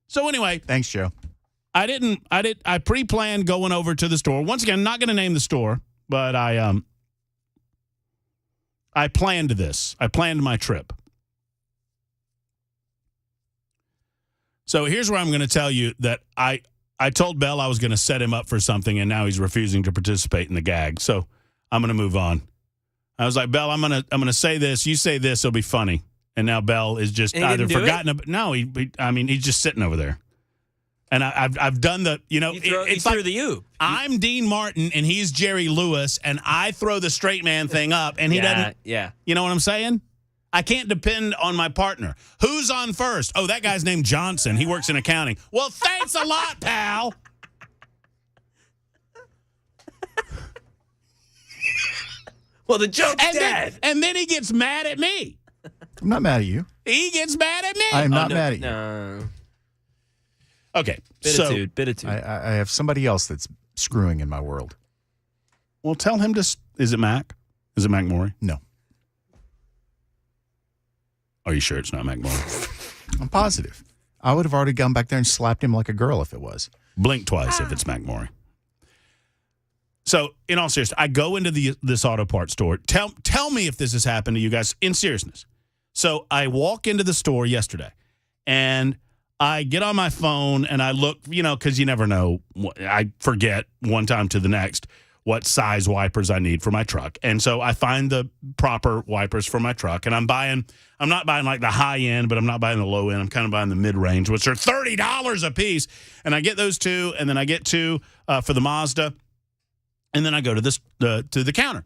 So anyway. Thanks, Joe. I pre-planned going over to the store. Once again, I'm not going to name the store, but I planned this. I planned my trip. So here's where I'm going to tell you that I told Bell I was going to set him up for something, and now he's refusing to participate in the gag. So I'm going to move on. I was like, Bell, I'm going to say this. You say this, it'll be funny. And now Bell is just either forgotten. No, he's just sitting over there. And I've done the, it's like the U. I'm Dean Martin and he's Jerry Lewis, and I throw the straight man thing up, and he doesn't. Yeah. You know what I'm saying? I can't depend on my partner. Who's on first? Oh, that guy's named Johnson. He works in accounting. Well, thanks a lot, pal. Well, the joke's dead. And then he gets mad at me. I'm not mad at you. He gets mad at me. I am not mad at you. No. Okay. Bittitude. I have somebody else that's screwing in my world. Well, tell him to. Is it Mac? Is it Mac Morey? No. Are you sure it's not Mac Morey? I'm positive. I would have already gone back there and slapped him like a girl if it was. Blink twice if it's Mac Morey. So, in all seriousness, I go into this auto parts store. Tell me if this has happened to you guys in seriousness. So, I walk into the store yesterday, and I get on my phone, and I look, because you never know. I forget one time to the next what size wipers I need for my truck. And so I find the proper wipers for my truck, and I'm not buying like the high end, but I'm not buying the low end. I'm kind of buying the mid-range, which are $30 a piece. And I get those two, and then I get two for the Mazda. And then I go to the counter,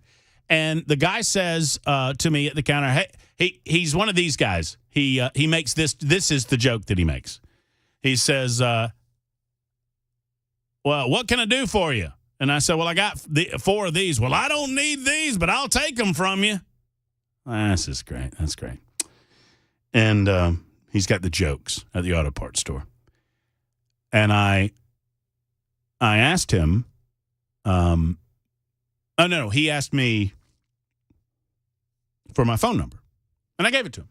and the guy says to me at the counter, "Hey, he's one of these guys. He makes this. This is the joke that he makes. He says, "Well, what can I do for you?" And I said, "Well, I got 4 of these." "Well, I don't need these, but I'll take them from you." This is great. That's great. And he's got the jokes at the auto parts store, and I asked him. No. He asked me for my phone number, and I gave it to him.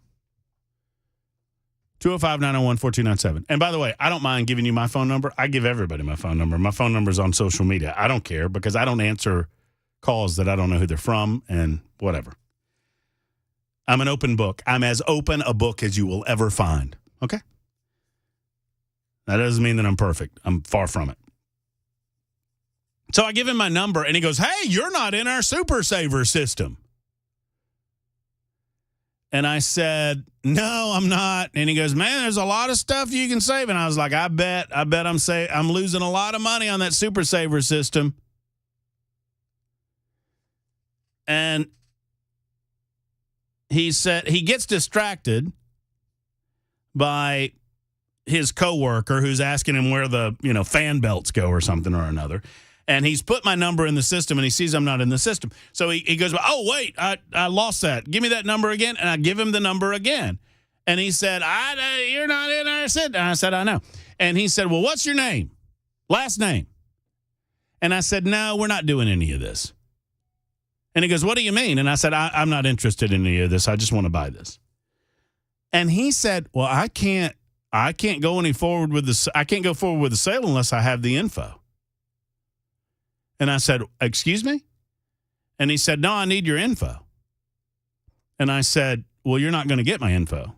205-901-4297. And by the way, I don't mind giving you my phone number. I give everybody my phone number. My phone number is on social media. I don't care because I don't answer calls that I don't know who they're from and whatever. I'm an open book. I'm as open a book as you will ever find. Okay? That doesn't mean that I'm perfect. I'm far from it. So I give him my number, and he goes, "Hey, you're not in our Super Saver system." And I said, "No, I'm not." And he goes, "Man, there's a lot of stuff you can save." And I was like, I bet I'm losing a lot of money on that Super Saver system. And he said he gets distracted by his coworker who's asking him where the, fan belts go or something or another. And he's put my number in the system, and he sees I'm not in the system. So he goes, "Oh, wait, I lost that. Give me that number again." And I give him the number again. And he said, "You're not in our system." And I said, "I know." And he said, "Well, what's your name? Last name?" And I said, no, we're not doing any of this. And he goes, what do you mean? And I said, I'm not interested in any of this. I just want to buy this. And he said, well, I can't go forward with the sale unless I have the info. And I said, excuse me? And he said, no, I need your info. And I said, well, you're not going to get my info.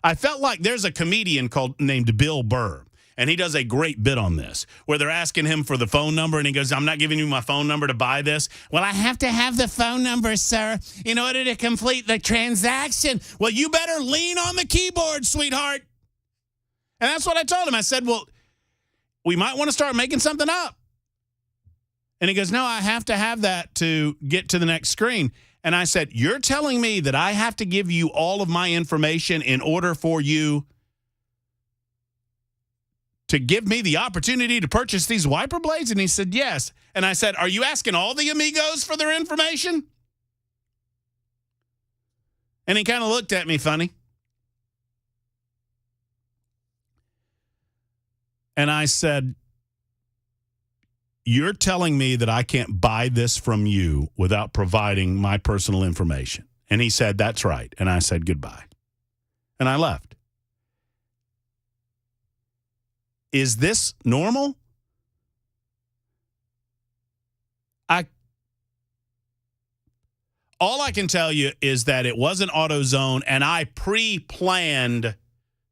I felt like there's a comedian named Bill Burr, and he does a great bit on this, where they're asking him for the phone number, and he goes, I'm not giving you my phone number to buy this. Well, I have to have the phone number, sir, in order to complete the transaction. Well, you better lean on the keyboard, sweetheart. And that's what I told him. I said, well, we might want to start making something up. And he goes, no, I have to have that to get to the next screen. And I said, you're telling me that I have to give you all of my information in order for you to give me the opportunity to purchase these wiper blades? And he said, yes. And I said, are you asking all the amigos for their information? And he kind of looked at me funny. And I said, you're telling me that I can't buy this from you without providing my personal information. And he said, that's right. And I said, goodbye. And I left. Is this normal? All I can tell you is that it wasn't AutoZone, and I pre-planned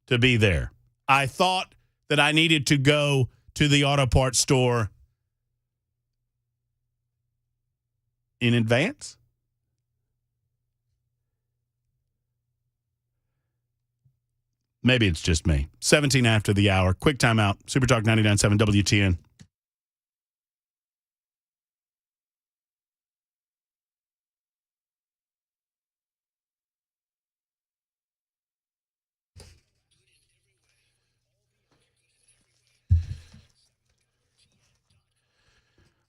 to be there. I thought that I needed to go to the auto parts store in advance. Maybe it's just me. 17 after the hour. Quick timeout. Super Talk 99.7 WTN.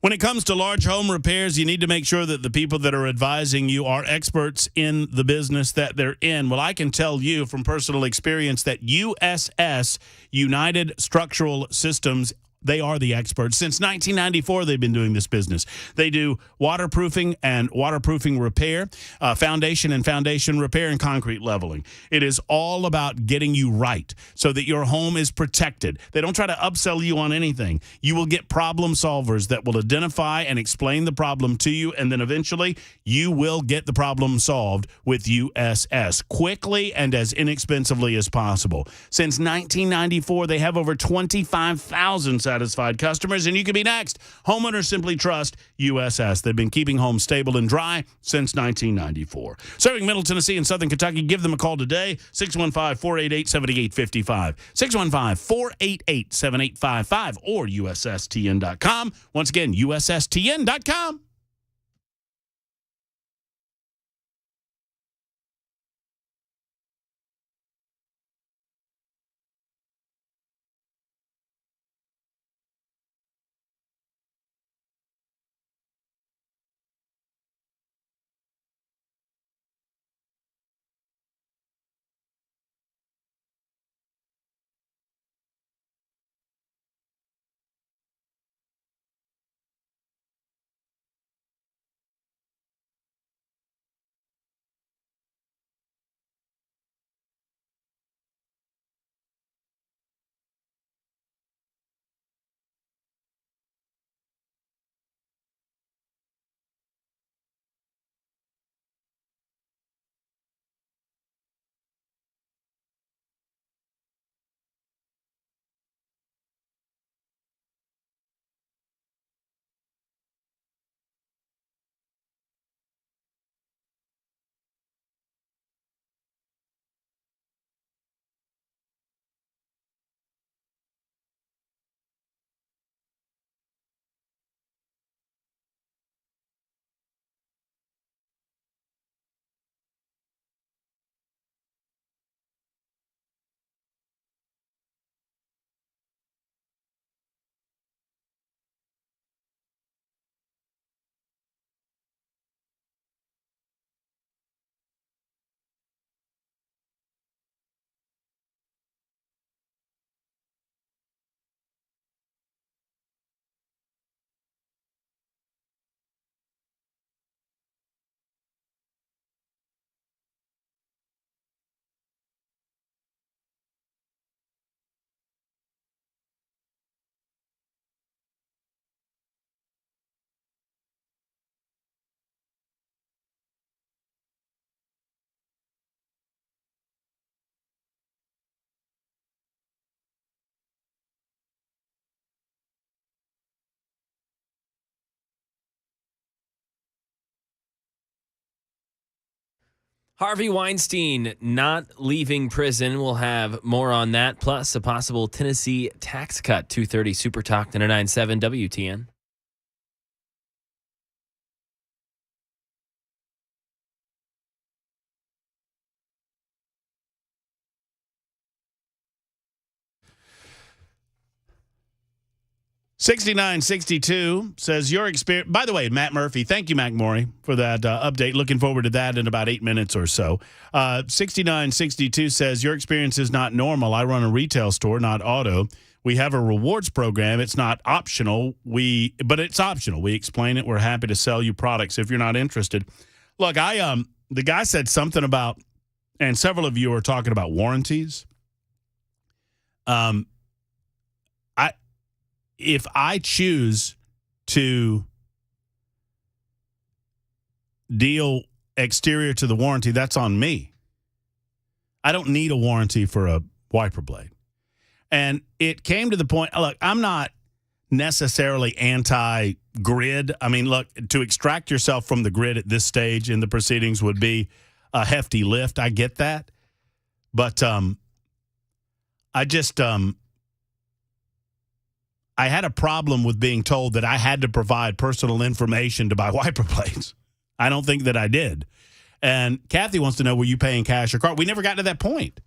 When it comes to large home repairs, you need to make sure that the people that are advising you are experts in the business that they're in. Well, I can tell you from personal experience that USS, United Structural Systems, they are the experts. Since 1994, they've been doing this business. They do waterproofing and waterproofing repair, foundation and foundation repair, and concrete leveling. It is all about getting you right so that your home is protected. They don't try to upsell you on anything. You will get problem solvers that will identify and explain the problem to you, and then eventually you will get the problem solved with USS quickly and as inexpensively as possible. Since 1994, they have over 25,000 satisfied customers, and you can be next. Homeowners simply trust USS. They've been keeping homes stable and dry since 1994. Serving Middle Tennessee and Southern Kentucky, give them a call today, 615-488-7855, 615-488-7855, or USSTN.com. Once again, USSTN.com. Harvey Weinstein not leaving prison. We'll have more on that, plus a possible Tennessee tax cut. 2:30 Super Talk 99.7 WTN. $69.62 says your experience. By the way, Matt Murphy, thank you, Mac Morey, for that update. Looking forward to that in about 8 minutes or so. 6962 says your experience is not normal. I run a retail store, not auto. We have a rewards program. It's not optional. But it's optional. We explain it. We're happy to sell you products if you're not interested. Look, the guy said something about, and several of you are talking about warranties. If I choose to deal exterior to the warranty, that's on me. I don't need a warranty for a wiper blade. And it came to the point, look, I'm not necessarily anti-grid. I mean, look, to extract yourself from the grid at this stage in the proceedings would be a hefty lift. I get that. But I had a problem with being told that I had to provide personal information to buy wiper blades. I don't think that I did. And Kathy wants to know, were you paying cash or card? We never got to that point.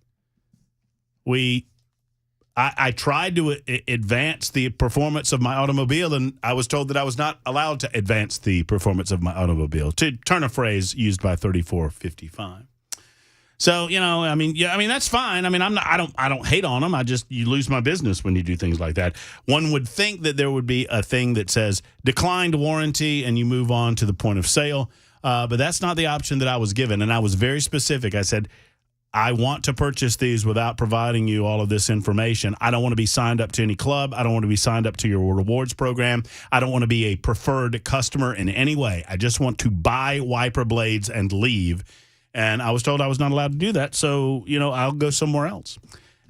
I tried to advance the performance of my automobile, and I was told that I was not allowed to advance the performance of my automobile, to turn a phrase used by 3455. So, that's fine. I mean, I don't hate on them. You lose my business when you do things like that. One would think that there would be a thing that says declined warranty and you move on to the point of sale. But that's not the option that I was given. And I was very specific. I said, I want to purchase these without providing you all of this information. I don't want to be signed up to any club. I don't want to be signed up to your rewards program. I don't want to be a preferred customer in any way. I just want to buy wiper blades and leave. And I was told I was not allowed to do that, so, I'll go somewhere else,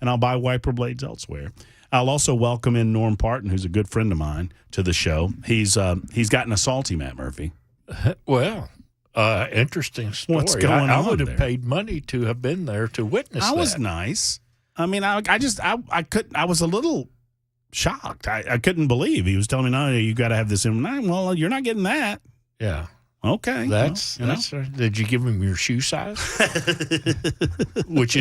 and I'll buy wiper blades elsewhere. I'll also welcome in Norm Parton, who's a good friend of mine, to the show. He's gotten a salty, Matt Murphy. Well, interesting story. What's going on? I would have paid money to have been there to witness that. I was nice. I mean, I couldn't. I was a little shocked. I couldn't believe he was telling me, no, you got to have this in. Well, you're not getting that. Yeah. Okay, that's did you give him your shoe size? which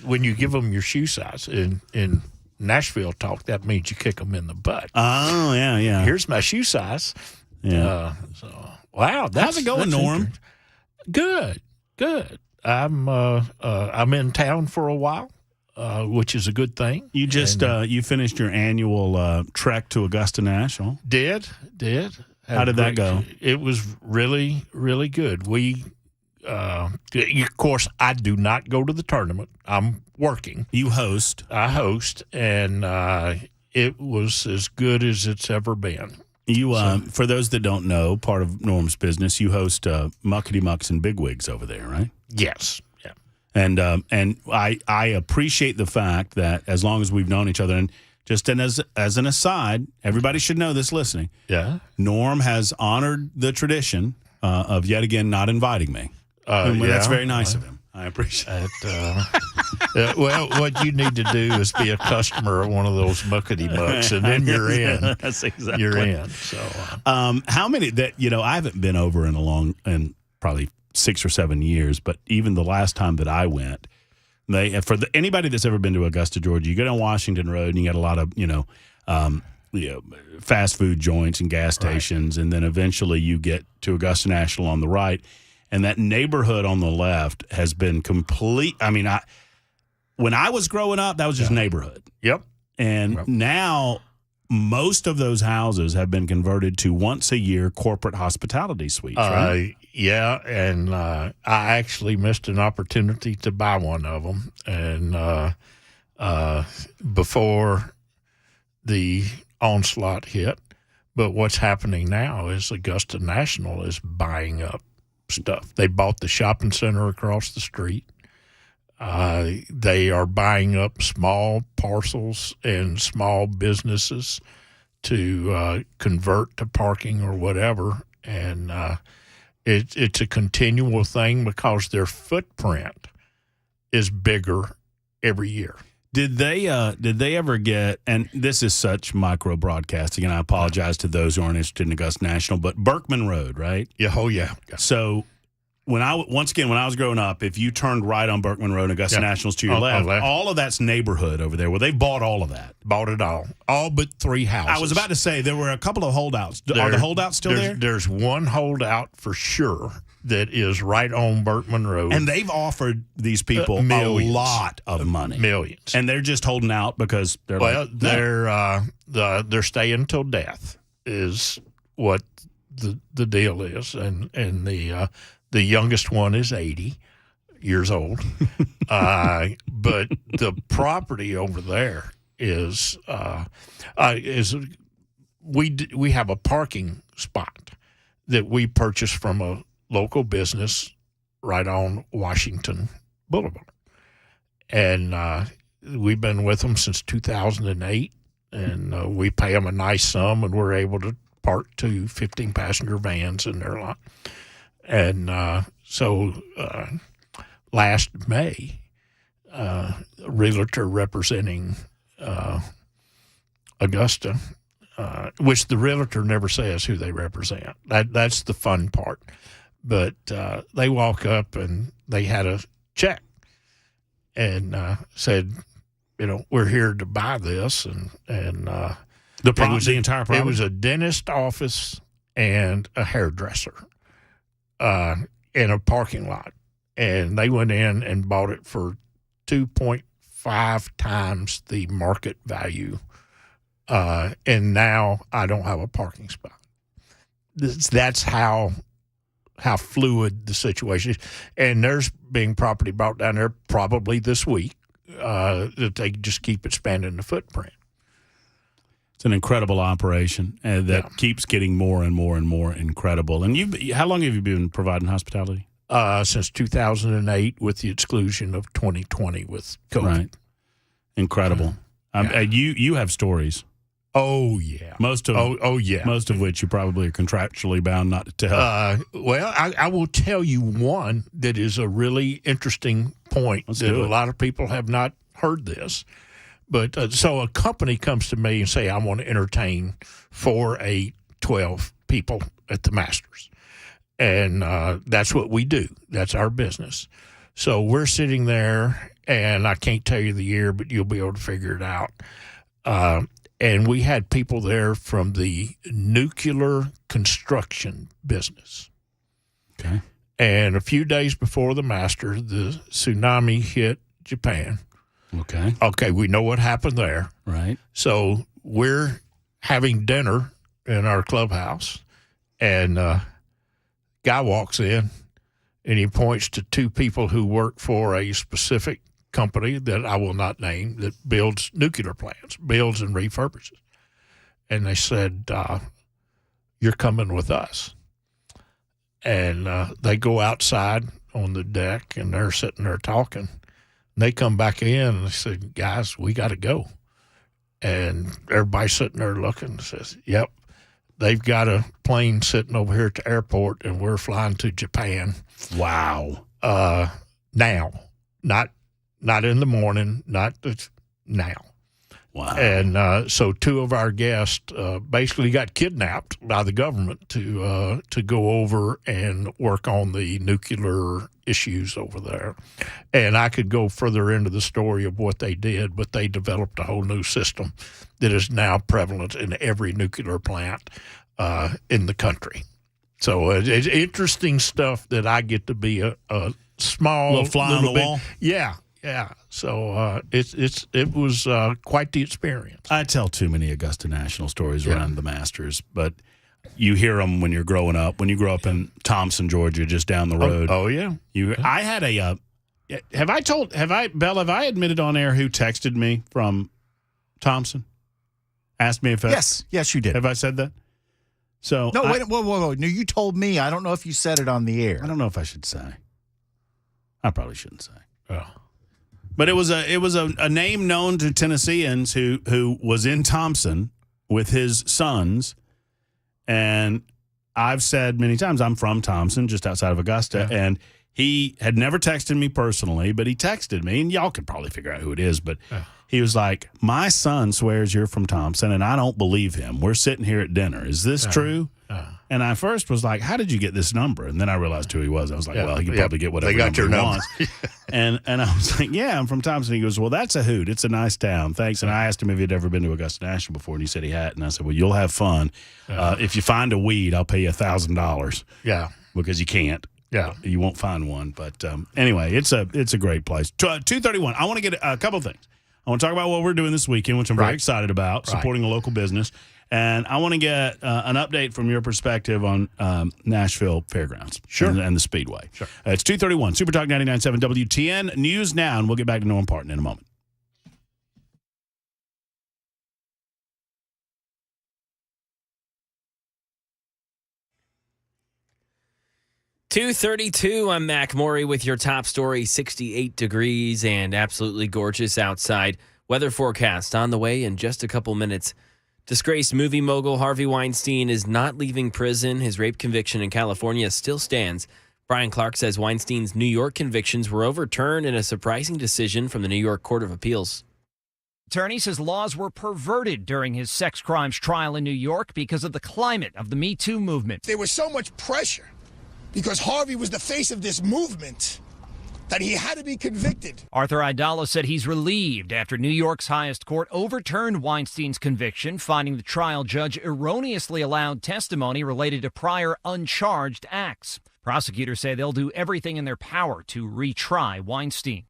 when you give them your shoe size in Nashville talk, that means you kick them in the butt. Oh yeah. Here's my shoe size. Yeah. Wow, how's it going, Norm? Good. I'm in town for a while, which is a good thing. You just you finished your annual trek to Augusta National. Did. How did that go? It was really, really good. Of course, I do not go to the tournament. I'm working. You host. I host, and it was as good as it's ever been. You, for those that don't know, part of Norm's business, you host Muckety Mucks and Bigwigs over there, right? Yes. Yeah. And I appreciate the fact that as long as we've known each other, and just as an aside, everybody should know this listening. Yeah. Norm has honored the tradition of yet again not inviting me. That's very nice of him. I appreciate it. Well, what you need to do is be a customer of one of those muckety mucks, and then you're in. That's exactly. You're in. So, how many that I haven't been over in probably 6 or 7 years, but even the last time that I went. Anybody that's ever been to Augusta, Georgia, you go down Washington Road and you got a lot of fast food joints and gas stations, right. And then eventually you get to Augusta National on the right, and that neighborhood on the left has been complete. I mean, when I was growing up, that was just neighborhood. Yep. And now most of those houses have been converted to once a year corporate hospitality suites, right? Yeah, and I actually missed an opportunity to buy one of them, and before the onslaught hit. But what's happening now is Augusta National is buying up stuff. They bought the shopping center across the street. They are buying up small parcels and small businesses to convert to parking or whatever, and It's a continual thing because their footprint is bigger every year. Did they ever get, and this is such micro broadcasting, and I apologize to those who aren't interested in Augusta National, but Berkman Road, right? Yeah, oh yeah. So when I was growing up, if you turned right on Berkman Road, Augusta National's to your left, all of that's neighborhood over there. Well, they bought all of that. Bought it all but 3 houses. I was about to say there were a couple of holdouts. Are the holdouts still there? There's one holdout for sure that is right on Berkman Road. And they've offered these people a lot of money. Millions. And they're just holding out because they're they're staying till death is what the deal is. And the youngest one is 80 years old. But the property over there is we have a parking spot that we purchased from a local business right on Washington Boulevard. And we've been with them since 2008, and we pay them a nice sum, and we're able to park 2 15-passenger vans in their lot. And so last May, a realtor representing Augusta, which the realtor never says who they represent. That's the fun part. But they walk up and they had a check and said, we're here to buy this. And the entire property? It was a dentist office and a hairdresser in a parking lot. And they went in and bought it for 2.5 times the market value. And now I don't have a parking spot. That's how fluid the situation is. And there's being property bought down there probably this week that they just keep expanding the footprint. It's an incredible operation that keeps getting more and more and more incredible. And how long have you been providing hospitality? Since 2008 with the exclusion of 2020 with COVID. Right. Incredible. You have stories. Oh yeah, most of which you probably are contractually bound not to tell. Well, I will tell you one that is a really interesting point that a lot of people have not heard this. But so a company comes to me and say, I want to entertain 4, 8, 12 people at the Masters, and that's what we do. That's our business. So we're sitting there, and I can't tell you the year, but you'll be able to figure it out. And we had people there from the nuclear construction business. Okay. And a few days before the Masters, the tsunami hit Japan. Okay. Okay, we know what happened there. Right. So we're having dinner in our clubhouse, and guy walks in, and he points to 2 people who work for a specific company that I will not name that builds nuclear plants, builds and refurbishes. And they said, you're coming with us. And they go outside on the deck, and they're sitting there talking. And they come back in, and they said, guys, we got to go. And everybody's sitting there looking and says, yep, they've got a plane sitting over here at the airport, and we're flying to Japan. Wow. Now, not in the morning, now. Wow. And so 2 of our guests basically got kidnapped by the government to go over and work on the nuclear issues over there. And I could go further into the story of what they did, but they developed a whole new system that is now prevalent in every nuclear plant in the country. So it's interesting stuff that I get to be a small little fly on the wall. Yeah. Yeah, so it was quite the experience. I tell too many Augusta National stories around the Masters, but you hear them when you're growing up. When you grow up in Thompson, Georgia, just down the road. Oh yeah. I had a. Have I admitted on air who texted me from Thompson? Asked me if yes, you did. Have I said that? So no, wait, whoa. No, you told me. I don't know if you said it on the air. I don't know if I should say. I probably shouldn't say. Oh. But it was a name known to Tennesseans who was in Thompson with his sons, and I've said many times I'm from Thompson, just outside of Augusta, and he had never texted me personally, but he texted me, and y'all could probably figure out who it is, but he was like, my son swears you're from Thompson, and I don't believe him. We're sitting here at dinner. Is this true? And I first was like, how did you get this number? And then I realized who he was. I was like, well, he could probably get whatever number he wants. And I was like, yeah, I'm from Thompson. He goes, well, that's a hoot. It's a nice town. Thanks. And I asked him if he'd ever been to Augusta National before, and he said he had. And I said, well, you'll have fun. If you find a weed, I'll pay you $1,000. Yeah. Because you can't. Yeah. You won't find one. But anyway, it's a great place. 231. I want to get a couple of things. I want to talk about what we're doing this weekend, which I'm very excited about, supporting a local business. And I want to get an update from your perspective on Nashville Fairgrounds and the Speedway. Sure. It's 231, Super Talk 99.7 WTN. News now, and we'll get back to Norm Parton in a moment. .232, I'm Mac Maury with your top story. 68 degrees and absolutely gorgeous outside. Weather forecast on the way in just a couple minutes. Disgraced movie mogul Harvey Weinstein is not leaving prison. His rape conviction in California still stands. Brian Clark says Weinstein's New York convictions were overturned in a surprising decision from the New York Court of Appeals. Attorney says laws were perverted during his sex crimes trial in New York because of the climate of the Me Too movement. There was so much pressure because Harvey was the face of this movement that he had to be convicted. Arthur Aidala said he's relieved after New York's highest court overturned Weinstein's conviction, finding the trial judge erroneously allowed testimony related to prior uncharged acts. Prosecutors say they'll do everything in their power to retry Weinstein.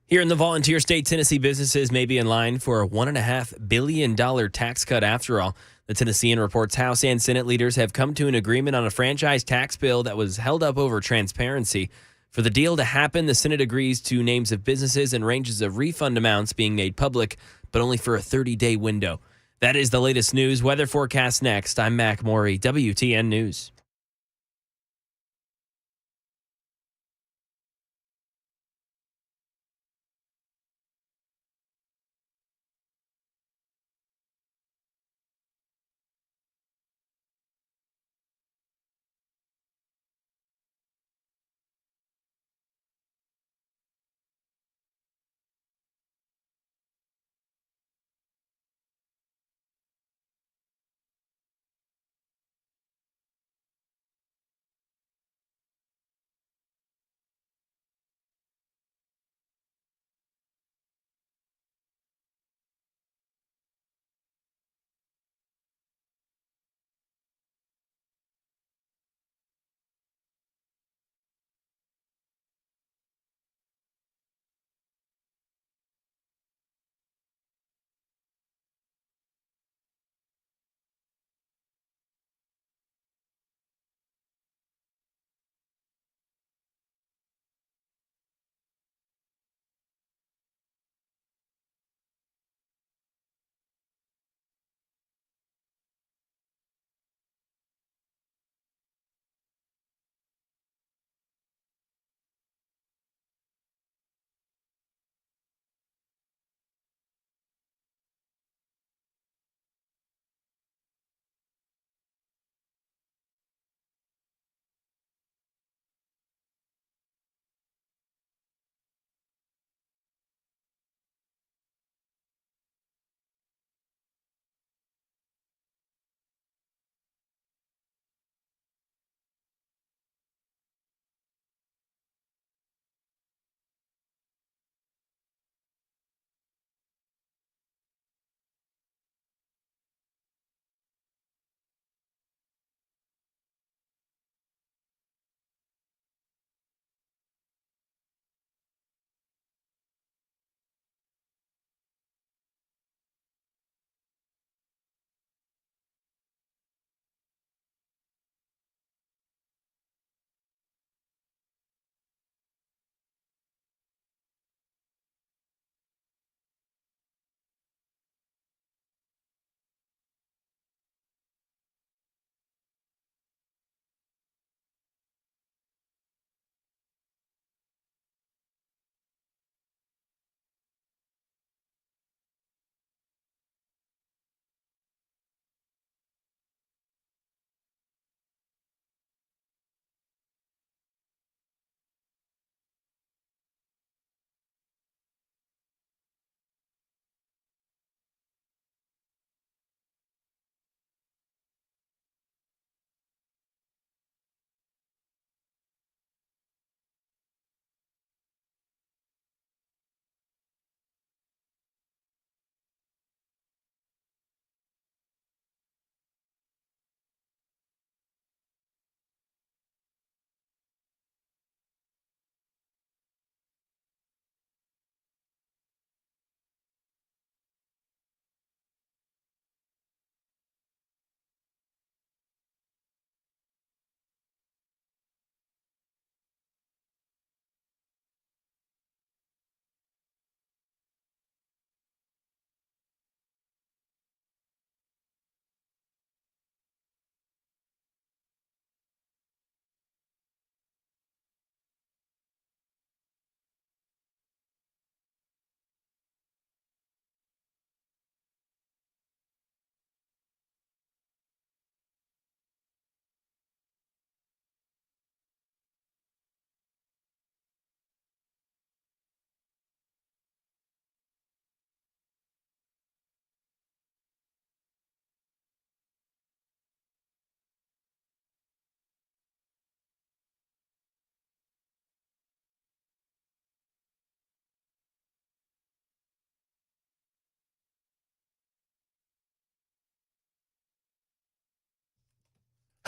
Here in the volunteer state, Tennessee businesses may be in line for a $1.5 billion tax cut after all. The Tennessean reports House and Senate leaders have come to an agreement on a franchise tax bill that was held up over transparency. For the deal to happen, the Senate agrees to names of businesses and ranges of refund amounts being made public, but only for a 30-day window. That is the latest news. Weather forecast next. I'm Mac Maury, WTN News.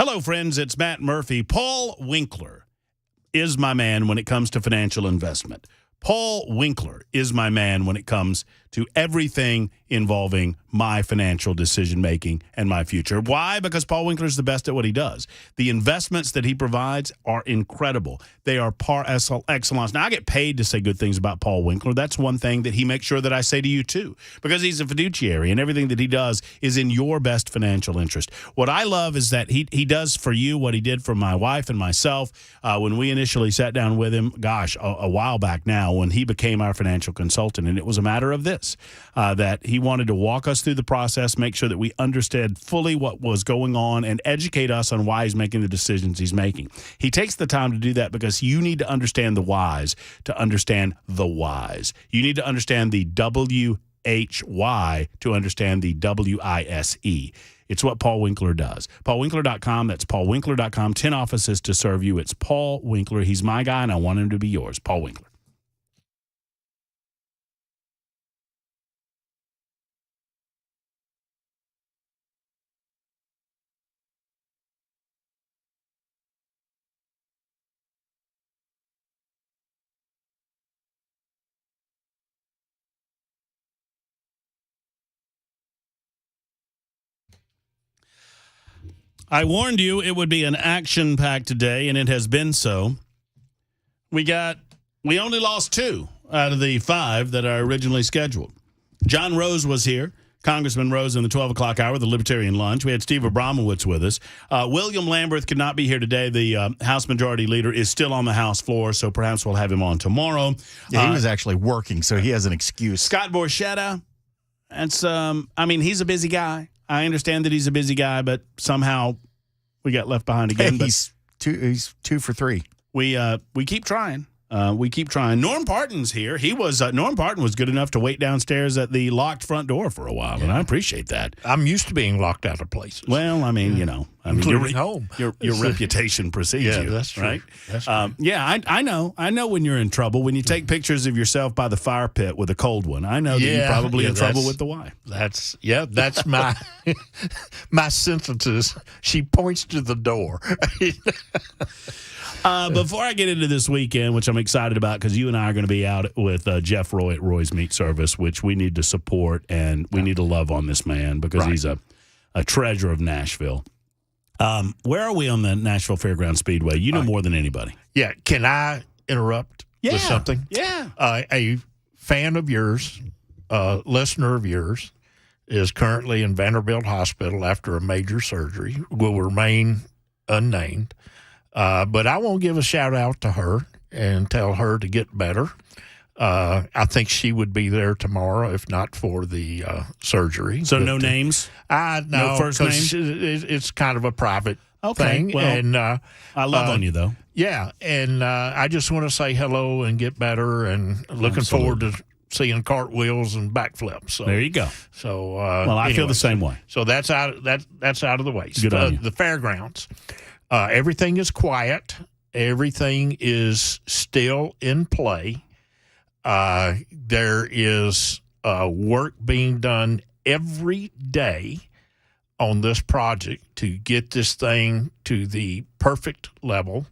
Hello, friends. It's Matt Murphy. Paul Winkler is my man when it comes to financial investment. Paul Winkler is my man when it comes to everything involving my financial decision-making and my future. Why? Because Paul Winkler is the best at what he does. The investments that he provides are incredible. They are par excellence. Now, I get paid to say good things about Paul Winkler. That's one thing that he makes sure that I say to you, too, because he's a fiduciary, and everything that he does is in your best financial interest. What I love is that he does for you what he did for my wife and myself when we initially sat down with him, a while back now, when he became our financial consultant. And it was a matter of this, that he wanted to walk us through the process, make sure that we understood fully what was going on, and educate us on why he's making the decisions he's making. He takes the time to do that because you need to understand the whys to understand the whys. You need to understand the WHY to understand the WISE. It's what Paul Winkler does. PaulWinkler.com. That's PaulWinkler.com. 10 offices to serve you. It's Paul Winkler. He's my guy, and I want him to be yours. Paul Winkler. I warned you it would be an action-packed day, and it has been so. We only lost 2 out of the 5 that are originally scheduled. John Rose was here, Congressman Rose, in the 12 o'clock hour, the Libertarian Lunch. We had Steve Abramowitz with us. William Lamberth could not be here today. The House Majority Leader is still on the House floor, so perhaps we'll have him on tomorrow. Yeah, he was actually working, so he has an excuse. Scott Borchetta, he's a busy guy. I understand that he's a busy guy, but somehow we got left behind again. Hey, he's 2 for 3. We keep trying. Norm Parton's here. Norm Parton was good enough to wait downstairs at the locked front door for a while, and I appreciate that. I'm used to being locked out of places. Well, Including home. Your reputation precedes you. That's true. Right? That's true. I know when you're in trouble. When you take pictures of yourself by the fire pit with a cold one, I know that you're probably in trouble with the wife. That's my my sentences. She points to the door. Before I get into this weekend, which I'm excited about because you and I are going to be out with Jeff Roy at Roy's Meat Service, which we need to support and we need to love on this man because he's a treasure of Nashville. Where are we on the Nashville Fairgrounds Speedway? You know more than anybody. Yeah. Can I interrupt with something? Yeah. A fan of yours, listener of yours, is currently in Vanderbilt Hospital after a major surgery, will remain unnamed. But I won't give a shout out to her and tell her to get better. I think she would be there tomorrow if not for the surgery. So no names? No first names? It's kind of a private thing. Well, and I love on you, though. Yeah, and I just want to say hello and get better and looking forward to seeing cartwheels and backflips. So there you go. So I feel the same way. So that's out of the way. Good on you. The fairgrounds. Everything is quiet. Everything is still in play. There is work being done every day on this project to get this thing to the perfect level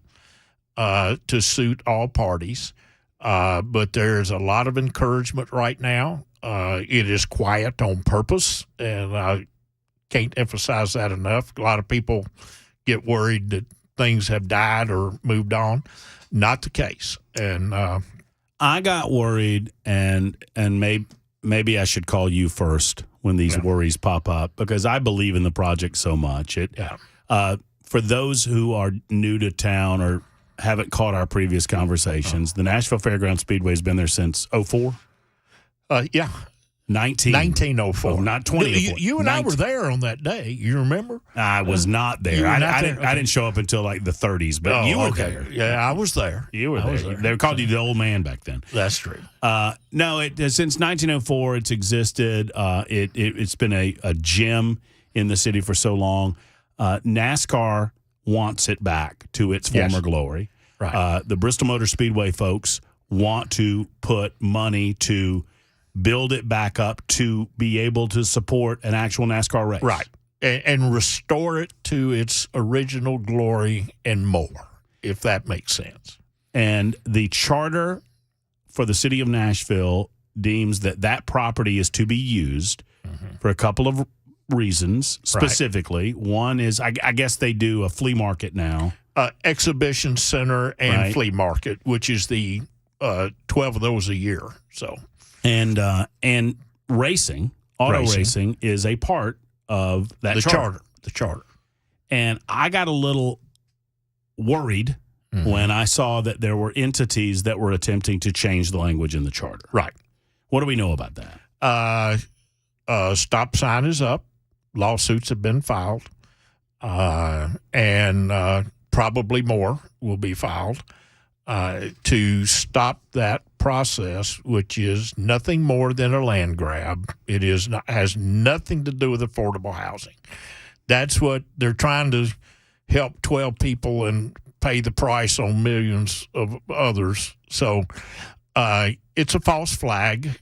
to suit all parties. But there's a lot of encouragement right now. It is quiet on purpose, and I can't emphasize that enough. A lot of people get worried that things have died or moved on. Not the case. And I got worried, and maybe I should call you first when these worries pop up because I believe in the project so much. For those who are new to town or haven't caught our previous conversations, the Nashville Fairgrounds Speedway has been there since 2004. 1904. Oh, not 2004. You and I were there on that day. You remember? I was not there. I didn't show up until like the 30s, but you were there. Yeah, I was there. You were there. They called you the old man back then. That's true. No, since 1904, it's existed. It's been a gem in the city for so long. NASCAR wants it back to its former glory. Right. The Bristol Motor Speedway folks want to put money to build it back up to be able to support an actual NASCAR race. Right. and restore it to its original glory and more, if that makes sense. And the charter for the city of Nashville deems that property is to be used for a couple of reasons specifically. Right. One is, I guess they do a flea market now. Exhibition center and flea market, which is the 12 of those a year. So and racing, auto racing is a part of that charter. The charter. And I got a little worried when I saw that there were entities that were attempting to change the language in the charter. Right. What do we know about that? Stop sign is up. Lawsuits have been filed. And probably more will be filed to stop that process, which is nothing more than a land grab. It has nothing to do with affordable housing. That's what they're trying to help 12 people and pay the price on millions of others. So it's a false flag.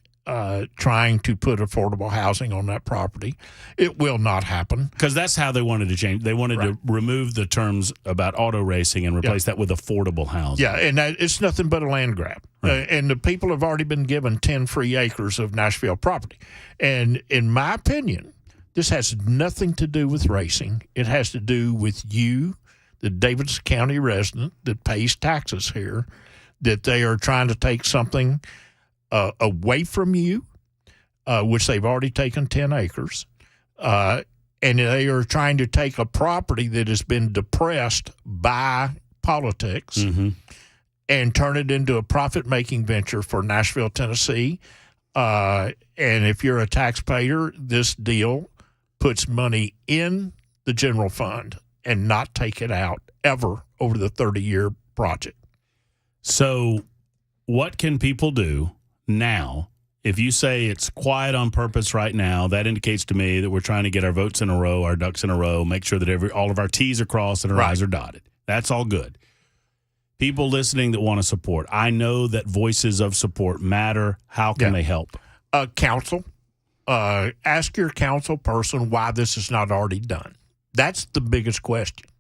Trying to put affordable housing on that property. It will not happen. Because that's how they wanted to change. They wanted to remove the terms about auto racing and replace that with affordable housing. Yeah, and it's nothing but a land grab. Right. And the people have already been given 10 free acres of Nashville property. And in my opinion, this has nothing to do with racing. It has to do with you, the Davidson County resident that pays taxes here, that they are trying to take something away from you, which they've already taken 10 acres, and they are trying to take a property that has been depressed by politics and turn it into a profit-making venture for Nashville, Tennessee. And if you're a taxpayer, this deal puts money in the general fund and not take it out ever over the 30-year project. So what can people do now? If you say it's quiet on purpose right now, that indicates to me that we're trying to get our votes in a row, our ducks in a row, make sure that all of our T's are crossed and our I's are dotted. That's all good. People listening that want to support, I know that voices of support matter. How can they help? Council. Ask your council person why this is not already done. That's the biggest question.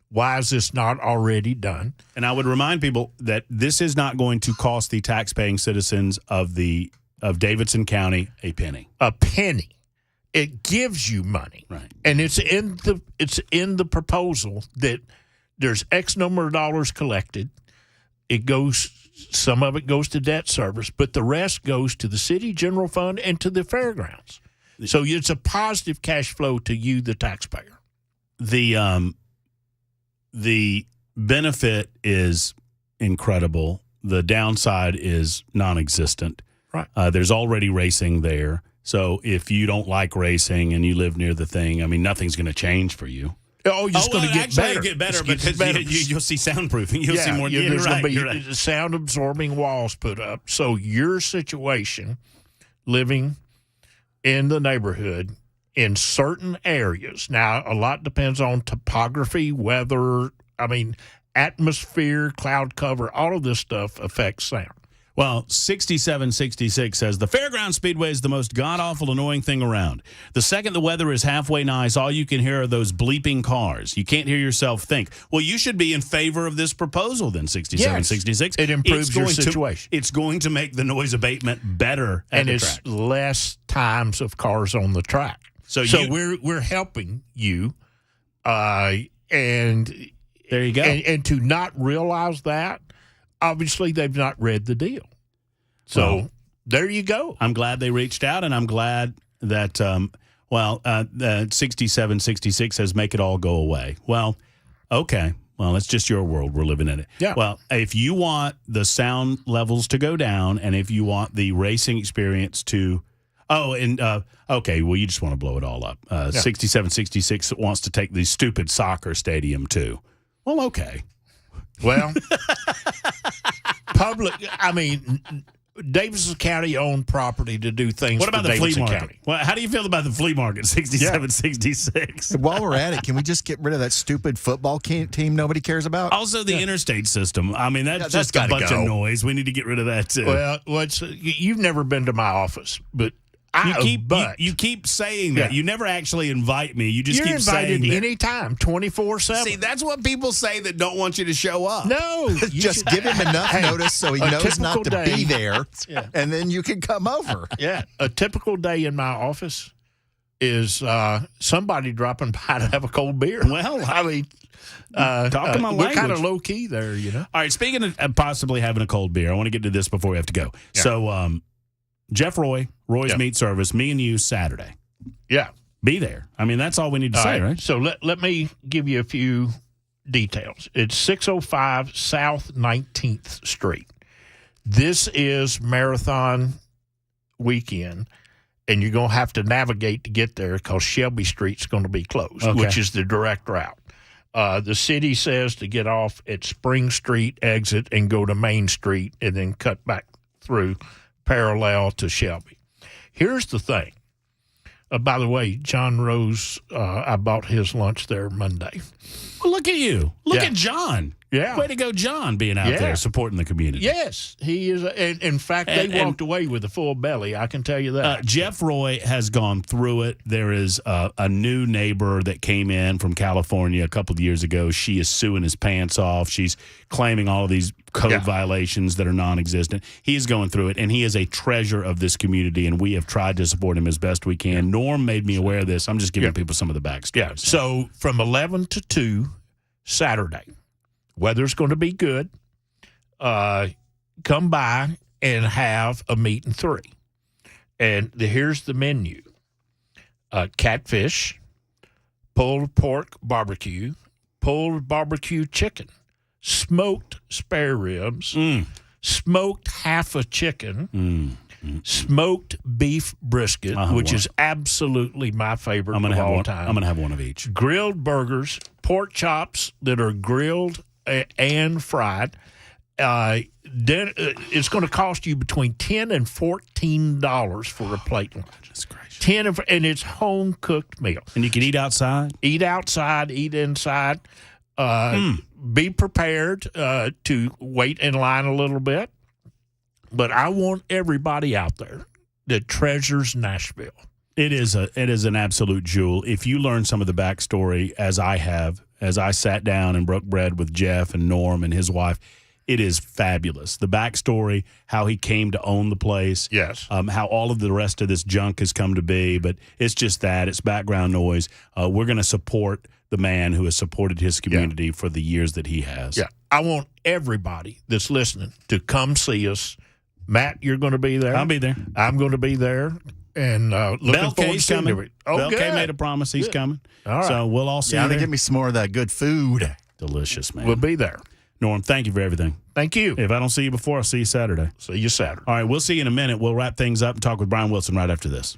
Why is this not already done? And I would remind people that this is not going to cost the taxpaying citizens of Davidson County a penny. A penny. It gives you money. Right. And it's in the proposal that there's X number of dollars collected. Some of it goes to debt service, but the rest goes to the city general fund and to the fairgrounds. So it's a positive cash flow to you, the taxpayer. The benefit is incredible. The downside is non-existent. Right. There's already racing there. So if you don't like racing and you live near the thing, I mean, nothing's going to change for you. Oh, it's going to get better. Get better because you'll see soundproofing. You'll see more. There's going to be sound-absorbing walls put up. So your situation, living in the neighborhood, in certain areas. Now, a lot depends on topography, weather, atmosphere, cloud cover, all of this stuff affects sound. Well, 6766 says, the fairground speedway is the most god-awful, annoying thing around. The second the weather is halfway nice, all you can hear are those bleeping cars. You can't hear yourself think. Well, you should be in favor of this proposal then, 6766. It improves your situation. It's going to make the noise abatement better at the track. And it's less times of cars on the track. So we're helping you, and there you go. And to not realize that, obviously they've not read the deal. So there you go. I'm glad they reached out, and I'm glad that 6766 says make it all go away. Well, okay. Well, it's just your world. We're living in it. Yeah. Well, if you want the sound levels to go down, and if you want the racing experience to okay, well, you just want to blow it all up. 6766 wants to take the stupid soccer stadium, too. Well, okay. Well, Davidson County owned property to do things. What about the Davidson flea market? County. Well, how do you feel about the flea market, 6766? While we're at it, can we just get rid of that stupid football team nobody cares about? Also, the interstate system. That's just a bunch of noise. We need to get rid of that, too. Well, you've never been to my office, but You keep saying that. Yeah. You never actually invite me. You just You're keep saying invited that. anytime, 24/7. See, that's what people say that don't want you to show up. No, Just give him enough notice so he a knows not to typical day. be there, Yeah. and then you can come over. Yeah, a typical day in my office is somebody dropping by to have a cold beer. Well, I mean, talking my we're kind language. of low key there, you know. All right, speaking of possibly having a cold beer, I want to get to this before we have to go. Yeah. So, Jeff Roy's Yeah. Meat Service, me and you Saturday. Yeah. Be there. I mean, that's all we need to All say, right. right? So let me give you a few details. It's 605 South 19th Street. This is marathon weekend, and you're going to have to navigate to get there because Shelby Street's going to be closed, Okay. which is the direct route. The city says to get off at Spring Street exit and go to Main Street and then cut back through parallel to Shelby. Here's the thing. By the way, John Rose, I bought his lunch there Monday. Well, look at you. Look Yeah. at John. Yeah. Way to go, John, being out Yeah. there supporting the community. Yes, he is. And in fact, And- they walked away with a full belly. I can tell you that. Jeff Roy has gone through it. There is a new neighbor that came in from California a couple of years ago. She is suing his pants off. She's claiming all of these code violations that are non-existent. He's going through it, and he is a treasure of this community, and we have tried to support him as best we can. Norm made me aware of this. I'm just giving people some of the backstory. Yeah. So from 11 to 2 Saturday, weather's going to be good. Come by and have a meat and three. And here's the menu. Catfish, pulled pork barbecue, pulled barbecue chicken, smoked spare ribs, smoked half a chicken, smoked beef brisket, which is absolutely my favorite of all time. I'm going to have one of each. Grilled burgers, pork chops that are grilled and fried. Then it's going to cost you between $10 and $14 for a plate lunch. That's gracious. And it's home cooked meal. And you can eat outside? Eat outside, eat inside. Be prepared to wait in line a little bit. But I want everybody out there that treasures Nashville. It is an absolute jewel. If you learn some of the backstory, as I have, as I sat down and broke bread with Jeff and Norm and his wife, it is fabulous. The backstory, how he came to own the place, Yes. How all of the rest of this junk has come to be, but it's just that. It's background noise. We're going to support the man who has supported his community for the years that he has. Yeah. I want everybody that's listening to come see us. Matt, you're going to be there. I'll be there. I'm going to be there. And looking Bell forward to K's seeing coming. it. Oh, Bell K good. made a promise he's coming. All right. So we'll all see Yeah, you to there. give me some more of that good food. Delicious, man. We'll be there. Norm, thank you for everything. Thank you. If I don't see you before, I'll see you Saturday. See you Saturday. All right, we'll see you in a minute. We'll wrap things up and talk with Brian Wilson right after this.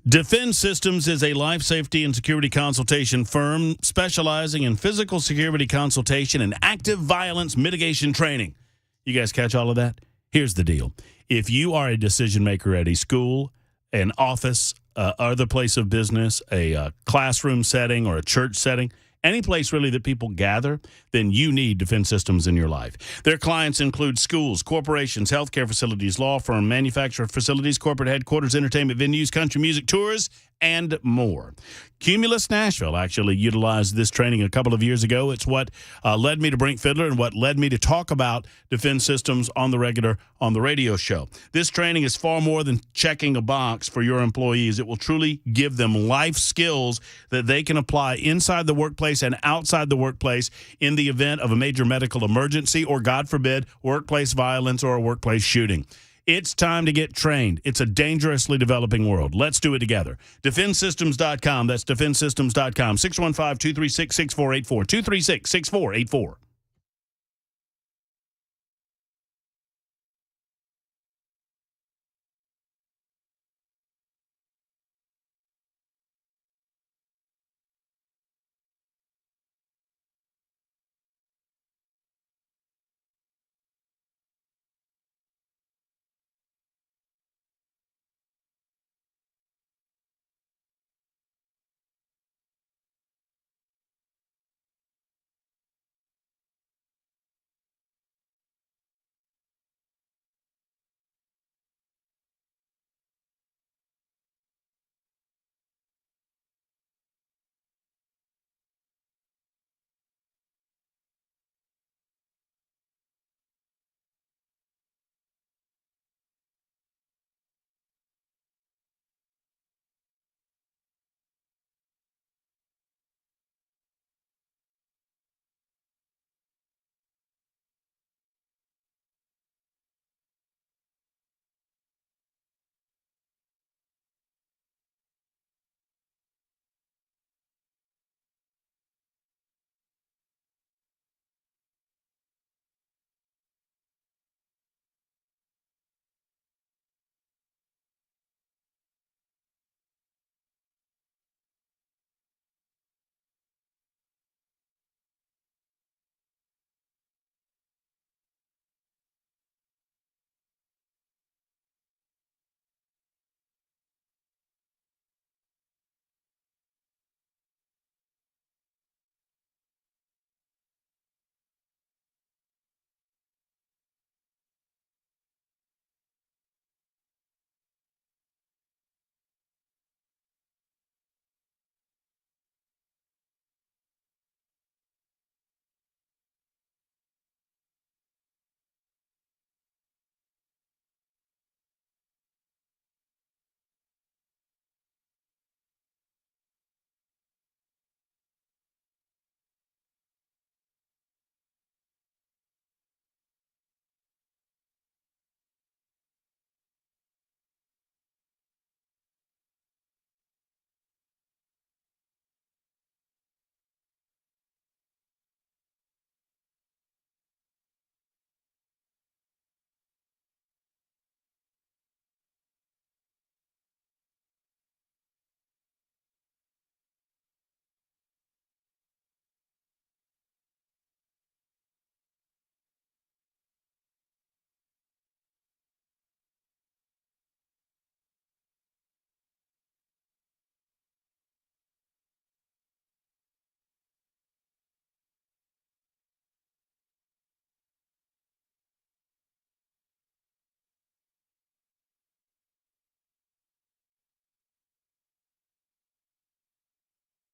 Defend Systems is a life safety and security consultation firm specializing in physical security consultation and active violence mitigation training. You guys catch all of that? Here's the deal. If you are a decision maker at a school, an office, other place of business, a classroom setting or a church setting, any place really that people gather, then you need Defense Systems in your life. Their clients include schools, corporations, healthcare facilities, law firm, manufacturer facilities, corporate headquarters, entertainment venues, country music tours, and more. Cumulus Nashville actually utilized this training a couple of years ago. It's what led me to Brink Fiddler and what led me to talk about Defense Systems on the regular on the radio show. This training is far more than checking a box for your employees. It will truly give them life skills that they can apply inside the workplace and outside the workplace in the event of a major medical emergency or, God forbid, workplace violence or a workplace shooting. It's time to get trained. It's a dangerously developing world. Let's do it together. DefenseSystems.com. That's DefenseSystems.com. 615-236-6484. 236-6484.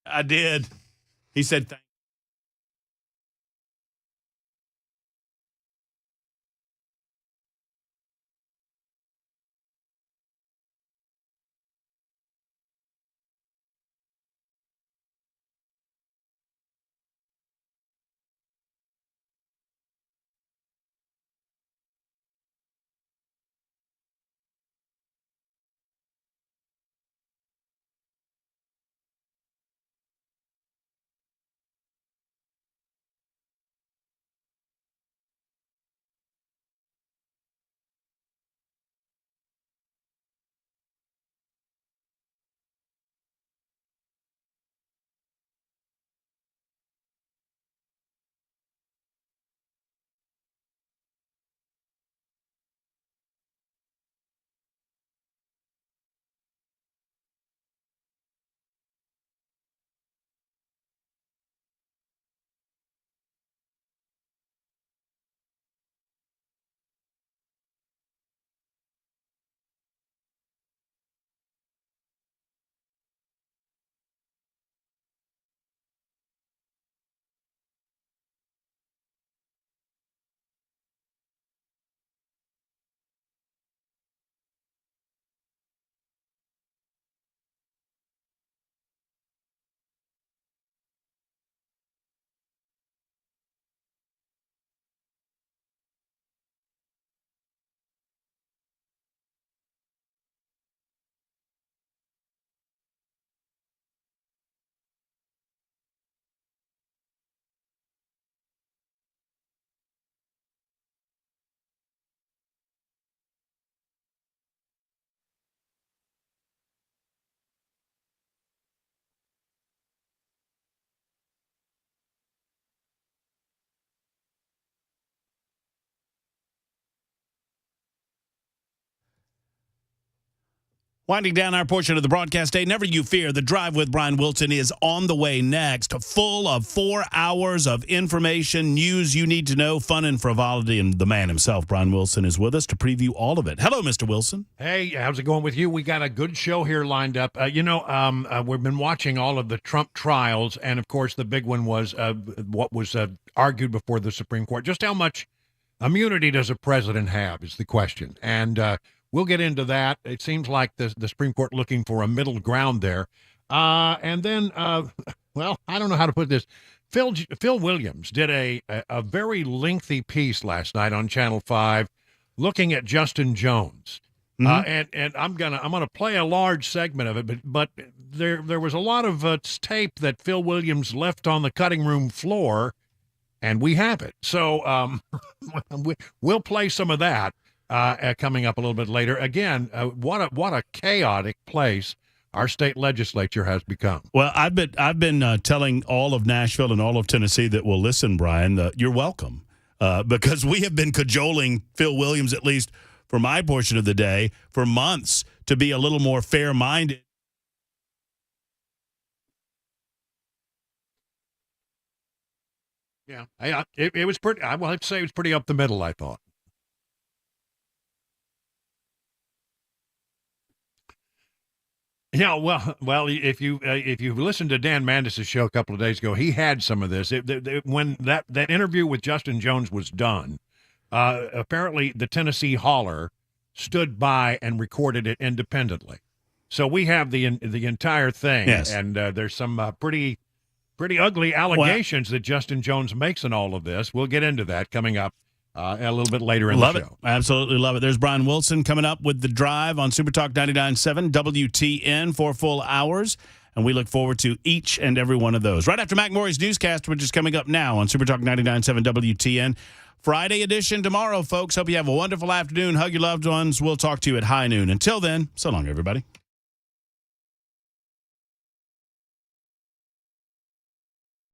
I did. He said, thank Winding down our portion of the broadcast day, never you fear, the Drive with Brian Wilson is on the way next, full of 4 hours of information, news you need to know, fun and frivolity, and the man himself, Brian Wilson, is with us to preview all of it. Hello, Mr. Wilson. Hey, how's it going with you? We got a good show here lined up. We've been watching all of the Trump trials, and of course the big one was what was argued before the Supreme Court. Just how much immunity does a president have is the question, and we'll get into that. It seems like the Supreme Court looking for a middle ground there. And then, well, I don't know how to put this. Phil Williams did a very lengthy piece last night on Channel 5 looking at Justin Jones. And I'm gonna play a large segment of it, but there was a lot of tape that Phil Williams left on the cutting room floor, and we have it. So we'll play some of that. Coming up a little bit later. Again, what a chaotic place our state legislature has become. Well, I've been telling all of Nashville and all of Tennessee that will listen, Brian, you're welcome, because we have been cajoling Phil Williams, at least for my portion of the day, for months to be a little more fair-minded. Yeah, it was pretty. I will have to say it was pretty up the middle, I thought. Yeah, well, if you listened to Dan Mandis' show a couple of days ago, he had some of this. When that interview with Justin Jones was done, apparently the Tennessee Holler stood by and recorded it independently. So we have the entire thing, yes. And there's some pretty ugly allegations that Justin Jones makes in all of this. We'll get into that coming up a little bit later in the show. Love it. Absolutely love it. There's Brian Wilson coming up with The Drive on Super Talk 99.7 WTN for full hours, and we look forward to each and every one of those. Right after Mac Morey's newscast, which is coming up now on Super Talk 99.7 WTN. Friday edition tomorrow, folks. Hope you have a wonderful afternoon. Hug your loved ones. We'll talk to you at high noon. Until then, so long, everybody.